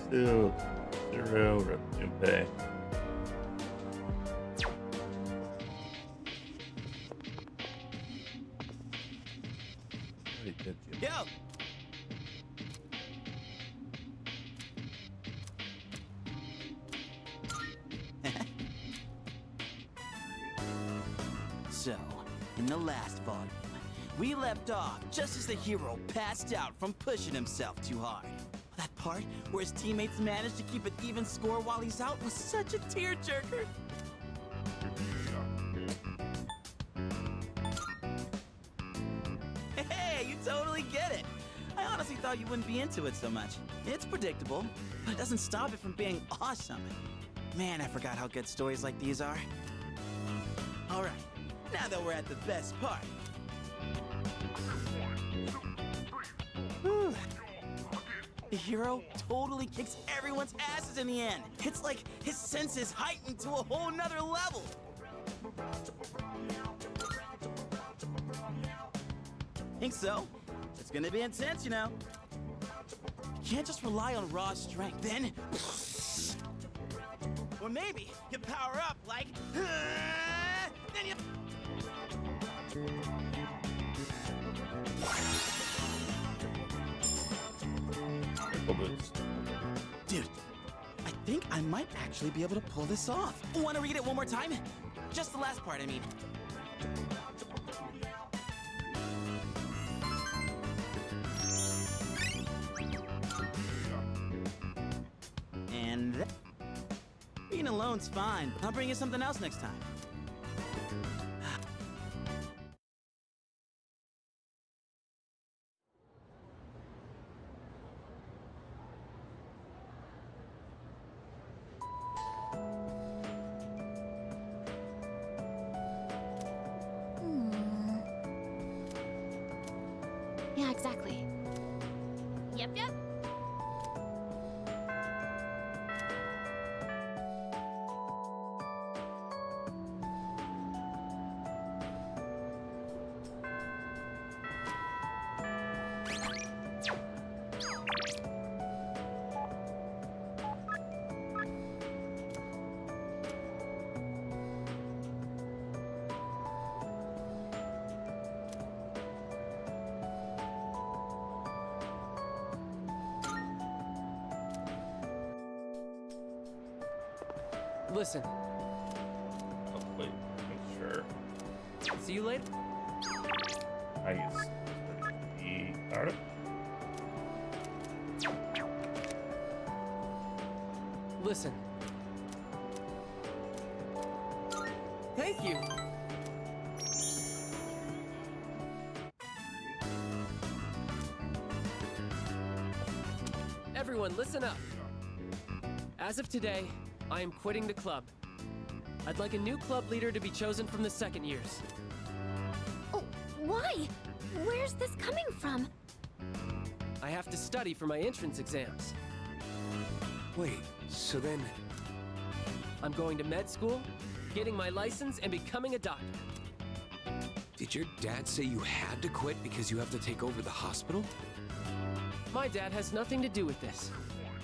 Still 0 Junpei. Yo! So, in the last volume, we left off just as the hero passed out from pushing himself too hard. That part where his teammates managed to keep an even score while he's out was such a tearjerker. Hey, you totally get it. I honestly thought you wouldn't be into it so much. It's predictable, but it doesn't stop it from being awesome. Man, I forgot how good stories like these are. All right, now that we're at the best part. Whew. The hero totally kicks everyone's asses in the end. It's like his senses heightened to a whole nother level. Think so? It's gonna be intense, you know. can't just rely on raw strength. Then... Or maybe you power up like... Then you... Dude, I think I might actually be able to pull this off. Want to read it one more time? Just the last part, I mean. And being alone's fine. I'll bring you something else next time. Yeah, exactly. Yep, yep. Listen. Oh, wait, make sure. See you later. Nice. The card. Listen. Thank you. Everyone, listen up. As of today, I am quitting the club. I'd like a new club leader to be chosen from the second years. Oh, why? Where's this coming from? I have to study for my entrance exams. Wait, so then... I'm going to med school, getting my license, and becoming a doctor. Did your dad say you had to quit because you have to take over the hospital? My dad has nothing to do with this.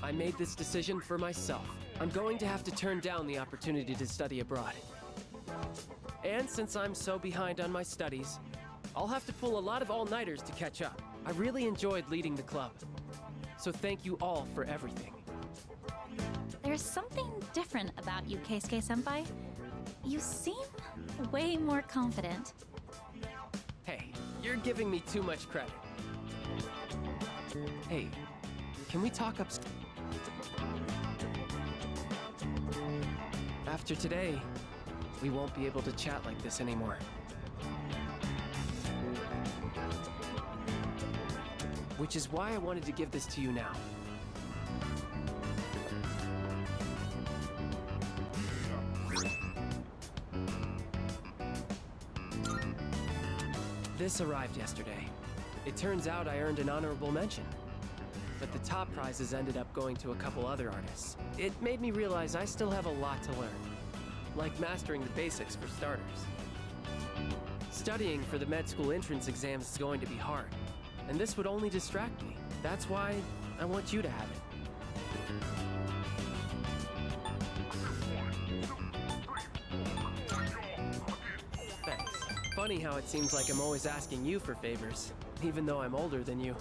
I made this decision for myself. I'm going to have to turn down the opportunity to study abroad. And since I'm so behind on my studies, I'll have to pull a lot of all-nighters to catch up. I really enjoyed leading the club. So thank you all for everything. There's something different about you, Keisuke-senpai. You seem way more confident. Hey, you're giving me too much credit. Hey, can we talk upstairs? After today, we won't be able to chat like this anymore. Which is why I wanted to give this to you now. This arrived yesterday. It turns out I earned an honorable mention. But the top prizes ended up going to a couple other artists. It made me realize I still have a lot to learn. Like mastering the basics for starters. Studying for the med school entrance exams is going to be hard. And this would only distract me. That's why I want you to have it. Thanks. Funny how it seems like I'm always asking you for favors, even though I'm older than you.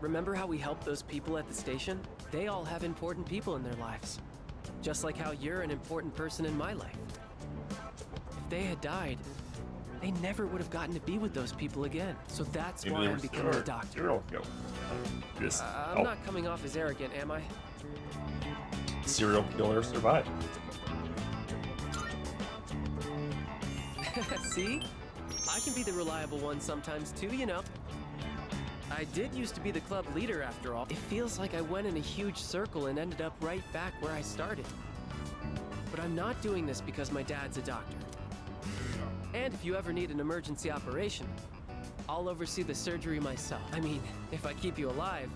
Remember how we helped those people at the station? They all have important people in their lives. Just like how you're an important person in my life. If they had died, they never would have gotten to be with those people again. So that's why I'm becoming a doctor. I'm not coming off as arrogant, am I? Serial killer survived. See? I can be the reliable one sometimes too, you know. I did used to be the club leader after all. It feels like I went in a huge circle and ended up right back where I started. But I'm not doing this because my dad's a doctor. And if you ever need an emergency operation, I'll oversee the surgery myself. I mean, if I keep you alive,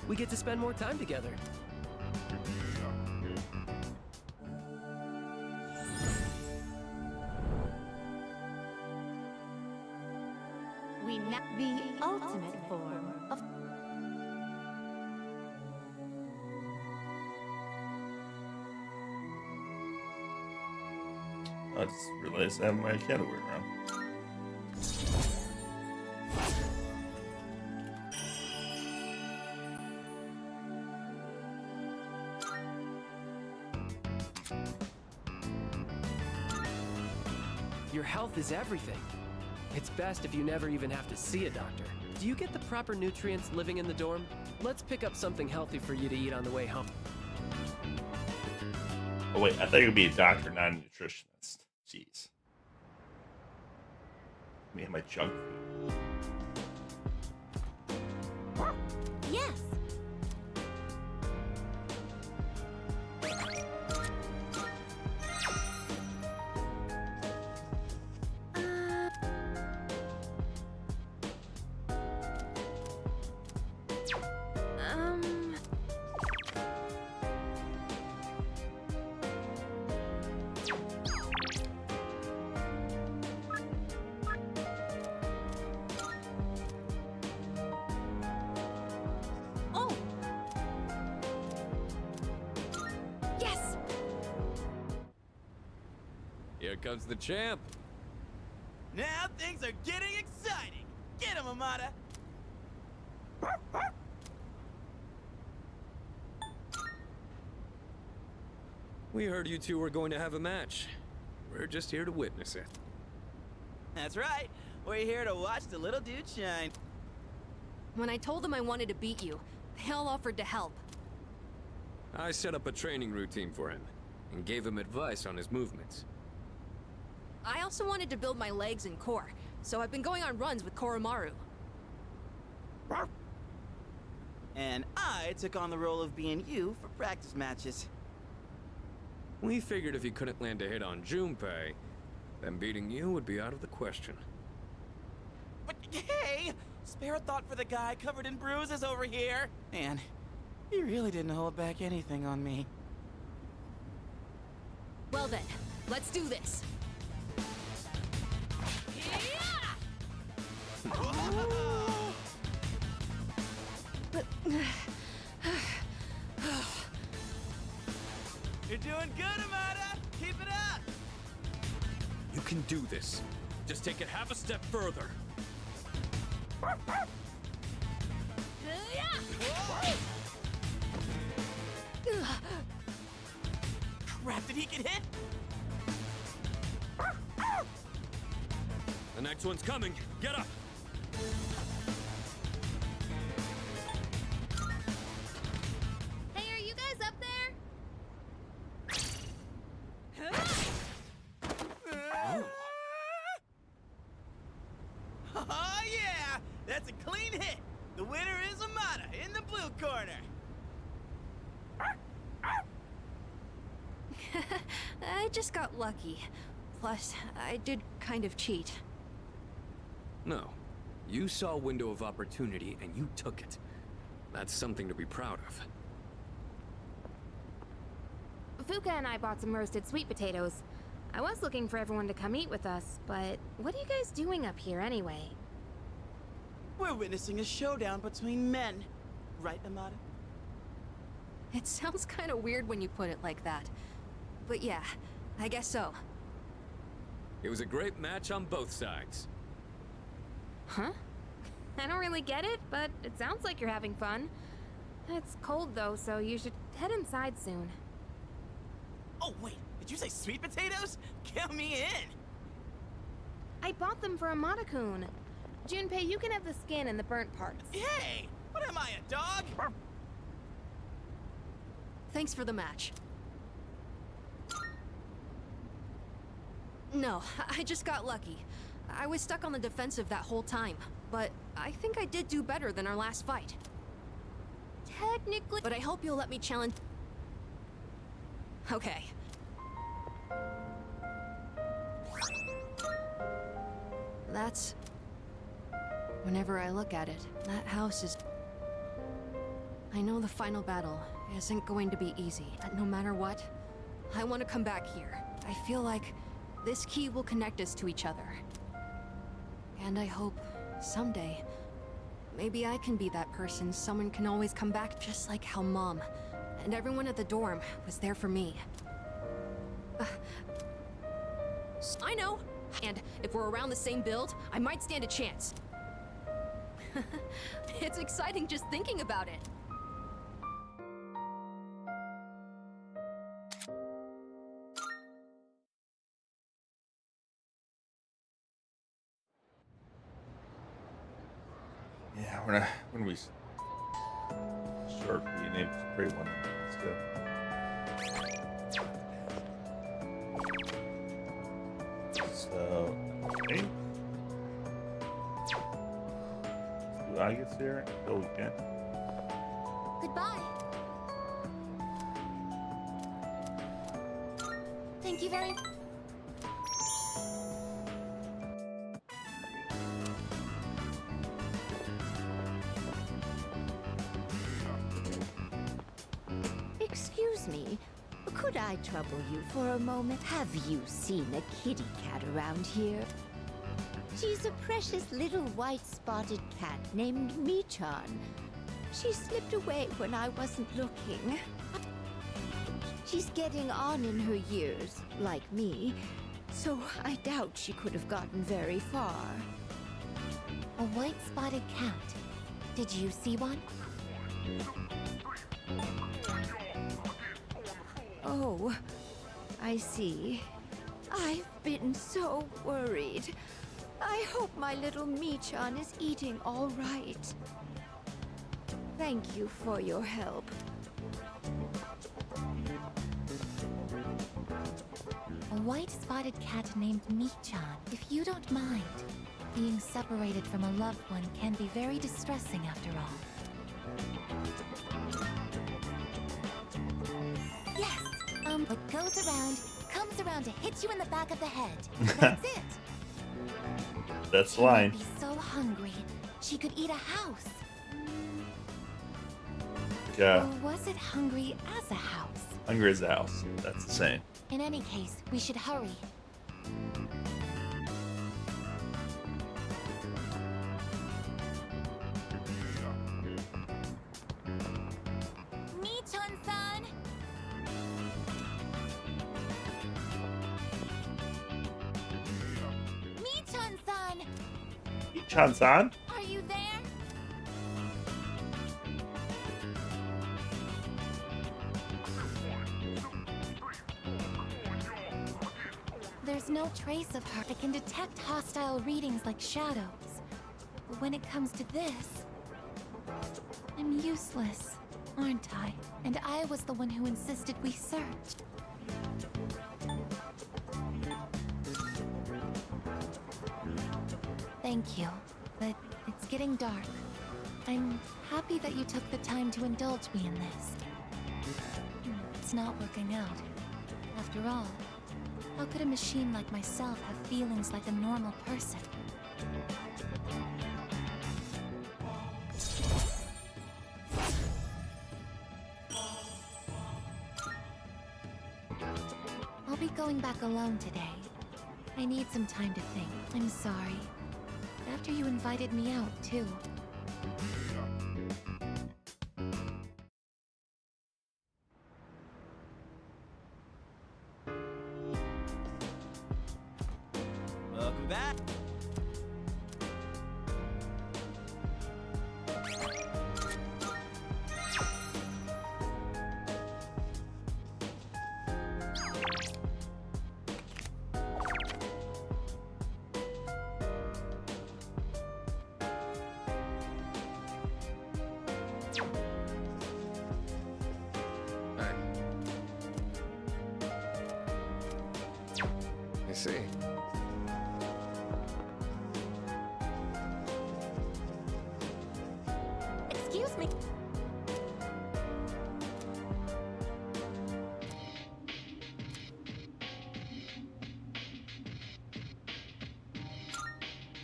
we get to spend more time together. The ultimate form of... I just realized I have my category wrong. Your health is everything. It's best if you never even have to see a doctor. Do you get the proper nutrients living in the dorm? Let's pick up something healthy for you to eat on the way home. Oh wait, I thought you would be a doctor, not a nutritionist. Jeez. Me and my junk food. Yes. Oh! Yes! Here comes the champ. Now things are getting exciting. Get him, Amada. We heard you two were going to have a match. We're just here to witness it. That's right. We're here to watch the little dude shine. When I told them I wanted to beat you, they all offered to help. I set up a training routine for him and gave him advice on his movements. I also wanted to build my legs and core, so I've been going on runs with Koromaru. And I took on the role of being you for practice matches. We figured if he couldn't land a hit on Junpei, then beating you would be out of the question. But hey! Spare a thought for the guy covered in bruises over here. Man, he really didn't hold back anything on me. Well then, let's do this. You're doing good, Amada! Keep it up! You can do this. Just take it half a step further. Crap, did he get hit? The next one's coming. Get up! Hey, are you guys up there? Oh yeah! That's a clean hit! The winner is Amada in the blue corner! I just got lucky. Plus, I did kind of cheat. No. You saw a window of opportunity and you took it. That's something to be proud of. Fuka and I bought some roasted sweet potatoes. I was looking for everyone to come eat with us, but what are you guys doing up here anyway? We're witnessing a showdown between men. Right, Amada? It sounds kind of weird when you put it like that. But yeah, I guess so. It was a great match on both sides. Huh? I don't really get it, but it sounds like you're having fun. It's cold though, so you should head inside soon. Oh wait, did you say sweet potatoes? Count me in! I bought them for Amada-kun. Junpei, you can have the skin and the burnt parts. Hey! What am I, a dog? Thanks for the match. No, I just got lucky. I was stuck on the defensive that whole time, but I think I did do better than our last fight. Technically, but I hope you'll let me challenge. Okay. That's... Whenever I look at it, that house is... I know the final battle isn't going to be easy, but no matter what, I want to come back here. I feel like this key will connect us to each other. And I hope, someday, maybe I can be that person someone can always come back, just like how Mom and everyone at the dorm was there for me. house. I know. And if we're around the same build, I might stand a chance. It's exciting just thinking about it. Yeah, when we short we named a great one. Let's go. So I think I gets here until we can. Goodbye. Thank you very much. Excuse me, could I trouble you for a moment? Have you seen a kitty cat around here? She's a precious little white-spotted cat named Michan. She slipped away when I wasn't looking. She's getting on in her years, like me, so I doubt she could have gotten very far. A white-spotted cat. Did you see one? Oh, I see. I've been so worried. I hope my little Michan is eating all right. Thank you for your help. A white-spotted cat named Michan. If you don't mind, being separated from a loved one can be very distressing after all. Yes, what goes around comes around to hit you in the back of the head. That's it. That's the She might line. be so hungry, she could eat a house. Yeah, Or was it hungry as a house? hungry as a house. That's the same. In any case, we should hurry. Michan-san! Michan-san! Chan-san? Are you there? There's no trace of her. I can detect hostile readings like shadows. But when it comes to this, I'm useless, aren't I? And I was the one who insisted we search. Thank you, but it's getting dark. I'm happy that you took the time to indulge me in this. It's not working out. After all, how could a machine like myself have feelings like a normal person? I'll be going back alone today. I need some time to think. I'm sorry. After you invited me out, too. Welcome back. I see. Excuse me.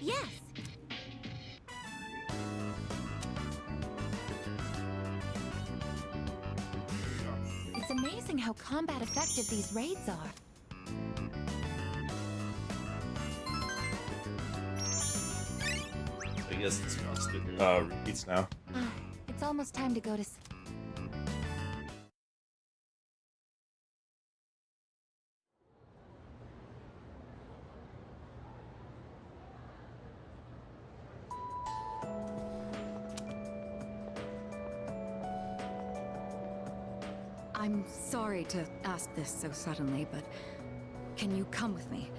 Yes. It's amazing how combat effective these raids are. I guess it's must repeats now. It's almost time to go to s- I'm sorry to ask this so suddenly, but can you come with me?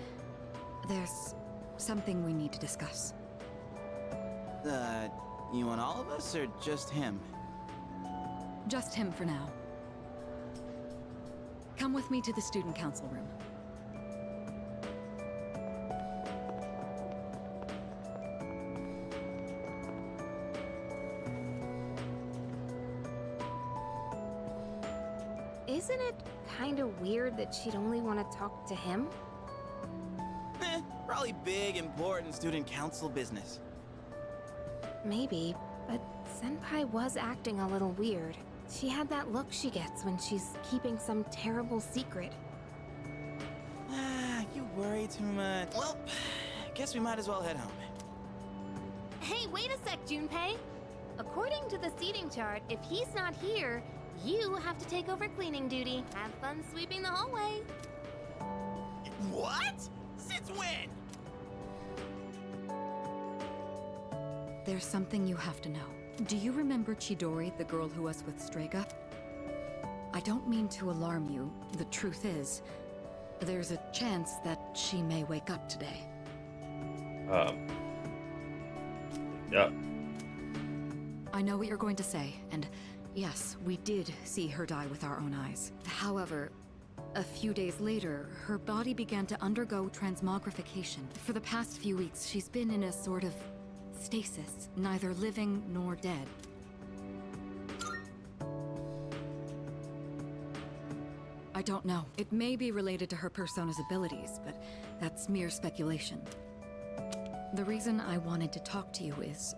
There's something we need to discuss. You want all of us or just him? Just him for now. Come with me to the student council room. Isn't it kind of weird that she'd only want to talk to him? Probably big, important student council business. Maybe, but Senpai was acting a little weird. She had that look she gets when she's keeping some terrible secret. You worry too much. Well, guess we might as well head home. Hey, wait a sec, Junpei! According to the seating chart, if he's not here, you have to take over cleaning duty. Have fun sweeping the hallway. What? Since when? There's something you have to know. Do you remember Chidori, the girl who was with Strega? I don't mean to alarm you. The truth is, there's a chance that she may wake up today. Yeah. I know what you're going to say, and yes, we did see her die with our own eyes. However, a few days later, her body began to undergo transmogrification. For the past few weeks, she's been in a sort of stasis, neither living nor dead. I don't know. It may be related to her persona's abilities, but that's mere speculation. The reason I wanted to talk to you is...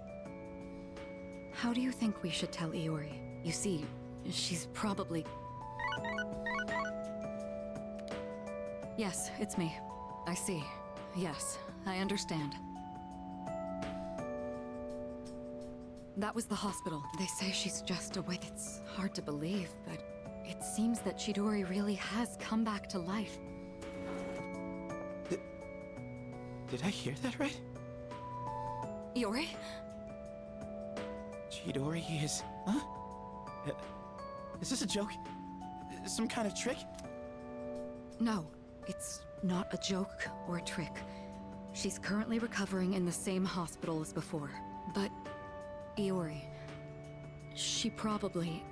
how do you think we should tell Iori? You see, she's probably... Yes, it's me. I see. Yes, I understand. That was the hospital. They say she's just awake. It's hard to believe, but it seems that Chidori really has come back to life. Did I hear that right? Iori? Chidori is... Huh? Is this a joke? Some kind of trick? No, it's not a joke or a trick. She's currently recovering in the same hospital as before. But Iori, she probably...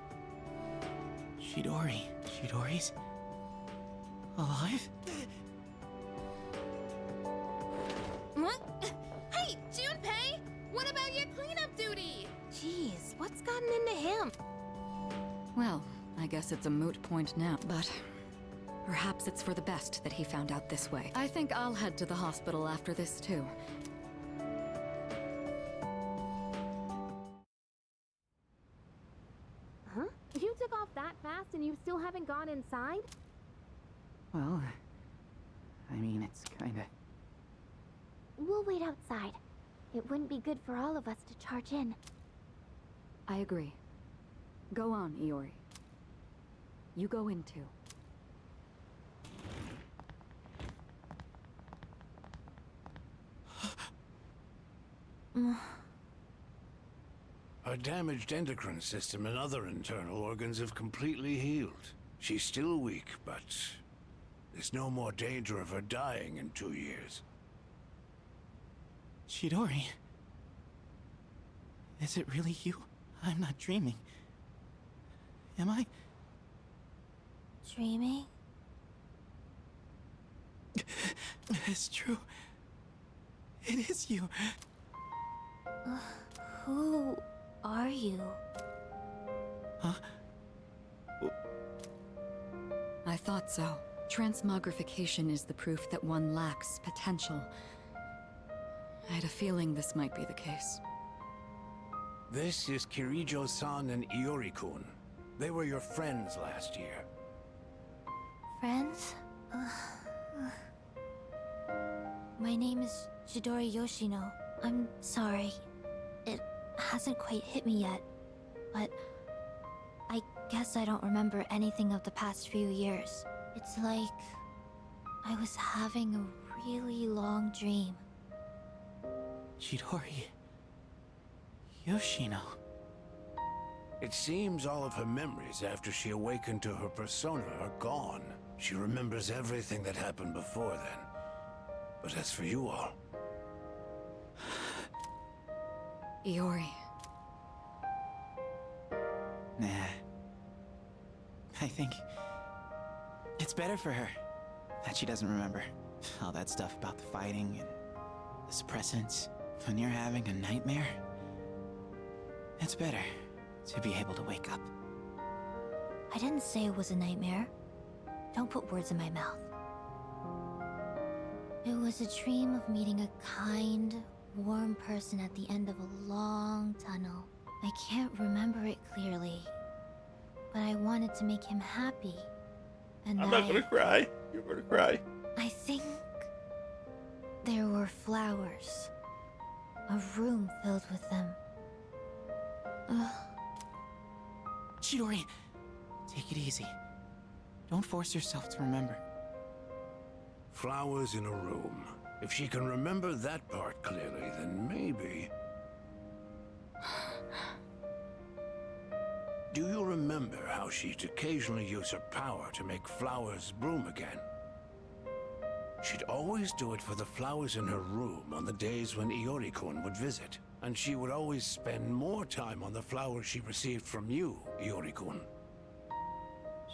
Chidori's... alive? What? Hey, Junpei! What about your cleanup duty? Jeez, what's gotten into him? Well, I guess it's a moot point now, but perhaps it's for the best that he found out this way. I think I'll head to the hospital after this, too. Huh? You took off that fast and you still haven't gone inside? Well, I mean, it's kinda... We'll wait outside. It wouldn't be good for all of us to charge in. I agree. Go on, Iori. You go in, too. Her damaged endocrine system and other internal organs have completely healed. She's still weak, but there's no more danger of her dying in 2 years. Chidori? Is it really you? I'm not dreaming. Am I? Dreaming? It's true. It is you. Who are you? Huh? I thought so. Transmogrification is the proof that one lacks potential. I had a feeling this might be the case. This is Kirijo-san and Iori-kun. They were your friends last year. Friends? My name is Chidori Yoshino. I'm sorry. It hasn't quite hit me yet, but I guess I don't remember anything of the past few years. It's like I was having a really long dream. Chidori... Yoshino... It seems all of her memories after she awakened to her persona are gone. She remembers everything that happened before then. But as for you all, Iori. Nah. I think it's better for her that she doesn't remember all that stuff about the fighting and the suppressants. When you're having a nightmare, it's better to be able to wake up. I didn't say it was a nightmare. Don't put words in my mouth. It was a dream of meeting a kind, warm person at the end of a long tunnel. I can't remember it clearly, but I wanted to make him happy. And I'm not gonna cry. You're gonna cry. I think there were flowers. A room filled with them. Ugh. Chidori, take it easy. Don't force yourself to remember. flowers in a room. If she can remember that part clearly, then maybe... Do you remember how she'd occasionally use her power to make flowers bloom again? She'd always do it for the flowers in her room on the days when Iori-kun would visit. And she would always spend more time on the flowers she received from you, Iori-kun.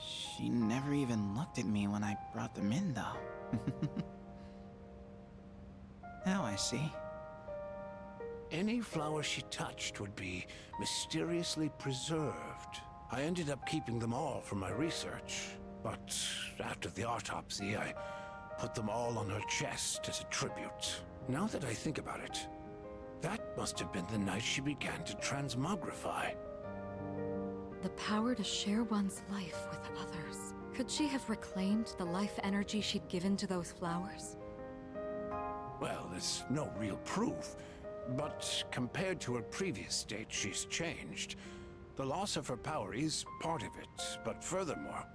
She never even looked at me when I brought them in, though. Now I see. Any flower she touched would be mysteriously preserved. I ended up keeping them all for my research, but after the autopsy, I put them all on her chest as a tribute. Now that I think about it, that must have been the night she began to transmogrify. The power to share one's life with others. Could she have reclaimed the life energy she'd given to those flowers? Well, there's no real proof, but compared to her previous state, she's changed. The loss of her power is part of it, but furthermore...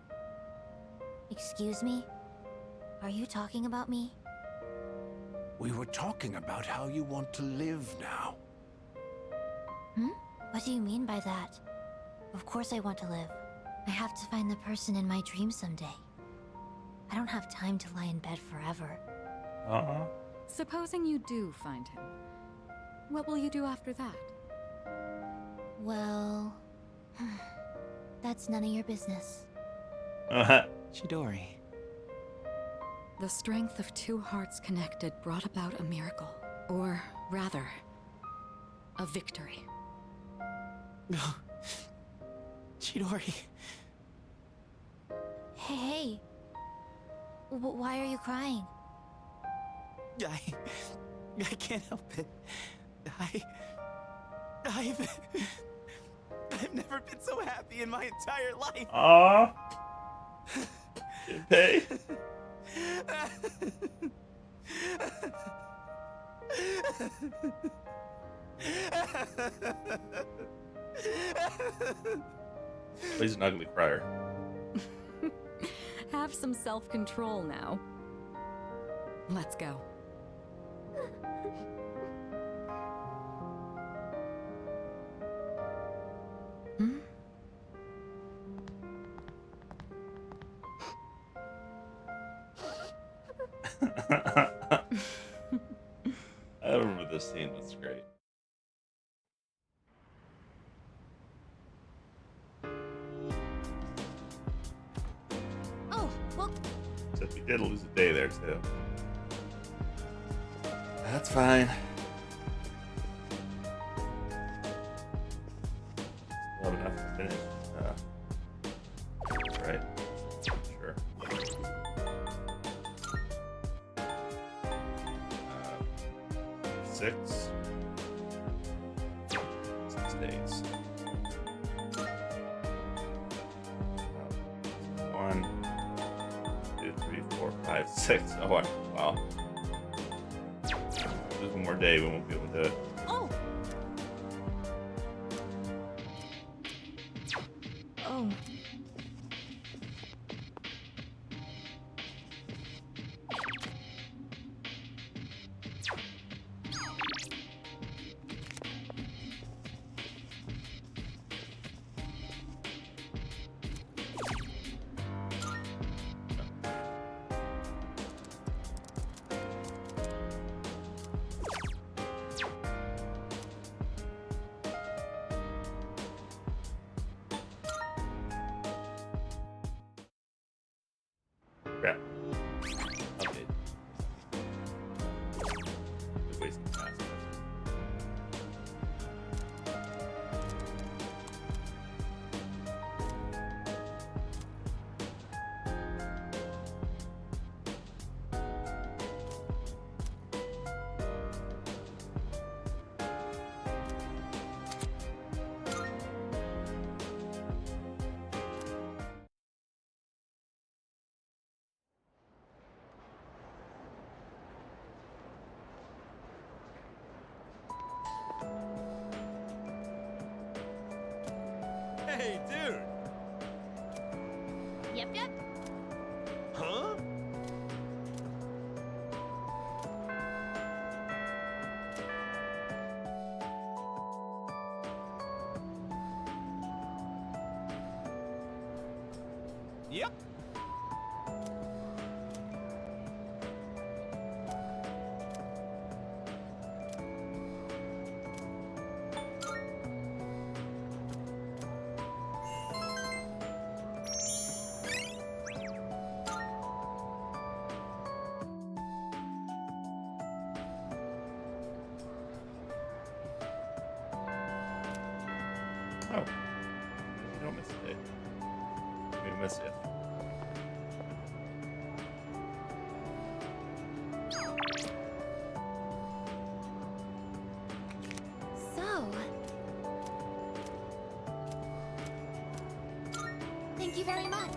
Excuse me? Are you talking about me? We were talking about how you want to live now. Hmm? What do you mean by that? Of course I want to live. I have to find the person in my dream someday. I don't have time to lie in bed forever. Supposing you do find him, what will you do after that? Well... that's none of your business. Chidori. The strength of two hearts connected brought about a miracle. Or, rather, a victory. Chidori. Hey. Why are you crying? I can't help it. I've never been so happy in my entire life. Aww. Pay. He's an ugly crier. Have some self-control now. Let's go. Hmm? I remember this scene was great. Oh, well... Except we did lose a day there, too. That's fine. Still have enough to finish. Right. Sure. 6 days. 1, 2, 3, 4, 5, 6. Oh, wow. There's one more day, we won't be able to do it. Oh! Oh. Crap. Okay. We're wasting fast. Hey, dude! Yep, yep. Huh? Yep. Oh. You don't miss it. We miss it. So, thank you very much.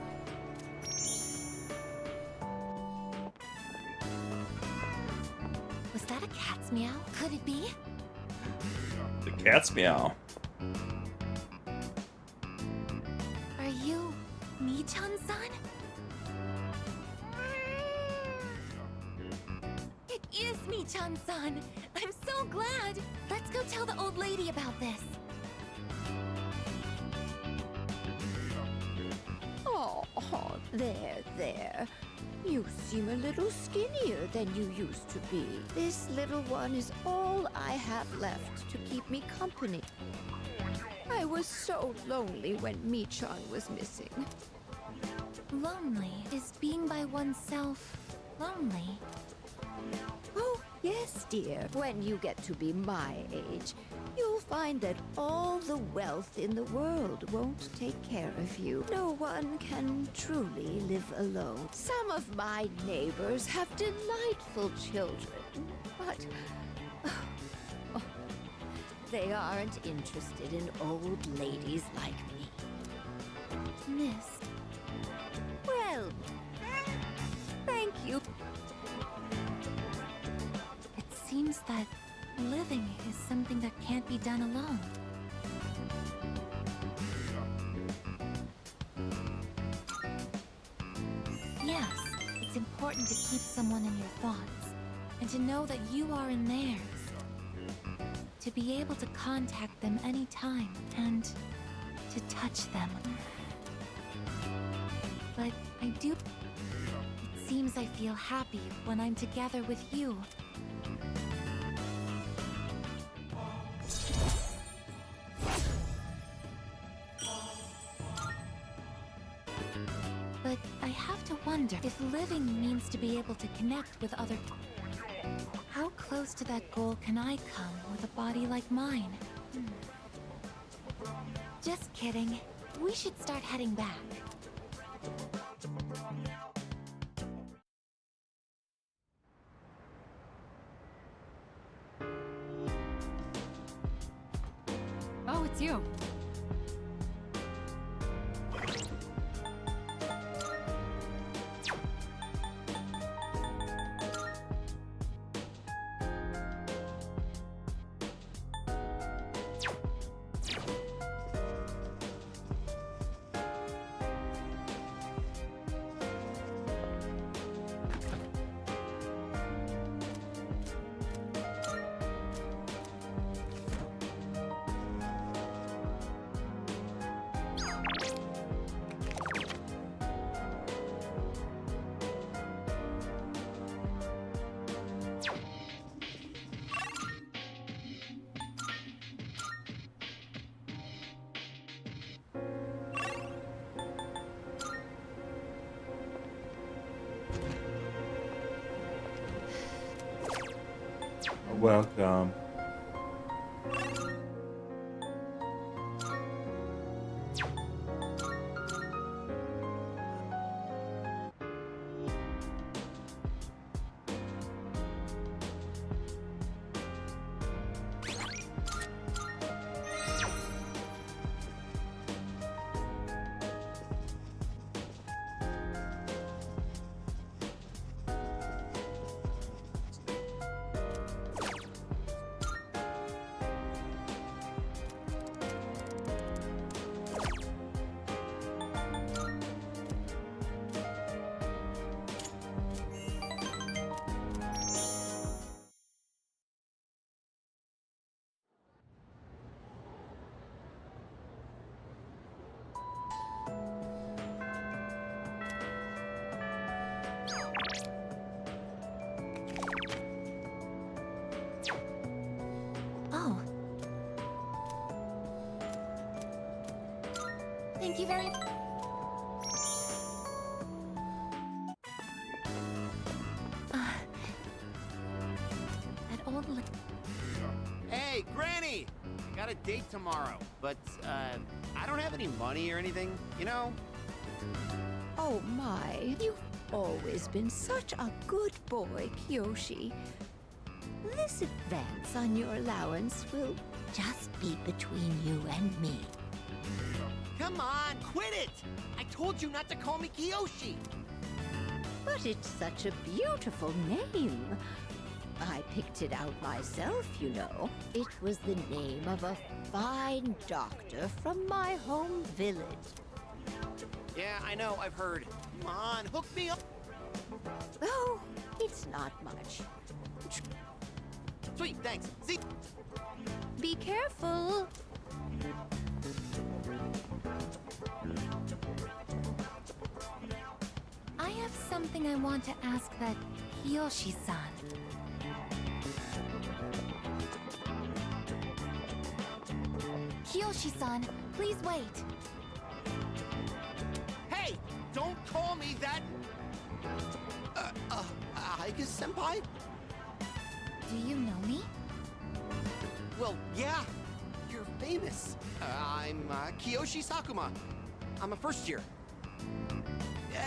Was that a cat's meow? Could it be? The cat's meow. Are you Mi-chan-san? It is Mi-chan-san! I'm so glad! Let's go tell the old lady about this. Oh, there. You seem a little skinnier than you used to be. This little one is all I have left to keep me company. I was so lonely when Mi-chan was missing. Lonely? Is being by oneself lonely? Oh, yes, dear. When you get to be my age, you'll find that all the wealth in the world won't take care of you. No one can truly live alone. Some of my neighbors have delightful children, but they aren't interested in old ladies like me. Miss. Well, thank you. It seems that living is something that can't be done alone. Yes, it's important to keep someone in your thoughts, and to know that you are in theirs. To be able to contact them anytime, and to touch them. But I do... It seems I feel happy when I'm together with you. But I have to wonder if living means to be able to connect with other... How close to that goal can I come with a body like mine? Just kidding. We should start heading back. Oh, it's you. Welcome. Oh. Thank you very much. That old Hey, Granny! I got a date tomorrow, but, I don't have any money or anything, you know? Oh my, you've always been such a good boy, Kyoshi. This advance on your allowance will just be between you and me. Come on, quit it! I told you not to call me Kiyoshi! But it's such a beautiful name. I picked it out myself, you know. It was the name of a fine doctor from my home village. Yeah, I know, I've heard. Come on, hook me up! Oh, it's not much. Sweet, thanks. See? Be careful. I have something I want to ask that Kiyoshi-san. Kiyoshi-san, please wait. Hey! Don't call me that! Aiga-senpai? Do you know me? Well, yeah. You're famous. I'm Kiyoshi Sakuma. I'm a first year.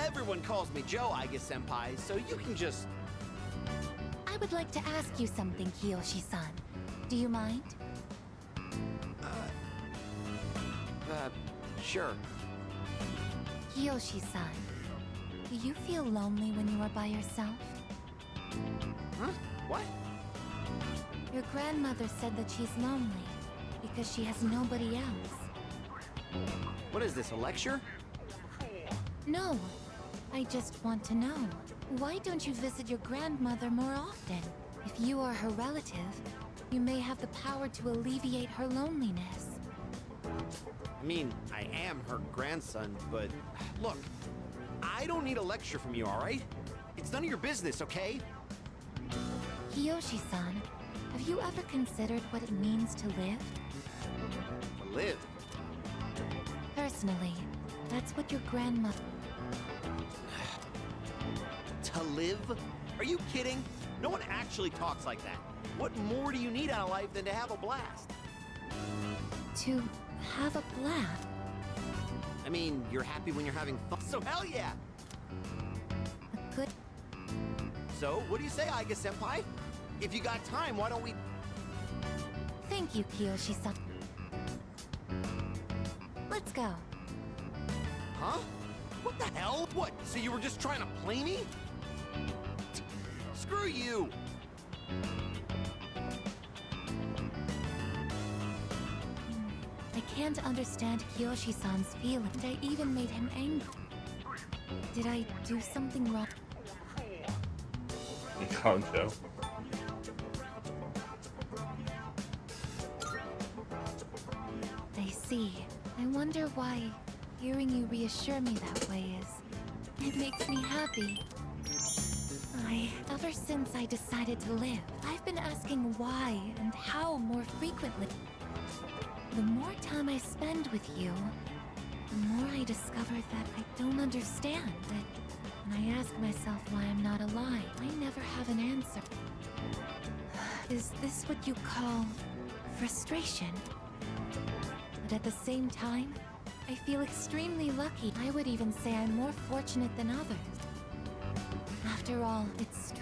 Everyone calls me Joe, Aiga-senpai, so you can just... I would like to ask you something, Kiyoshi-san. Do you mind? Sure. Kiyoshi-san, do you feel lonely when you are by yourself? Huh? What? Your grandmother said that she's lonely because she has nobody else. What is this, a lecture? No, I just want to know. Why don't you visit your grandmother more often? If you are her relative, you may have the power to alleviate her loneliness. I mean, I am her grandson, but look, I don't need a lecture from you, alright? It's none of your business, okay? Kiyoshi-san, have you ever considered what it means to live? To live? Personally, that's what your grandmother... To live? Are you kidding? No one actually talks like that. What more do you need out of life than to have a blast? To have a blast? I mean, you're happy when you're having fun, so hell yeah! Good. So, what do you say, Aiga-senpai? If you got time, why don't we... Thank you, Kiyoshi-san. Let's go. Huh? What the hell? What, so you were just trying to play me? Screw you! I can't understand Kiyoshi-san's feelings. I even made him angry. Did I do something wrong? Concho. I see. I wonder why hearing you reassure me that way is... It makes me happy. Ever since I decided to live, I've been asking why and how more frequently. The more time I spend with you, the more I discover that I don't understand. That when I ask myself why I'm not alive, I never have an answer. Is this what you call frustration? But at the same time, I feel extremely lucky. I would even say I'm more fortunate than others. After all, it's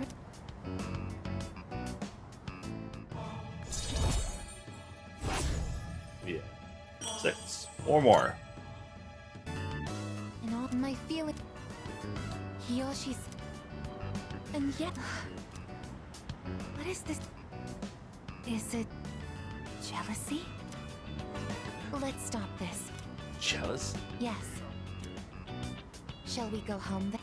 Yeah. 6. 4 more. and all my feeling. Kiyoshi's. And yet. What is this? Is it jealousy? Let's stop this. Jealous? Yes. Shall we go home then?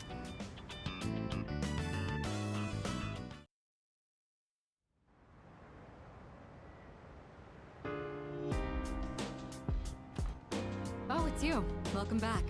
Oh, it's you. Welcome back.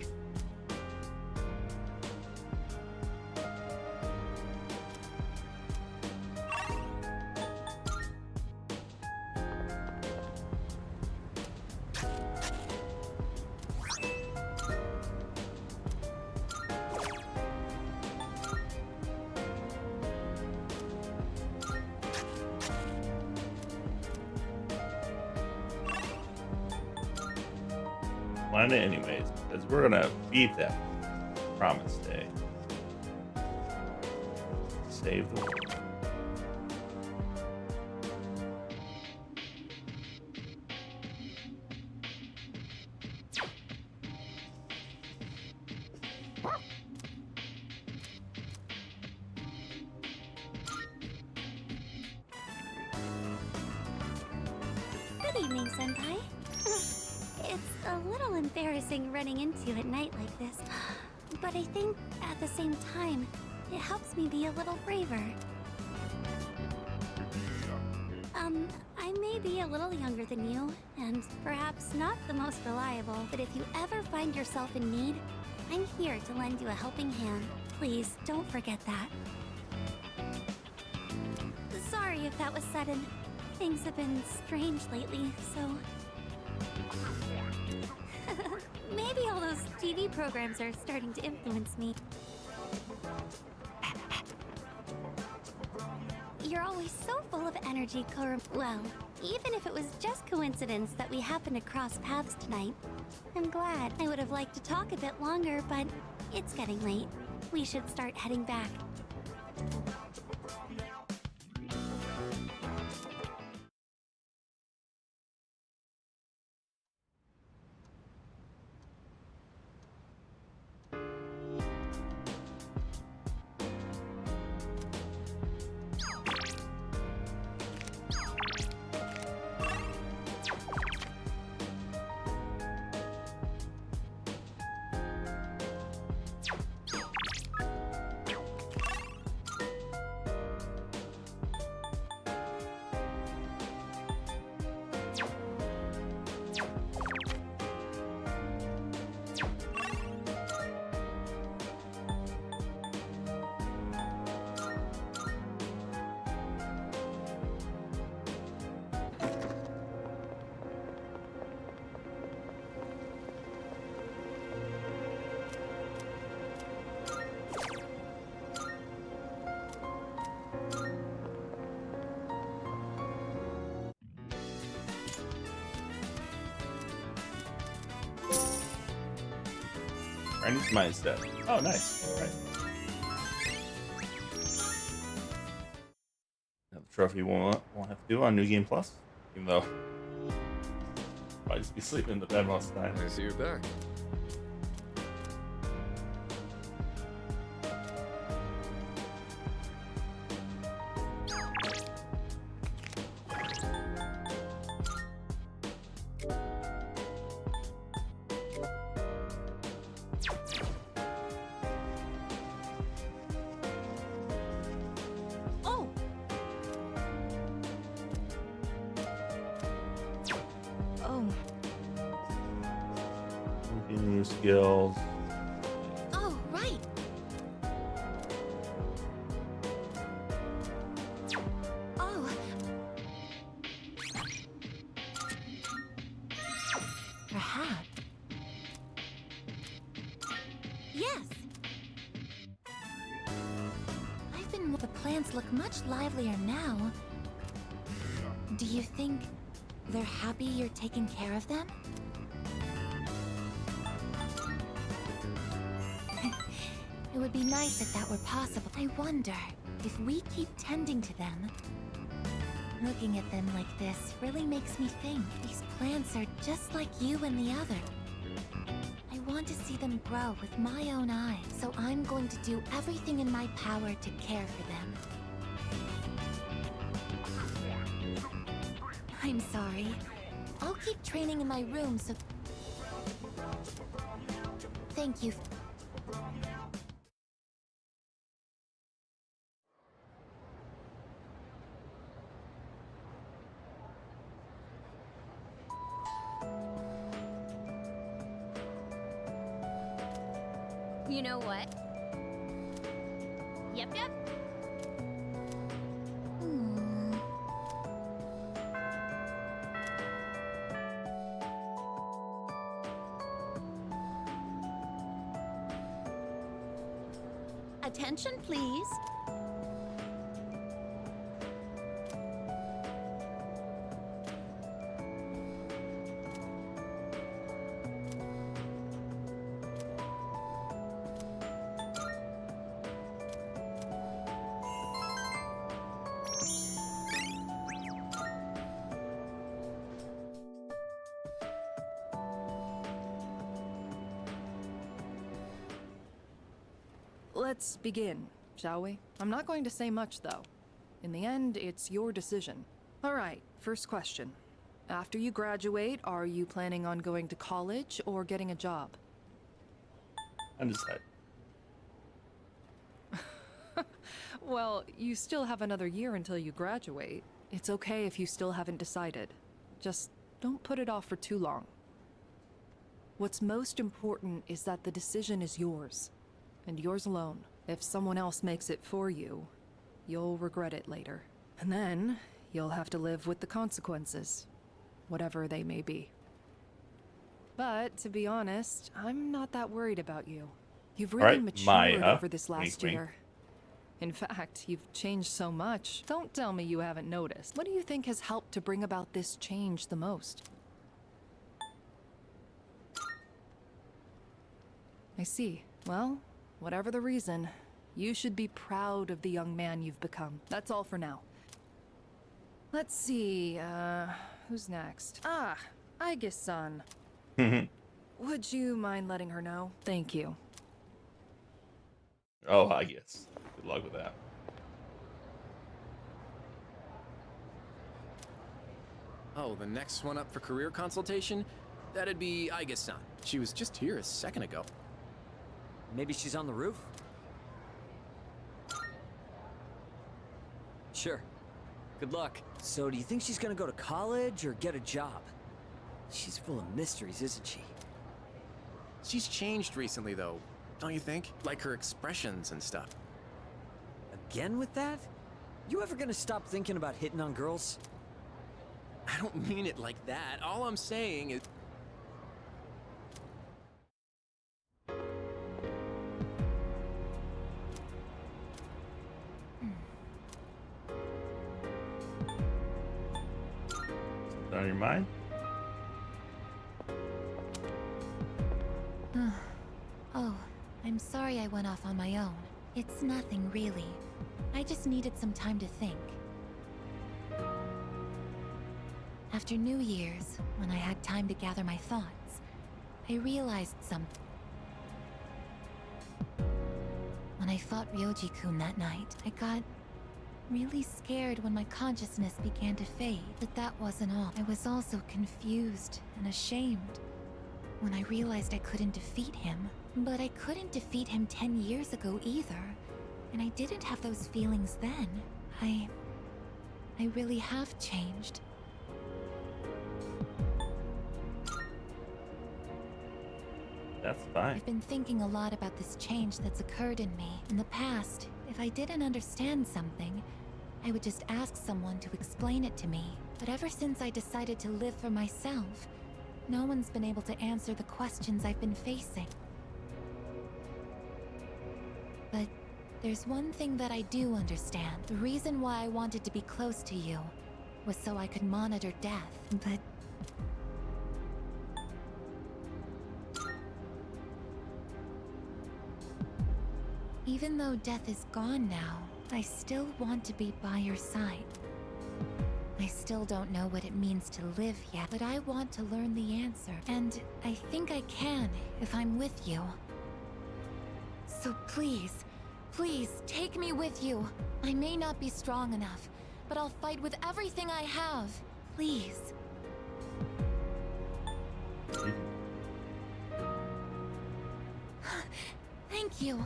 Plan it anyways, because we're gonna beat that promise day. Save the world. Good evening, Senpai. It's a little embarrassing running into you at night like this, but I think at the same time, it helps me be a little braver. I may be a little younger than you, and perhaps not the most reliable, but if you ever find yourself in need, I'm here to lend you a helping hand. Please, don't forget that. Sorry if that was sudden. Things have been strange lately, so... Maybe all those TV programs are starting to influence me. You're always so full of energy, Koro. Well, even if it was just coincidence that we happened to cross paths tonight, I'm glad. I would have liked to talk a bit longer, but it's getting late. We should start heading back. Granny's mindset. Oh, nice. All right. Now the trophy won't have to do on New Game Plus, even though I'll just be sleeping in the bed most of the time. I see you're back. New skills. Oh, right. Oh. Perhaps. Yes. The plants look much livelier now. Do you think they're happy you're taking care of them? It would be nice if that were possible. I wonder if we keep tending to them. Looking at them like this really makes me think these plants are just like you and the other. I want to see them grow with my own eyes, so I'm going to do everything in my power to care for them. I'm sorry. I'll keep training in my room so... Thank you. You know what? Yep. Attention, please. Let's begin, shall we? I'm not going to say much, though. In the end, it's your decision. All right, first question. After you graduate, are you planning on going to college or getting a job? Undecided. Well, you still have another year until you graduate. It's okay if you still haven't decided. Just don't put it off for too long. What's most important is that the decision is yours. And yours alone. If someone else makes it for you, you'll regret it later. And then, you'll have to live with the consequences, whatever they may be. But, to be honest, I'm not that worried about you. You've really matured Maya. over this last Wink, year. wink. In fact, you've changed so much. Don't tell me you haven't noticed. What do you think has helped to bring about this change the most? I see. Well, whatever the reason, you should be proud of the young man you've become. That's all for now. Let's see, who's next? Ah, Aige-san. Would you mind letting her know? Thank you. Oh, I guess. Good luck with that. Oh, the next one up for career consultation? That'd be Aige-san. She was just here a second ago. Maybe she's on the roof? Sure. Good luck. So, do you think she's gonna go to college or get a job? She's full of mysteries, isn't she? She's changed recently, though, don't you think? Like her expressions and stuff. Again with that? You ever gonna stop thinking about hitting on girls? I don't mean it like that. All I'm saying is... On your mind? Oh, I'm sorry I went off on my own. It's nothing, really. I just needed some time to think. After New Year's, when I had time to gather my thoughts, I realized something. When I fought Ryoji-kun that night, I got really scared when my consciousness began to fade. But that wasn't all. I was also confused and ashamed when I realized I couldn't defeat him. But I couldn't defeat him 10 years ago either. And I didn't have those feelings then. I really have changed. That's fine. I've been thinking a lot about this change that's occurred in me. In the past, if I didn't understand something, I would just ask someone to explain it to me. But ever since I decided to live for myself, no one's been able to answer the questions I've been facing. But there's one thing that I do understand. The reason why I wanted to be close to you was so I could monitor death, but... Even though death is gone now, I still want to be by your side. I still don't know what it means to live yet, but I want to learn the answer. And I think I can if I'm with you. So please, please, take me with you. I may not be strong enough, but I'll fight with everything I have. Please. Thank you.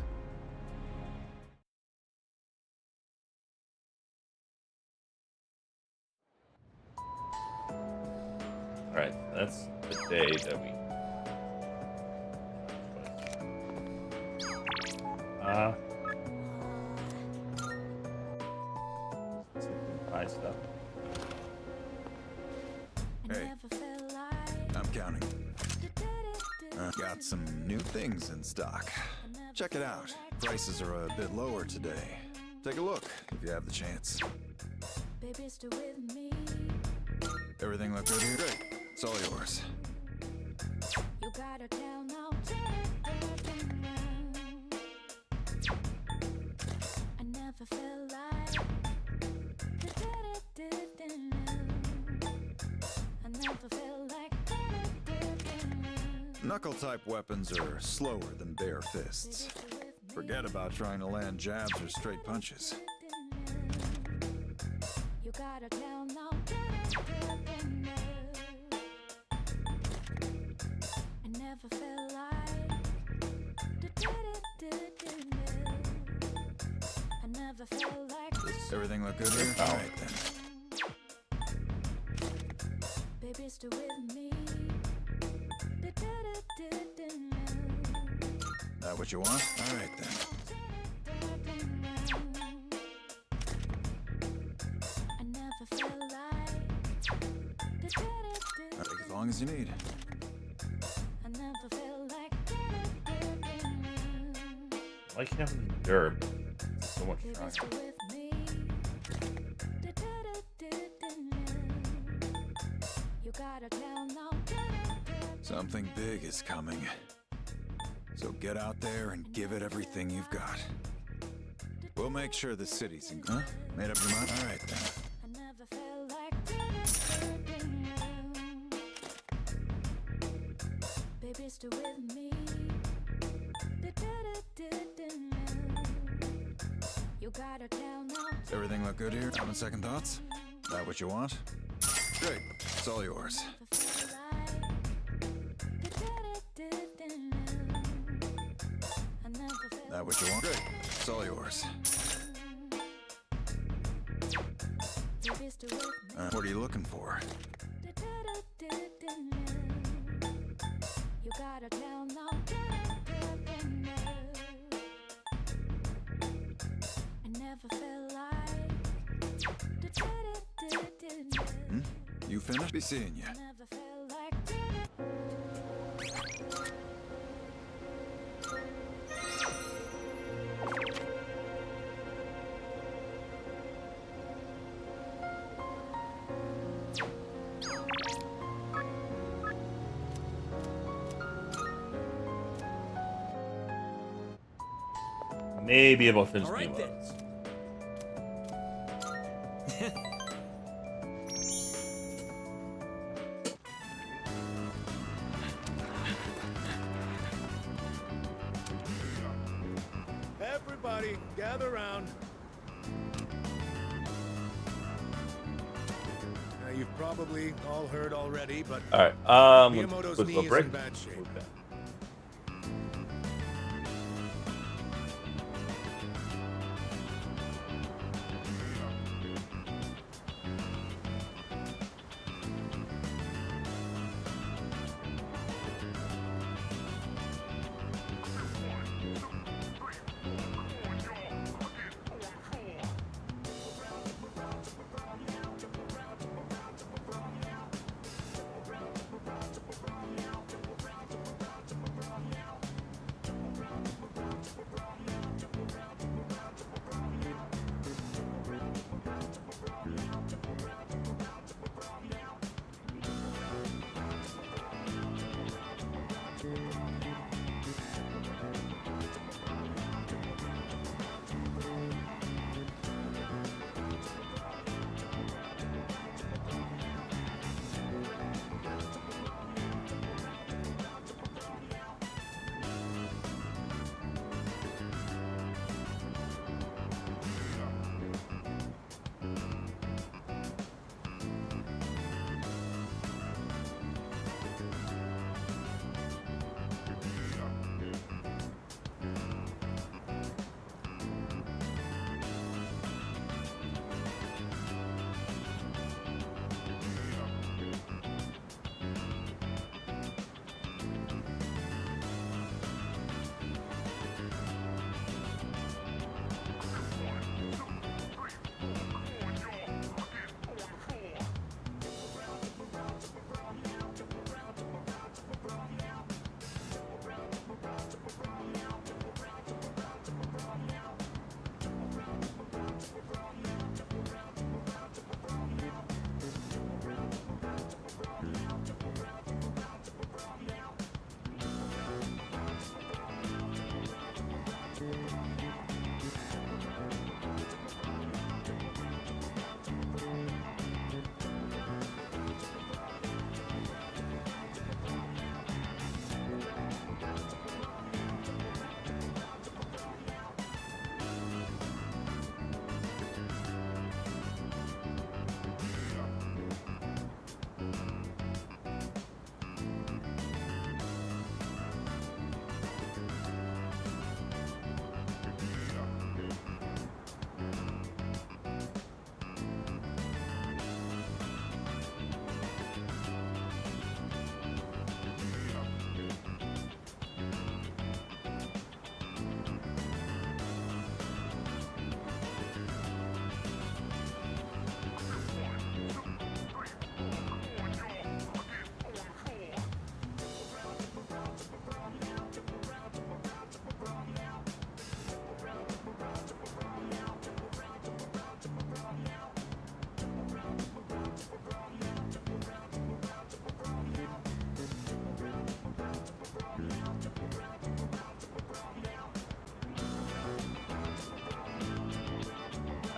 Alright, that's the day that we... High stuff. Hey, I'm counting. Got some new things in stock. Check it out. Prices are a bit lower today. Take a look if you have the chance. Everything look good here? Great. It's all yours. Knuckle-type weapons are slower than bare fists. Forget about trying to land jabs or straight punches. Everything look good here? All right, then. That what you want? All right, then. I'll take as long as you need. I like having the derb. It's so much fun. Something big is coming. So get out there and give it everything you've got. We'll make sure the city's in... Huh? Made up your mind? All right, then. Everything look good here? Having second thoughts? That what you want? Great. It's all yours. That what you want? Great. It's all yours. What are you looking for? You finished? Be seeing you. Maybe able to finish All right, me then. loads. Everybody, gather around. Now, you've probably all heard already, but Alright, Miyamoto's let's knee go is break. in bad shape. Okay.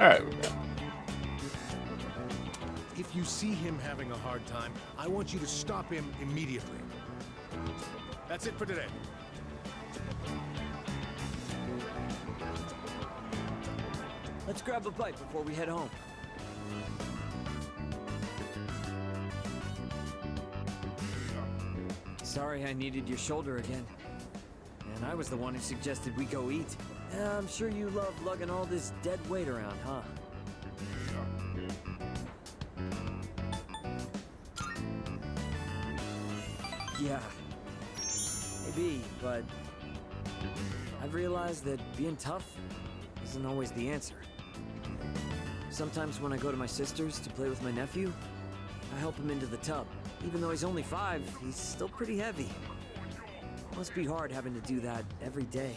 Alright, we're back. If you see him having a hard time, I want you to stop him immediately. That's it for today. Let's grab a bite before we head home. Sorry I needed your shoulder again. And I was the one who suggested we go eat. I'm sure you love lugging all this dead weight around, huh? Yeah. Maybe, but I've realized that being tough isn't always the answer. Sometimes when I go to my sister's to play with my nephew, I help him into the tub. Even though he's only 5, he's still pretty heavy. Must be hard having to do that every day.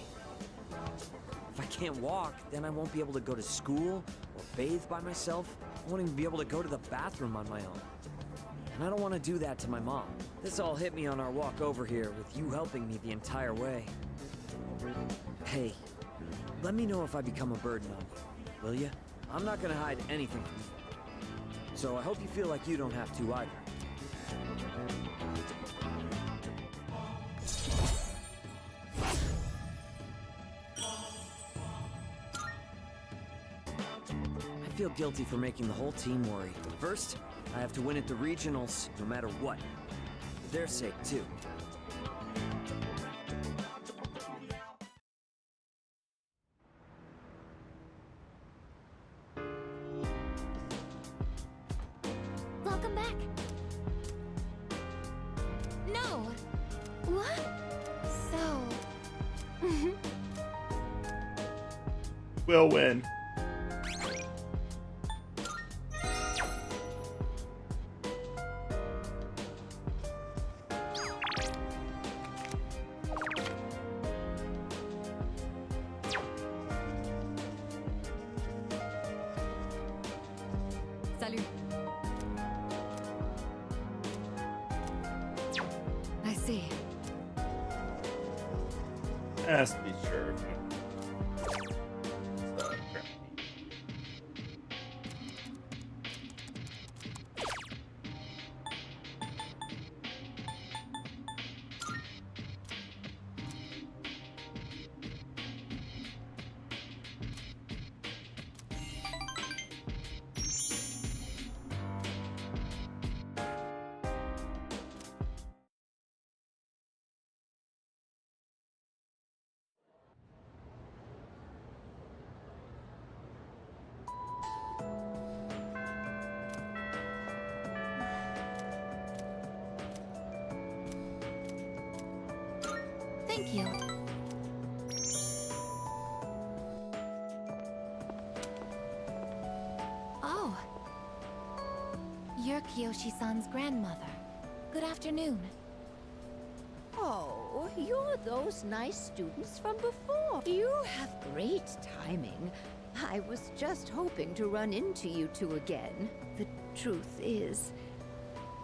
If I can't walk, then I won't be able to go to school or bathe by myself. I won't even be able to go to the bathroom on my own. And I don't want to do that to my mom. This all hit me on our walk over here, with you helping me the entire way. Hey, let me know if I become a burden on you, will you? I'm not gonna hide anything from you. So I hope you feel like you don't have to either. I feel guilty for making the whole team worry. But first, I have to win at the regionals, no matter what. For their sake, too. Welcome back. No. What? So. We'll win. Salut. I see. Has to be sure. Thank you. Oh. You're Kiyoshi-san's grandmother. Good afternoon. Oh, you're those nice students from before. You have great timing. I was just hoping to run into you two again. The truth is,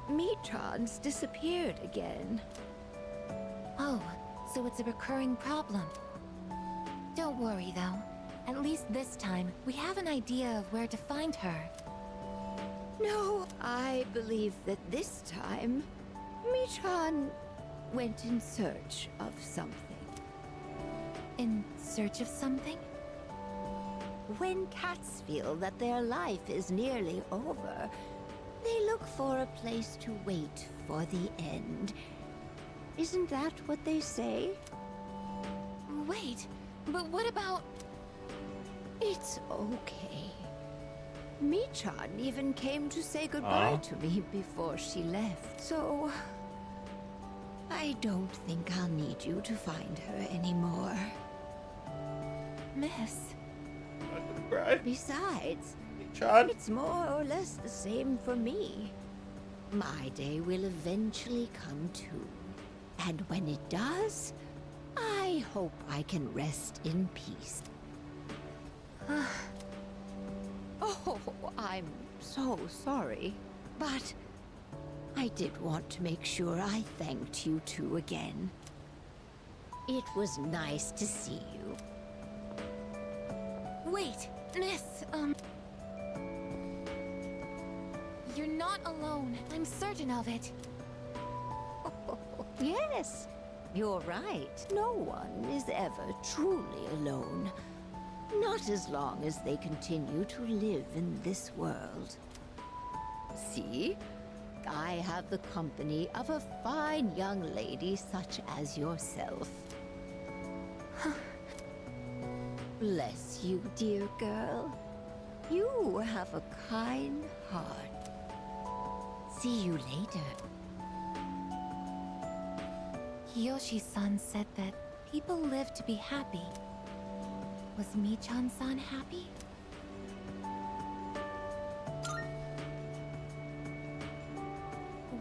Michan's disappeared again. Oh, so it's a recurring problem. Don't worry, though. At least this time, we have an idea of where to find her. No, I believe that this time, Michan went in search of something. In search of something? When cats feel that their life is nearly over, they look for a place to wait for the end. Isn't that what they say? Wait, but what about... It's okay. Michan even came to say goodbye to me before she left, so... I don't think I'll need you to find her anymore. Miss... Besides, Michan? It's more or less the same for me. My day will eventually come too. And when it does, I hope I can rest in peace. Oh, I'm so sorry. But I did want to make sure I thanked you two again. It was nice to see you. Wait, miss, You're not alone. I'm certain of it. Yes, you're right. No one is ever truly alone. Not as long as they continue to live in this world. See? I have the company of a fine young lady such as yourself. Bless you, dear girl. You have a kind heart. See you later. Kiyoshi-san said that people live to be happy. Was Michan-san happy?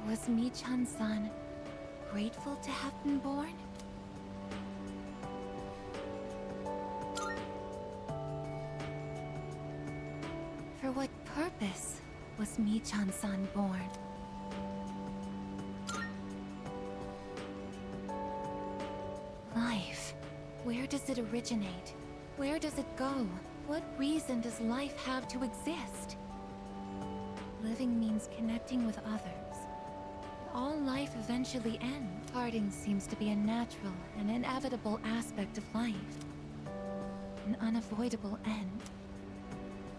Was Michan-san grateful to have been born? For what purpose was Michan-san born? Life. Where does it originate? Where does it go? What reason does life have to exist? Living means connecting with others. All life eventually ends. Parting seems to be a natural and inevitable aspect of life. An unavoidable end.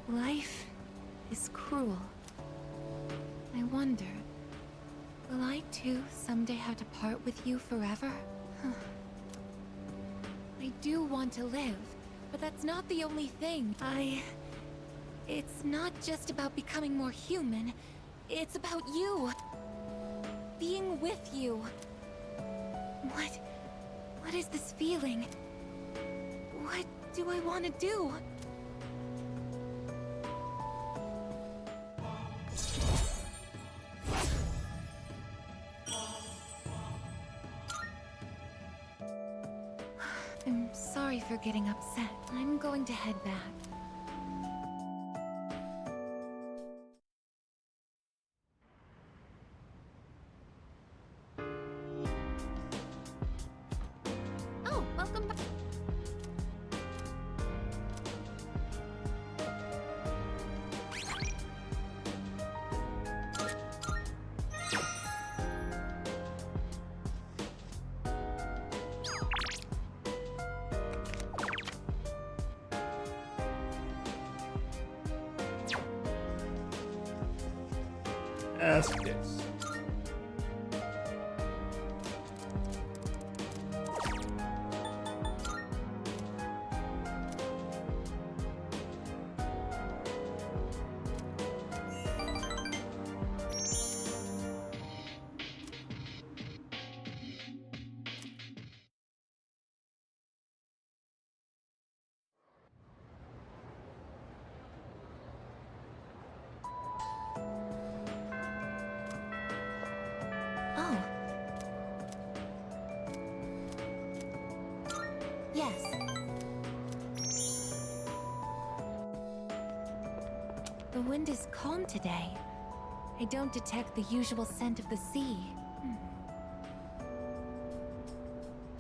Life is cruel. I wonder, will I too someday have to part with you forever? I do want to live, but that's not the only thing. It's not just about becoming more human. It's about you. Being with you. What is this feeling? What do I want to do? I'm sorry for getting upset. I'm going to head back. Oh, welcome back. Ass kicks. Oh. Yes. The wind is calm today. I don't detect the usual scent of the sea.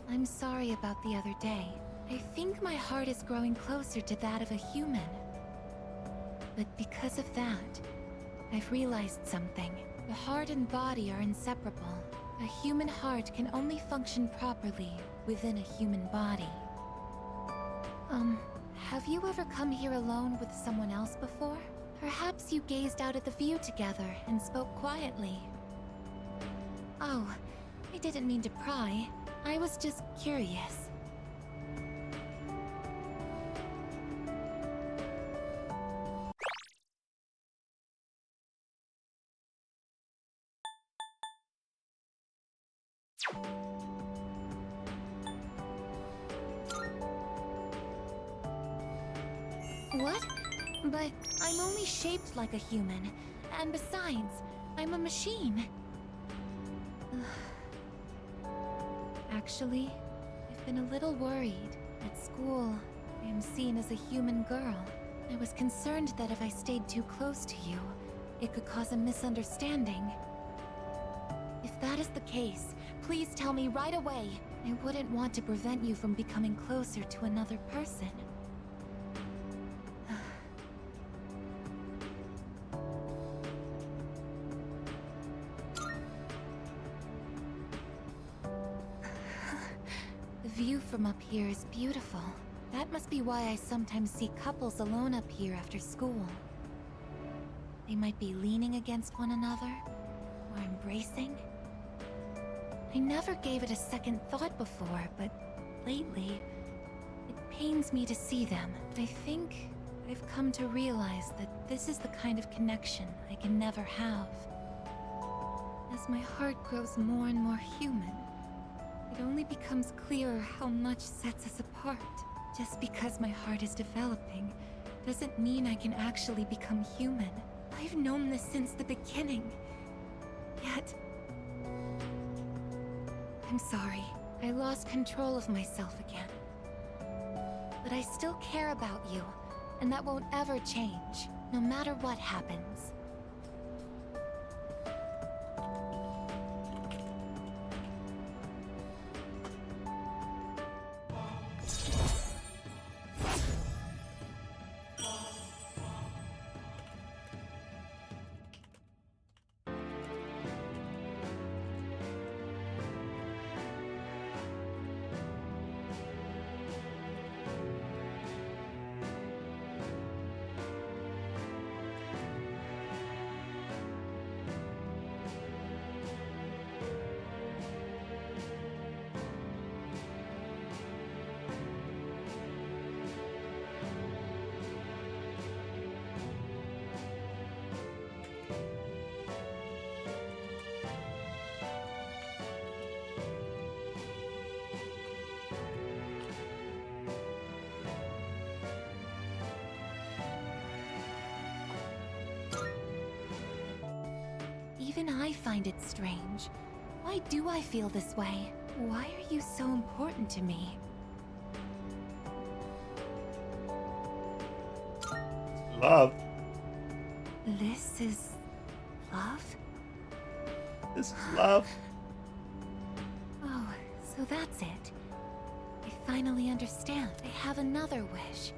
I'm sorry about the other day. I think my heart is growing closer to that of a human. But because of that, I've realized something. The heart and body are inseparable. A human heart can only function properly within a human body. Have you ever come here alone with someone else before? Perhaps you gazed out at the view together and spoke quietly. Oh, I didn't mean to pry. I was just curious. What? But I'm only shaped like a human. And besides, I'm a machine. Actually, I've been a little worried. At school, I am seen as a human girl. I was concerned that if I stayed too close to you, it could cause a misunderstanding. If that is the case, please tell me right away. I wouldn't want to prevent you from becoming closer to another person. The view from up here is beautiful. That must be why I sometimes see couples alone up here after school. They might be leaning against one another, or embracing. I never gave it a second thought before, but lately, it pains me to see them. I think I've come to realize that this is the kind of connection I can never have. As my heart grows more and more human, it only becomes clearer how much sets us apart. Just because my heart is developing doesn't mean I can actually become human. I've known this since the beginning. Yet... I'm sorry. I lost control of myself again. But I still care about you, and that won't ever change, no matter what happens. Even I find it strange. Why do I feel this way? Why are you so important to me? Love. This is... love? This is love. Oh, so that's it. I finally understand. I have another wish.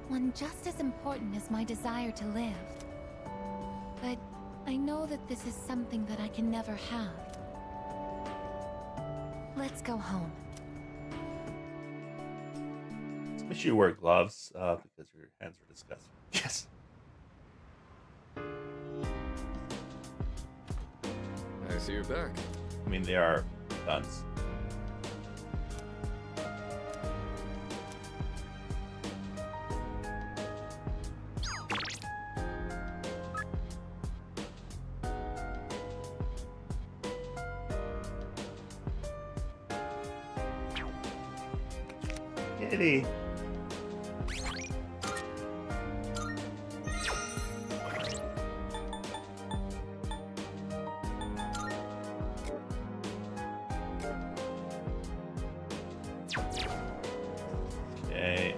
One just as important as my desire to live. But I know that this is something that I can never have. Let's go home. Make sure you wear gloves because your hands are disgusting. Yes. I see you're back. I mean, they are guns. Kitty. Okay,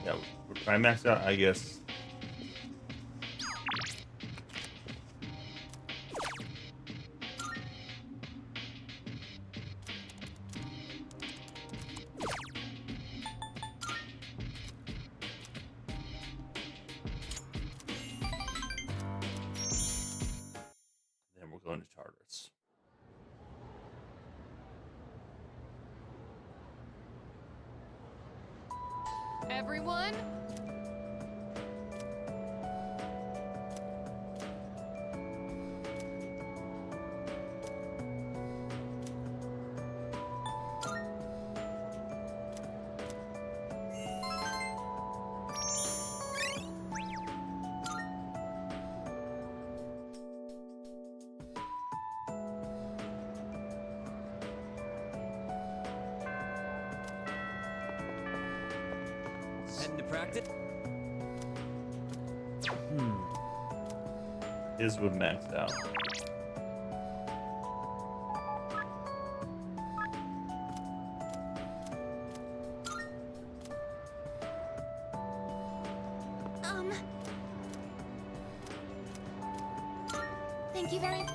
yeah, we're trying maxed out, I guess. Then we're going to Tartarus. Everyone? Heading to practice? His would max out. Thank you very...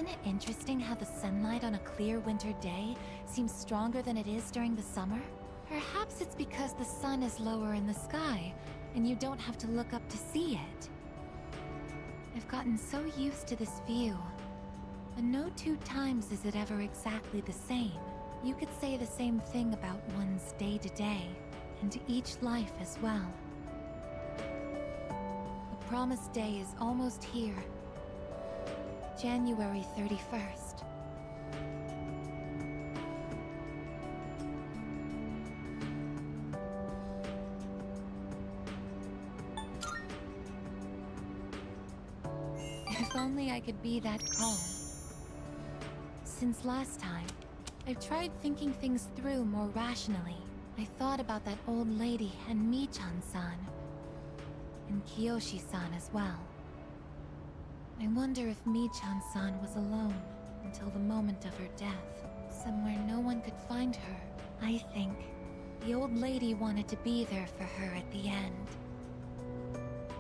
it interesting how the sunlight on a clear winter day seems stronger than it is during the summer? Perhaps it's because the sun is lower in the sky, and you don't have to look up to see it. I've gotten so used to this view, but no two times is it ever exactly the same. You could say the same thing about one's day-to-day, and each life as well. The promised day is almost here. January 31st. If only I could be that calm. Since last time, I've tried thinking things through more rationally. I thought about that old lady and Michan-san. And Kiyoshi-san as well. I wonder if Michan-san was alone until the moment of her death, somewhere no one could find her. I think the old lady wanted to be there for her at the end.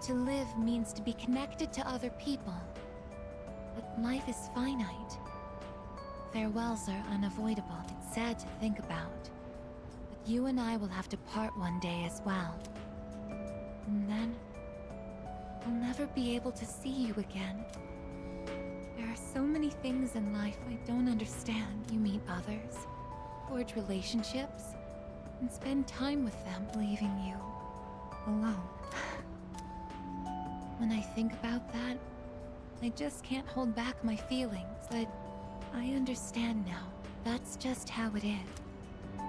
To live means to be connected to other people, but life is finite. Farewells are unavoidable. It's sad to think about, but you and I will have to part one day as well. And then I'll never be able to see you again. There are so many things in life I don't understand. You meet others, forge relationships, and spend time with them, leaving you alone. When I think about that, I just can't hold back my feelings, but I understand now. That's just how it is.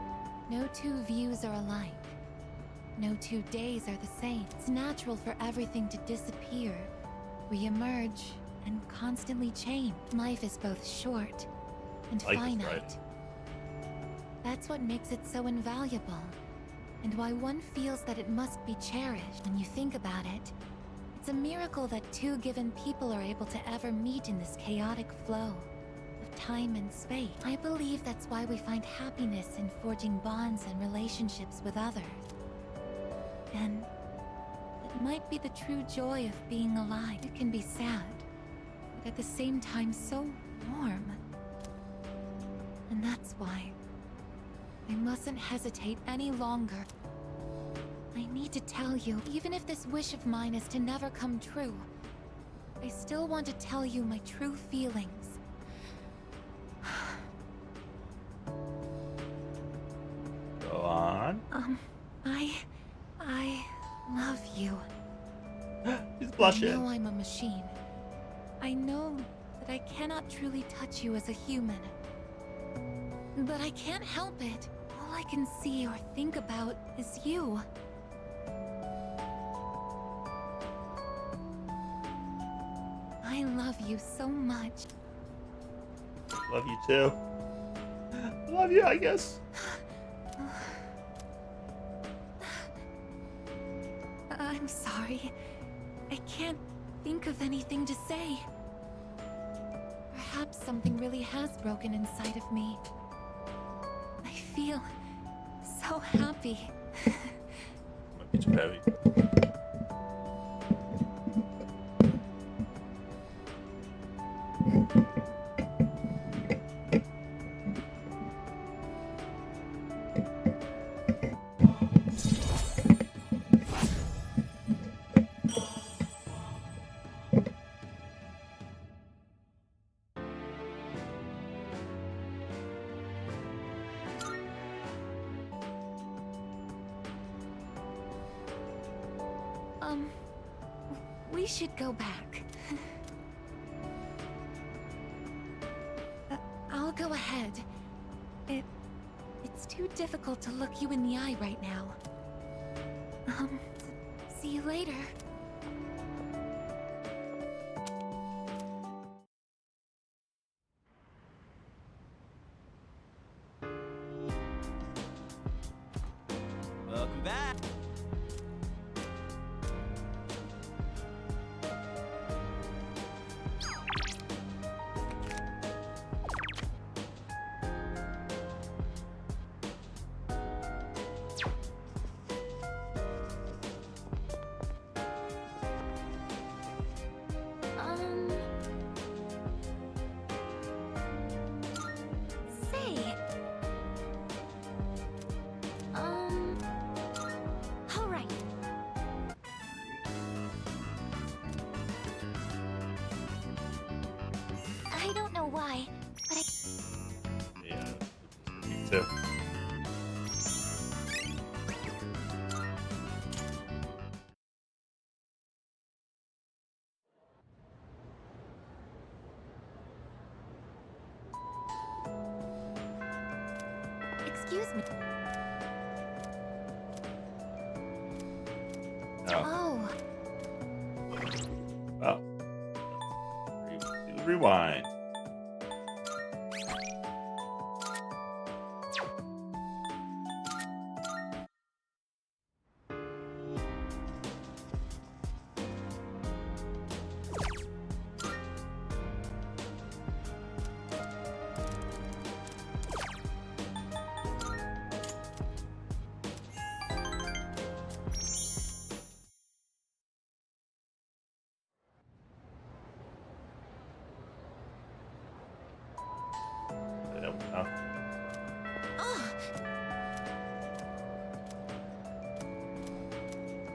No two views are alike. No 2 days are the same. It's natural for everything to disappear, re-emerge, and constantly change. Life is both short and finite. That's what makes it so invaluable, and why one feels that it must be cherished. When you think about it, it's a miracle that two given people are able to ever meet in this chaotic flow of time and space. I believe that's why we find happiness in forging bonds and relationships with others. And it might be the true joy of being alive. It can be sad, but at the same time so warm. And that's why I mustn't hesitate any longer. I need to tell you, even if this wish of mine is to never come true, I still want to tell you my true feelings. Go on. I love you. He's blushing. I know I'm a machine. I know that I cannot truly touch you as a human. But I can't help it. All I can see or think about is you. I love you so much. Love you too. Love you, I guess. I'm sorry. I can't think of anything to say. Perhaps something really has broken inside of me. I feel so happy. Might be too heavy. We should go back. I'll go ahead. It's too difficult to look you in the eye right now. See you later. Welcome back. too. Excuse me. Oh. Oh. Well, rewind.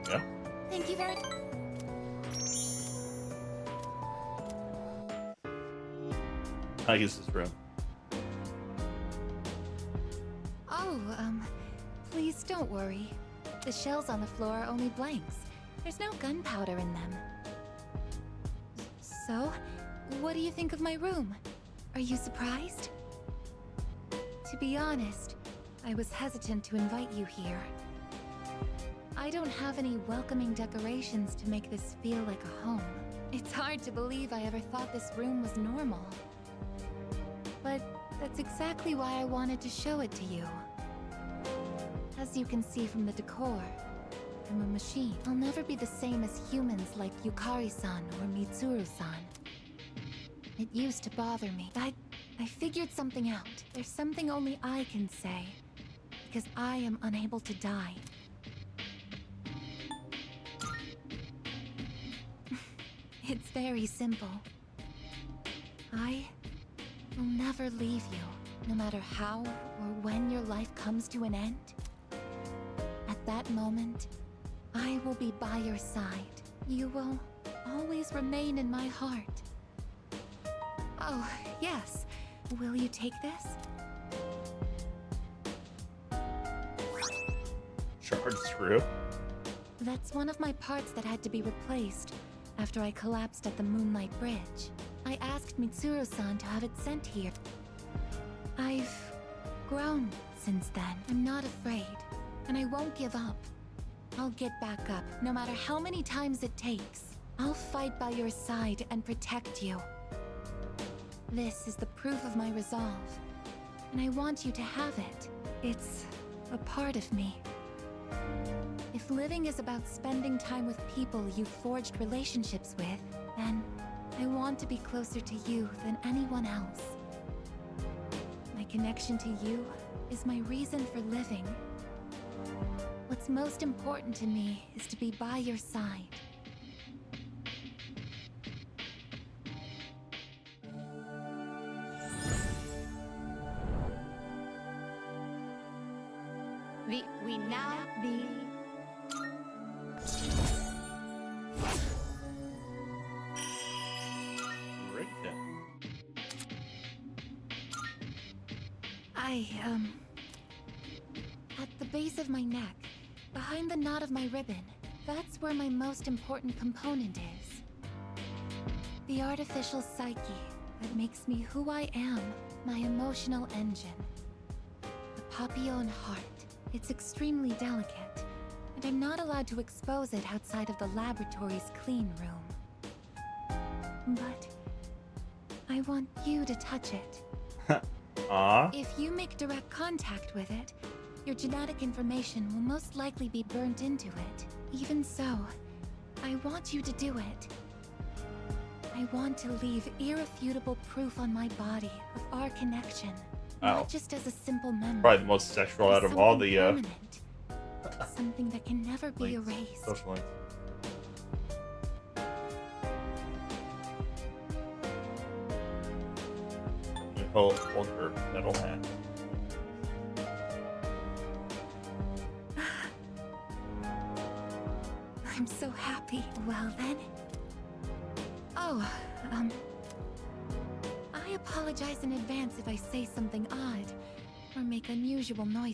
Yeah. Thank you very much. I use this room. Oh, please don't worry. The shells on the floor are only blanks. There's no gunpowder in them. So, what do you think of my room? Are you surprised? To be honest, I was hesitant to invite you here. I don't have any welcoming decorations to make this feel like a home. It's hard to believe I ever thought this room was normal. But that's exactly why I wanted to show it to you. As you can see from the decor, I'm a machine. I'll never be the same as humans like Yukari-san or Mitsuru-san. It used to bother me. I figured something out. There's something only I can say, because I am unable to die. It's very simple. I will never leave you, no matter how or when your life comes to an end. At that moment, I will be by your side. You will always remain in my heart. Oh, yes. Will you take this? Charred screw. That's one of my parts that had to be replaced after I collapsed at the Moonlight Bridge. I asked Mitsuru-san to have it sent here. I've grown since then. I'm not afraid, and I won't give up. I'll get back up, no matter how many times it takes. I'll fight by your side and protect you. This is the proof of my resolve, and I want you to have it. It's a part of me. If living is about spending time with people you've forged relationships with, then I want to be closer to you than anyone else. My connection to you is my reason for living. What's most important to me is to be by your side. We now be... Right then. At the base of my neck, behind the knot of my ribbon, that's where my most important component is. The artificial psyche that makes me who I am, my emotional engine. The Papillon heart. It's extremely delicate, and I'm not allowed to expose it outside of the laboratory's clean room. But I want you to touch it. Aww. If you make direct contact with it, your genetic information will most likely be burnt into it. Even so, I want you to do it. I want to leave irrefutable proof on my body of our connection. Not just as a simple memory. Probably the most sexual out of all the permanent. Something that can never be erased. Social links. Hold her metal hand. I'm so happy. Well then. Oh, I apologize in advance if I say something odd or make make unusual noise.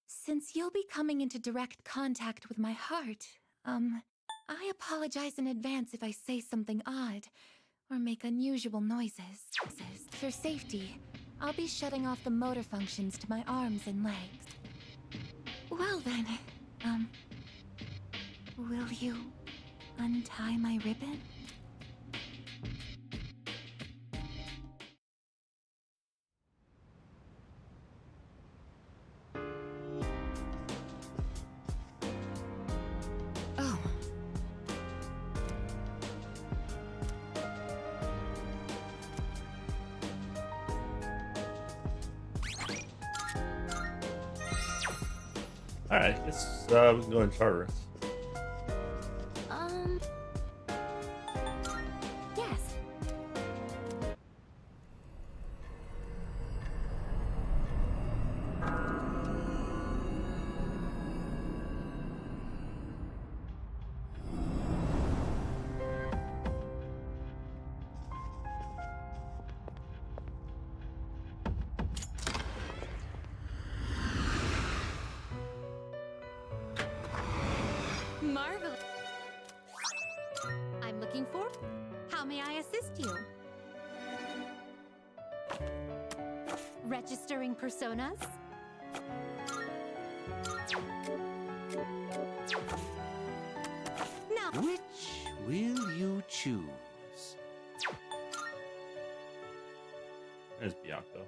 Since you'll be coming into direct contact with my heart, I apologize in advance if I say something odd or make unusual noises. For safety, I'll be shutting off the motor functions to my arms and legs. Well then, will you untie my ribbon? Oh. Alright, I guess we can go in Tartarus. Yes. Marvelous. I'm looking for. How may I assist you? Registering personas? Now, Which will you choose? There's Bianco.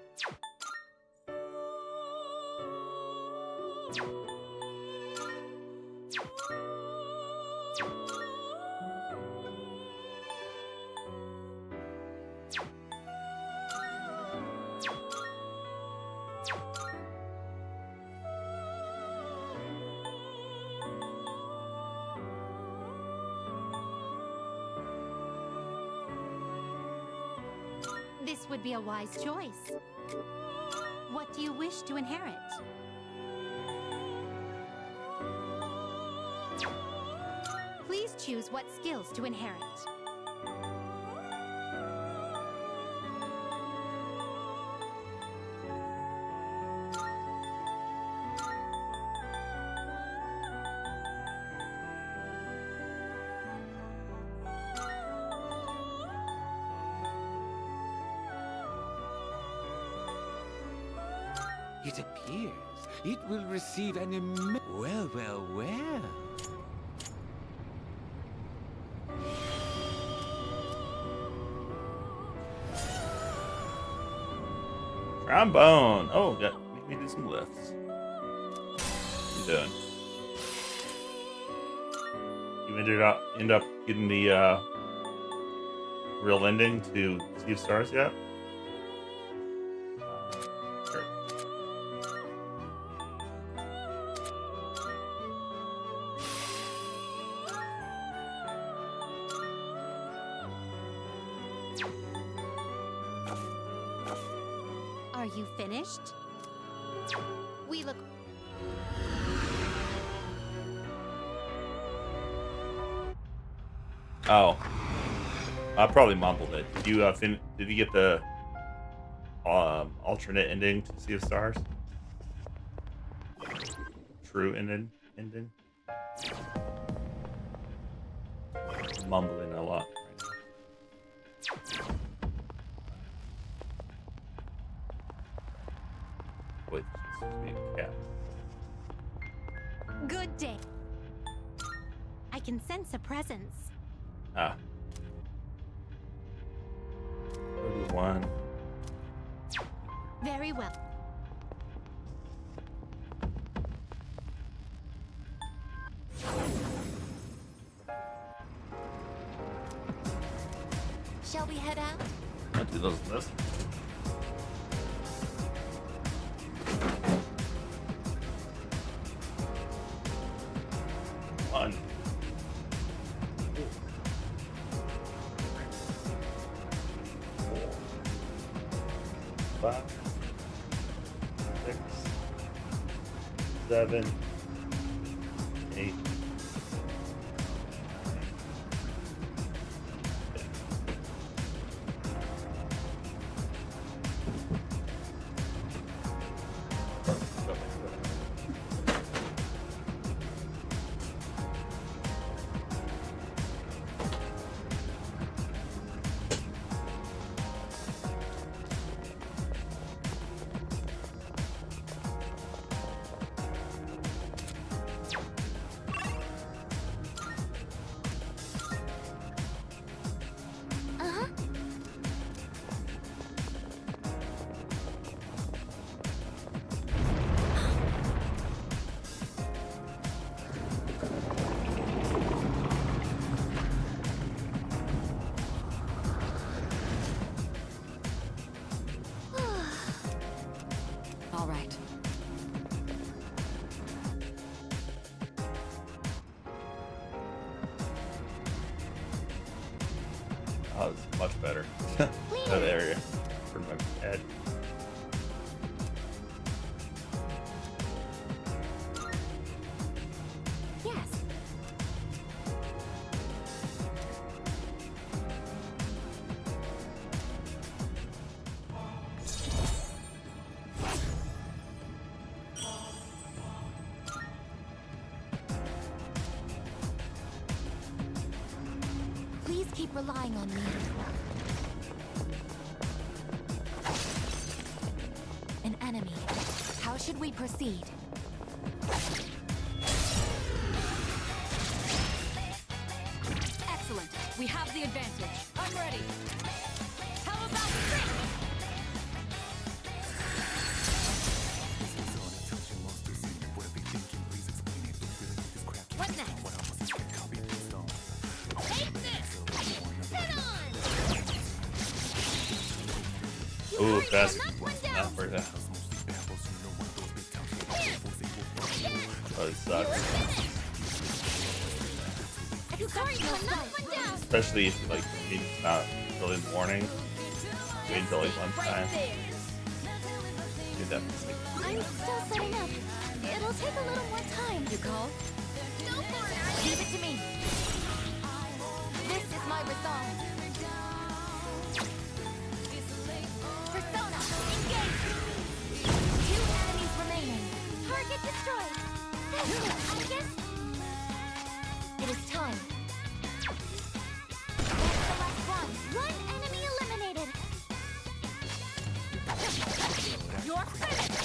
this would be a wise choice. What do you wish to inherit? Please choose what skills to inherit. It appears it will receive an Well, well, well. Trombone. Oh, make me do some lifts. What you doing? You end up getting the real ending to Sea of Stars yet? Sure. Are you finished? We look... Oh, I probably mumbled it. Did you did you get the alternate ending to Sea of Stars? True ending. Mumbling a lot. Wait, she's supposed to be a cat. Good day. I can sense a presence. Ah. 31. Very well. Shall we head out? I'll do those lists. One. 5, 6, 7, 8. All right. Oh, it's much better. That area for my head. Yes. Please keep relying on me. An enemy. How should we proceed? Excellent. We have the advantage. I'm ready. How about this? What next? Take this! Head on! Ooh, fast. Not for that. Oh, it sucks. Especially if like maybe it's not really in the morning. Wait until like lunchtime. Do that mistake. I'm still setting up. It'll take a little more time. You call? Go for it! Give it to me. This is my resolve. Persona, engage! 2 enemies remaining. Target destroyed. That's it, I guess. It is time. That's the last one. 1 enemy eliminated. You're finished!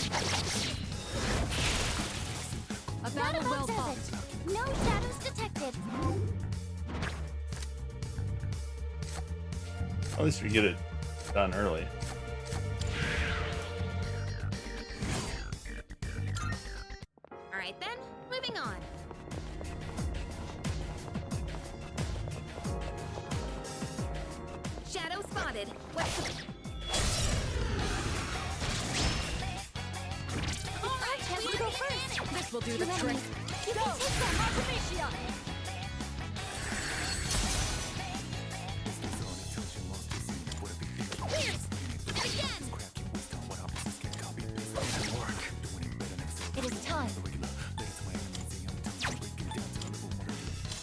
A battle well Not fought. says it. No shadows detected. At least we get it done early. Alright then, moving on. Shadow spotted. What's the... Alright, chance to go first. This will do the Two trick. enemies. You can take them, Artemisia! Pierce! Again! It is time.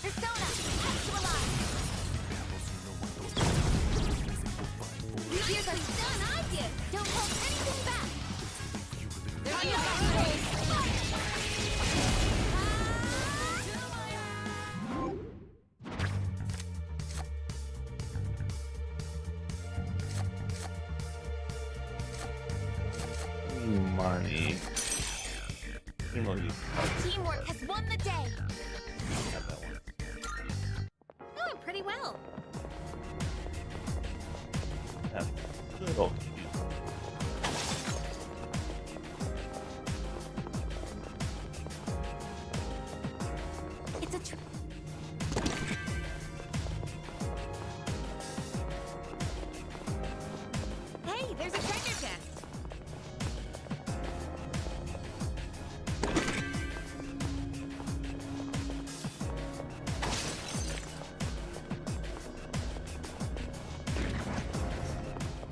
Persona, actualize! Here's a stun I give! Don't hold anything back! There you go! Marnie. Didn't really use Teamwork has won the day! that one. Going pretty well. That little cute. It's a Hey, there's a treasure chest.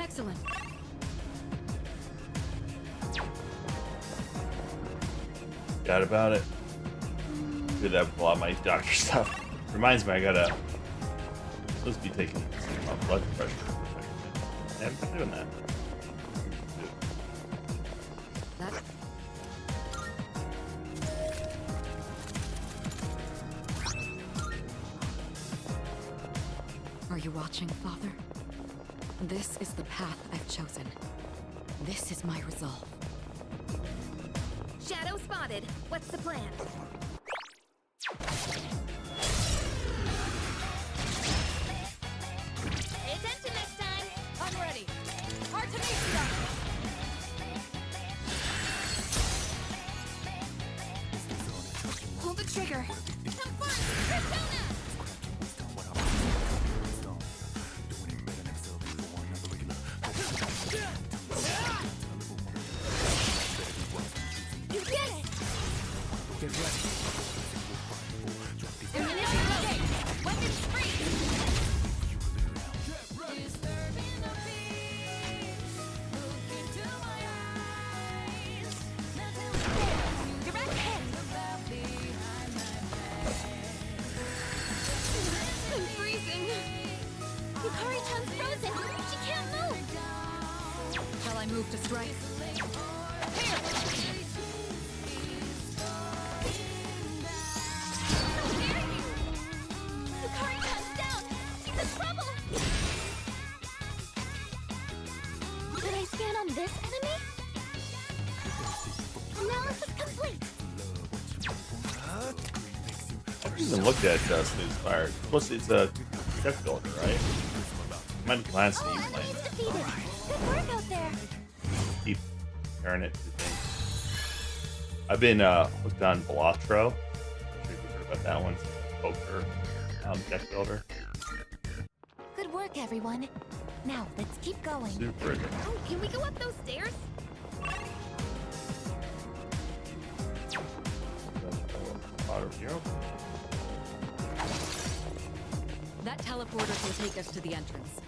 Excellent. Forgot about it. Do that with a lot of my doctor stuff. Reminds me, I gotta. Supposed to be taking some blood pressure. I haven't been doing that. That Are you watching, Father? This is the path I've chosen. This is my resolve. Shadow spotted. What's the plan? Pay attention next time. I'm ready. Artemisia! Pull the trigger. Some fun! Persona! Get ready. Ammunition loaded! Weapons free! Direct hit! I'm freezing! Yukari-chan's frozen! She can't move! Shall I move to strike? Yukari-chan's down! She's in trouble! Should I scan on this enemy? Analysis complete! I haven't even looked at Snooze Fire. Plus, it's a deck builder, right? I might glance at you playing it. Defeated! Good work out there! Keep comparing it to things. I've been hooked on Balatro. I'm sure you've heard about that one. It's a poker deck builder. Good work, everyone. Now, let's keep going. Super. Oh, can we go up those stairs? Auto hero. That teleporter can take us to the entrance.